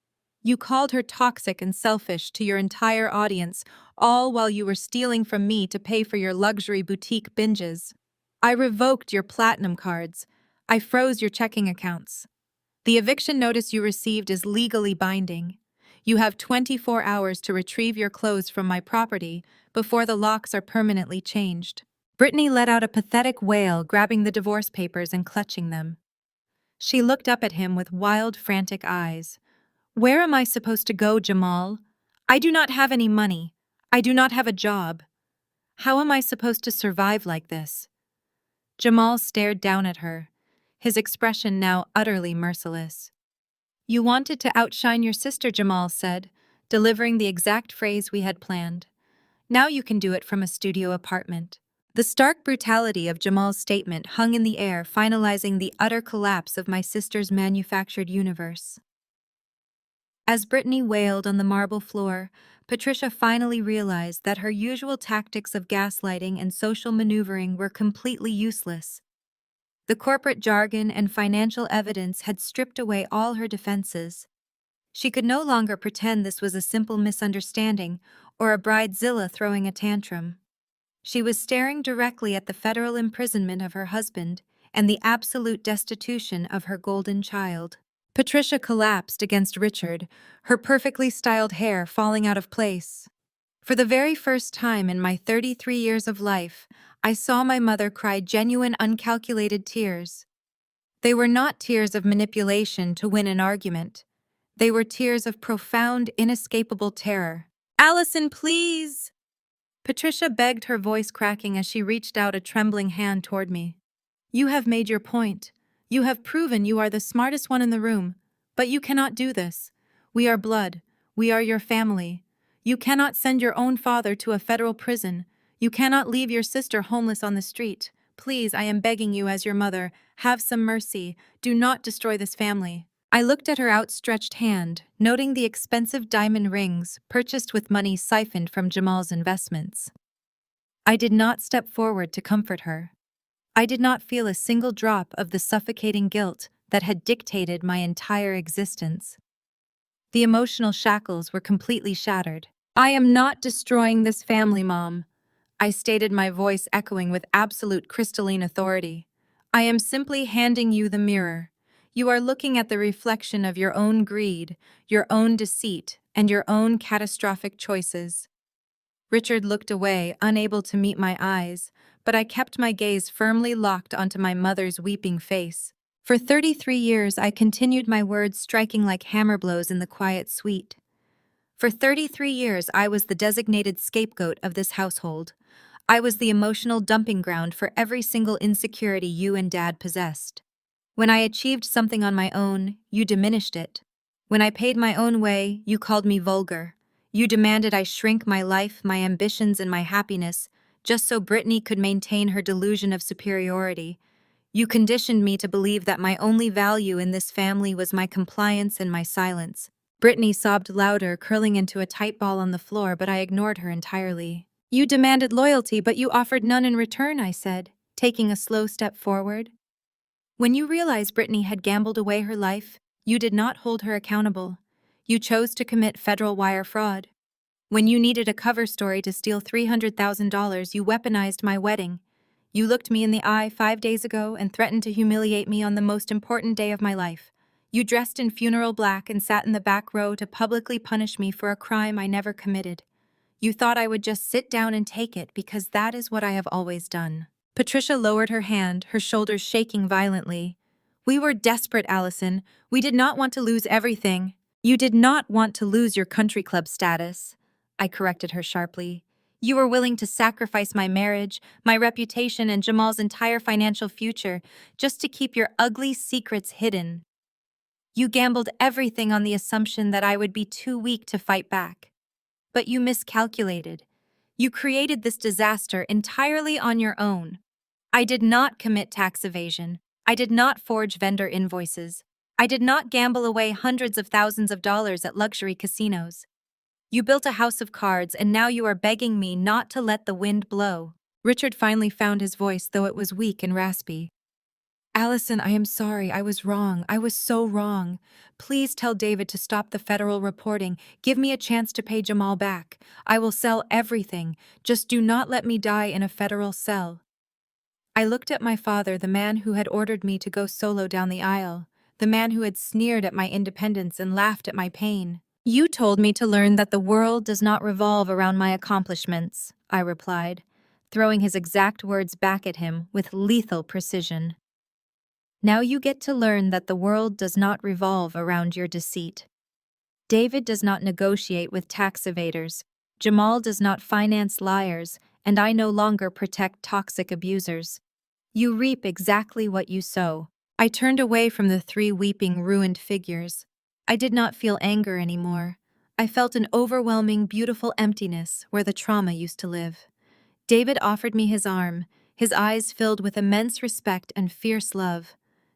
You called her toxic and selfish to your entire audience, all while you were stealing from me to pay for your luxury boutique binges. I revoked your platinum cards. I froze your checking accounts. The eviction notice you received is legally binding. You have 24 hours to retrieve your clothes from my property before the locks are permanently changed. Brittany let out a pathetic wail, grabbing the divorce papers and clutching them. She looked up at him with wild, frantic eyes. Where am I supposed to go, Jamal? I do not have any money. I do not have a job. How am I supposed to survive like this? Jamal stared down at her, his expression now utterly merciless. You wanted to outshine your sister, Jamal said, delivering the exact phrase we had planned. Now you can do it from a studio apartment. The stark brutality of Jamal's statement hung in the air, finalizing the utter collapse of my sister's manufactured universe. As Brittany wailed on the marble floor, Patricia finally realized that her usual tactics of gaslighting and social maneuvering were completely useless. The corporate jargon and financial evidence had stripped away all her defenses. She could no longer pretend this was a simple misunderstanding or a bridezilla throwing a tantrum. She was staring directly at the federal imprisonment of her husband and the absolute destitution of her golden child. Patricia collapsed against Richard, her perfectly styled hair falling out of place. For the very first time in my 33 years of life, I saw my mother cry genuine, uncalculated tears. They were not tears of manipulation to win an argument. They were tears of profound, inescapable terror. Allison, please! Patricia begged, her voice cracking as she reached out a trembling hand toward me. You have made your point. You have proven you are the smartest one in the room. But you cannot do this. We are blood. We are your family. You cannot send your own father to a federal prison. You cannot leave your sister homeless on the street. Please, I am begging you as your mother, have some mercy. Do not destroy this family. I looked at her outstretched hand, noting the expensive diamond rings purchased with money siphoned from Jamal's investments. I did not step forward to comfort her. I did not feel a single drop of the suffocating guilt that had dictated my entire existence. The emotional shackles were completely shattered. I am not destroying this family, Mom. I stated, my voice echoing with absolute crystalline authority. I am simply handing you the mirror. You are looking at the reflection of your own greed, your own deceit, and your own catastrophic choices. Richard looked away, unable to meet my eyes, but I kept my gaze firmly locked onto my mother's weeping face. For 33 years, I continued, my words striking like hammer blows in the quiet suite. For 33 years, I was the designated scapegoat of this household. I was the emotional dumping ground for every single insecurity you and Dad possessed. When I achieved something on my own, you diminished it. When I paid my own way, you called me vulgar. You demanded I shrink my life, my ambitions, and my happiness, just so Brittany could maintain her delusion of superiority. You conditioned me to believe that my only value in this family was my compliance and my silence. Brittany sobbed louder, curling into a tight ball on the floor, but I ignored her entirely. You demanded loyalty, but you offered none in return, I said, taking a slow step forward. When you realized Brittany had gambled away her life, you did not hold her accountable. You chose to commit federal wire fraud. When you needed a cover story to steal $300,000, you weaponized my wedding. You looked me in the eye 5 days ago and threatened to humiliate me on the most important day of my life. You dressed in funeral black and sat in the back row to publicly punish me for a crime I never committed. You thought I would just sit down and take it because that is what I have always done. Patricia lowered her hand, her shoulders shaking violently. We were desperate, Allison. We did not want to lose everything. You did not want to lose your country club status, I corrected her sharply. You were willing to sacrifice my marriage, my reputation, and Jamal's entire financial future just to keep your ugly secrets hidden. You gambled everything on the assumption that I would be too weak to fight back. But you miscalculated. You created this disaster entirely on your own. I did not commit tax evasion. I did not forge vendor invoices. I did not gamble away hundreds of thousands of dollars at luxury casinos. You built a house of cards, and now you are begging me not to let the wind blow. Richard finally found his voice, though it was weak and raspy. Allison, I am sorry. I was wrong. I was so wrong. Please tell David to stop the federal reporting. Give me a chance to pay Jamal back. I will sell everything. Just do not let me die in a federal cell. I looked at my father, the man who had ordered me to go solo down the aisle, the man who had sneered at my independence and laughed at my pain. You told me to learn that the world does not revolve around my accomplishments, I replied, throwing his exact words back at him with lethal precision. Now you get to learn that the world does not revolve around your deceit. David does not negotiate with tax evaders, Jamal does not finance liars, and I no longer protect toxic abusers. You reap exactly what you sow. I turned away from the 3 weeping, ruined figures. I did not feel anger anymore. I felt an overwhelming, beautiful emptiness where the trauma used to live. David offered me his arm, his eyes filled with immense respect and fierce love.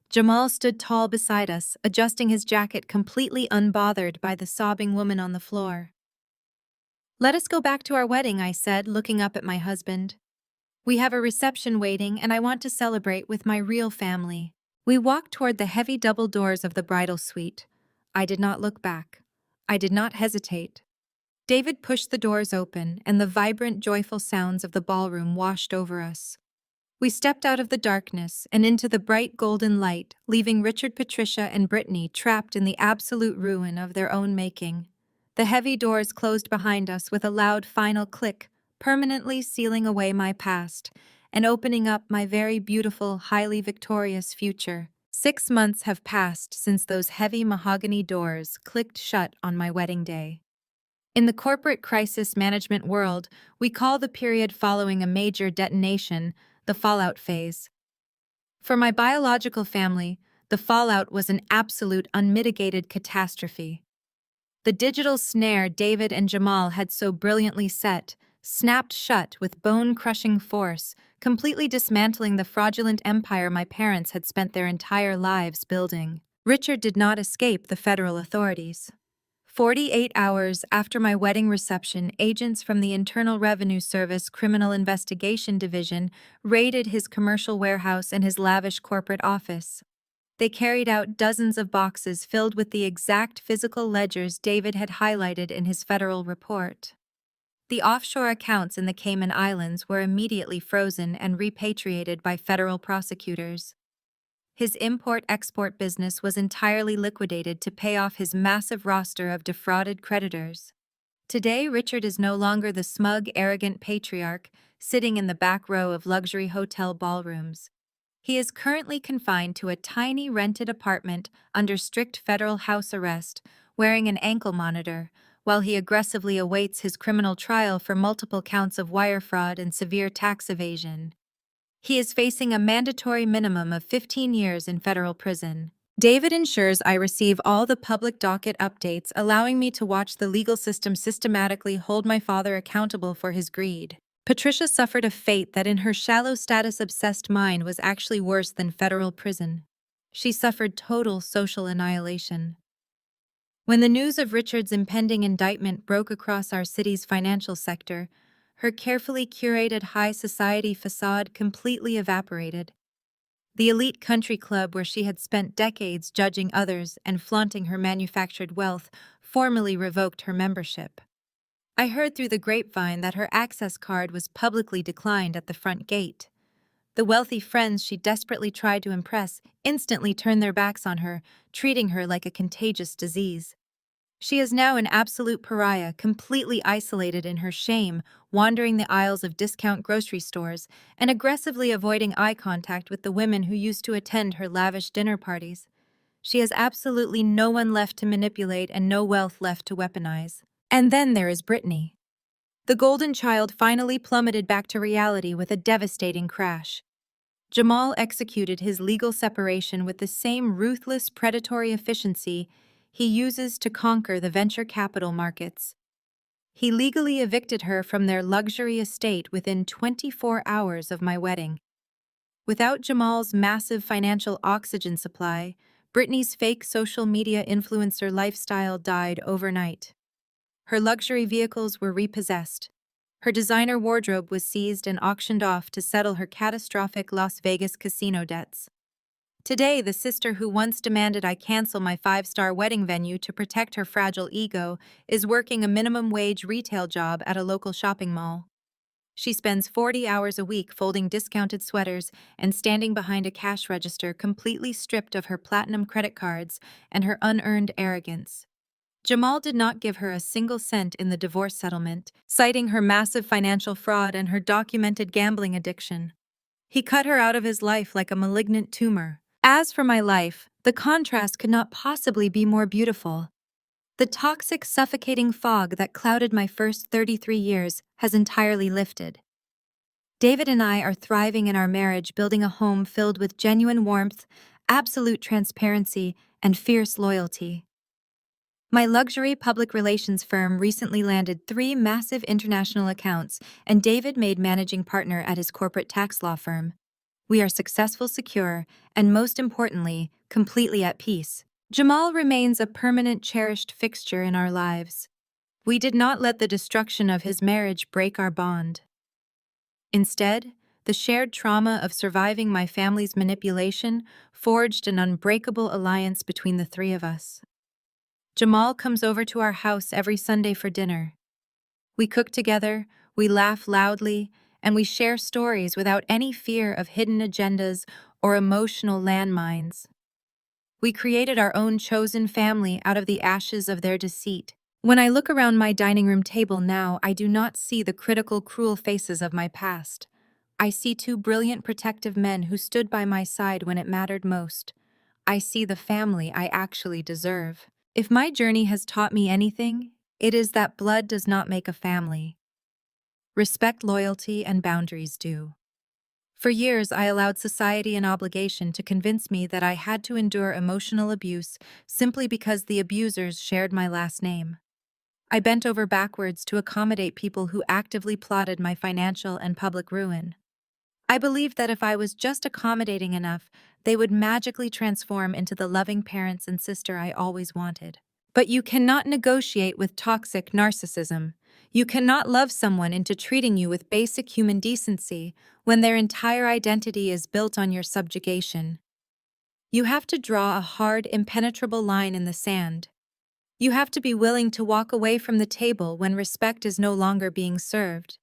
Jamal stood tall beside us, adjusting his jacket, completely unbothered by the sobbing woman on the floor. Let us go back to our wedding, I said, looking up at my husband. We have a reception waiting, and I want to celebrate with my real family. We walked toward the heavy double doors of the bridal suite. I did not look back. I did not hesitate. David pushed the doors open, and the vibrant, joyful sounds of the ballroom washed over us. We stepped out of the darkness and into the bright golden light, leaving Richard, Patricia, and Brittany trapped in the absolute ruin of their own making. The heavy doors closed behind us with a loud final click, permanently sealing away my past and opening up my very beautiful, highly victorious future. 6 months have passed since those heavy mahogany doors clicked shut on my wedding day. In the corporate crisis management world, we call the period following a major detonation the fallout phase. For my biological family, the fallout was an absolute unmitigated catastrophe. The digital snare David and Jamal had so brilliantly set, snapped shut with bone-crushing force, completely dismantling the fraudulent empire my parents had spent their entire lives building. Richard did not escape the federal authorities. 48 hours after my wedding reception, agents from the Internal Revenue Service Criminal Investigation Division raided his commercial warehouse and his lavish corporate office. They carried out dozens of boxes filled with the exact physical ledgers David had highlighted in his federal report. The offshore accounts in the Cayman Islands were immediately frozen and repatriated by federal prosecutors. His import-export business was entirely liquidated to pay off his massive roster of defrauded creditors. Today, Richard is no longer the smug, arrogant patriarch sitting in the back row of luxury hotel ballrooms. He is currently confined to a tiny rented apartment under strict federal house arrest, wearing an ankle monitor, while he aggressively awaits his criminal trial for multiple counts of wire fraud and severe tax evasion. He is facing a mandatory minimum of 15 years in federal prison. David ensures I receive all the public docket updates, allowing me to watch the legal system systematically hold my father accountable for his greed. Patricia suffered a fate that in her shallow status-obsessed mind was actually worse than federal prison. She suffered total social annihilation. When the news of Richard's impending indictment broke across our city's financial sector, her carefully curated high society facade completely evaporated. The elite country club where she had spent decades judging others and flaunting her manufactured wealth formally revoked her membership. I heard through the grapevine that her access card was publicly declined at the front gate. The wealthy friends she desperately tried to impress instantly turned their backs on her, treating her like a contagious disease. She is now an absolute pariah, completely isolated in her shame, wandering the aisles of discount grocery stores and aggressively avoiding eye contact with the women who used to attend her lavish dinner parties. She has absolutely no one left to manipulate and no wealth left to weaponize. And then there is Brittany. The golden child finally plummeted back to reality with a devastating crash. Jamal executed his legal separation with the same ruthless, predatory efficiency he uses to conquer the venture capital markets. He legally evicted her from their luxury estate within 24 hours of my wedding. Without Jamal's massive financial oxygen supply, Brittany's fake social media influencer lifestyle died overnight. Her luxury vehicles were repossessed. Her designer wardrobe was seized and auctioned off to settle her catastrophic Las Vegas casino debts. Today, the sister who once demanded I cancel my 5-star wedding venue to protect her fragile ego is working a minimum-wage retail job at a local shopping mall. She spends 40 hours a week folding discounted sweaters and standing behind a cash register completely stripped of her platinum credit cards and her unearned arrogance. Jamal did not give her a single cent in the divorce settlement, citing her massive financial fraud and her documented gambling addiction. He cut her out of his life like a malignant tumor. As for my life, the contrast could not possibly be more beautiful. The toxic, suffocating fog that clouded my first 33 years has entirely lifted. David and I are thriving in our marriage, building a home filled with genuine warmth, absolute transparency, and fierce loyalty. My luxury public relations firm recently landed 3 massive international accounts, and David made managing partner at his corporate tax law firm. We are successful, secure, and most importantly, completely at peace. Jamal remains a permanent, cherished fixture in our lives. We did not let the destruction of his marriage break our bond. Instead, the shared trauma of surviving my family's manipulation forged an unbreakable alliance between the 3 of us. Jamal comes over to our house every Sunday for dinner. We cook together, we laugh loudly, and we share stories without any fear of hidden agendas or emotional landmines. We created our own chosen family out of the ashes of their deceit. When I look around my dining room table now, I do not see the critical, cruel faces of my past. I see 2 brilliant, protective men who stood by my side when it mattered most. I see the family I actually deserve. If my journey has taught me anything, it is that blood does not make a family. Respect, loyalty, and boundaries do. For years, I allowed society and obligation to convince me that I had to endure emotional abuse simply because the abusers shared my last name. I bent over backwards to accommodate people who actively plotted my financial and public ruin. I believed that if I was just accommodating enough, they would magically transform into the loving parents and sister I always wanted. But you cannot negotiate with toxic narcissism. You cannot love someone into treating you with basic human decency when their entire identity is built on your subjugation. You have to draw a hard, impenetrable line in the sand. You have to be willing to walk away from the table when respect is no longer being served.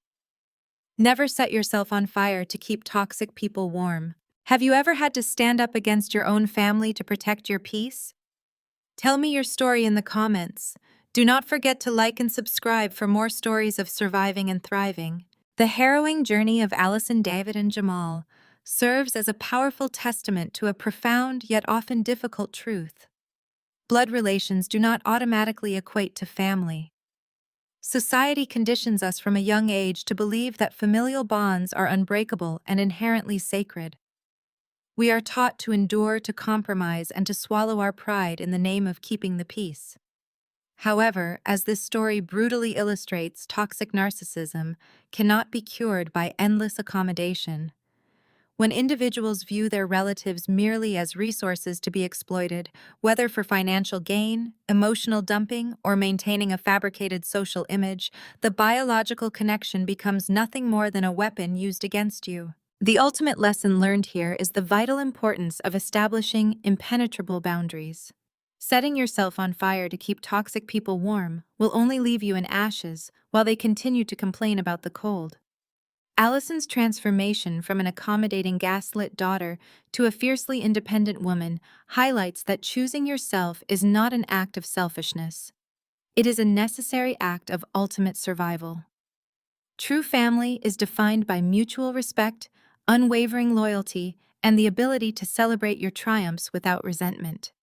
Never set yourself on fire to keep toxic people warm. Have you ever had to stand up against your own family to protect your peace? Tell me your story in the comments. Do not forget to like and subscribe for more stories of surviving and thriving. The harrowing journey of Allison, David, and Jamal serves as a powerful testament to a profound yet often difficult truth. Blood relations do not automatically equate to family. Society conditions us from a young age to believe that familial bonds are unbreakable and inherently sacred. We are taught to endure, to compromise, and to swallow our pride in the name of keeping the peace. However, as this story brutally illustrates, toxic narcissism cannot be cured by endless accommodation. When individuals view their relatives merely as resources to be exploited, whether for financial gain, emotional dumping, or maintaining a fabricated social image, the biological connection becomes nothing more than a weapon used against you. The ultimate lesson learned here is the vital importance of establishing impenetrable boundaries. Setting yourself on fire to keep toxic people warm will only leave you in ashes while they continue to complain about the cold. Allison's transformation from an accommodating gaslit daughter to a fiercely independent woman highlights that choosing yourself is not an act of selfishness. It is a necessary act of ultimate survival. True family is defined by mutual respect, unwavering loyalty, and the ability to celebrate your triumphs without resentment.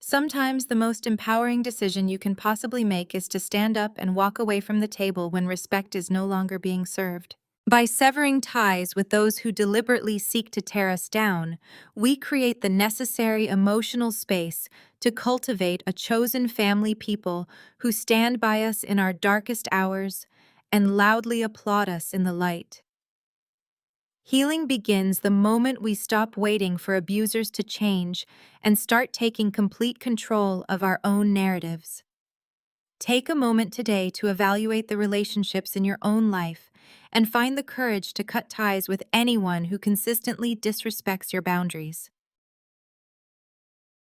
Sometimes the most empowering decision you can possibly make is to stand up and walk away from the table when respect is no longer being served. By severing ties with those who deliberately seek to tear us down, we create the necessary emotional space to cultivate a chosen family people who stand by us in our darkest hours and loudly applaud us in the light. Healing begins the moment we stop waiting for abusers to change and start taking complete control of our own narratives. Take a moment today to evaluate the relationships in your own life and find the courage to cut ties with anyone who consistently disrespects your boundaries.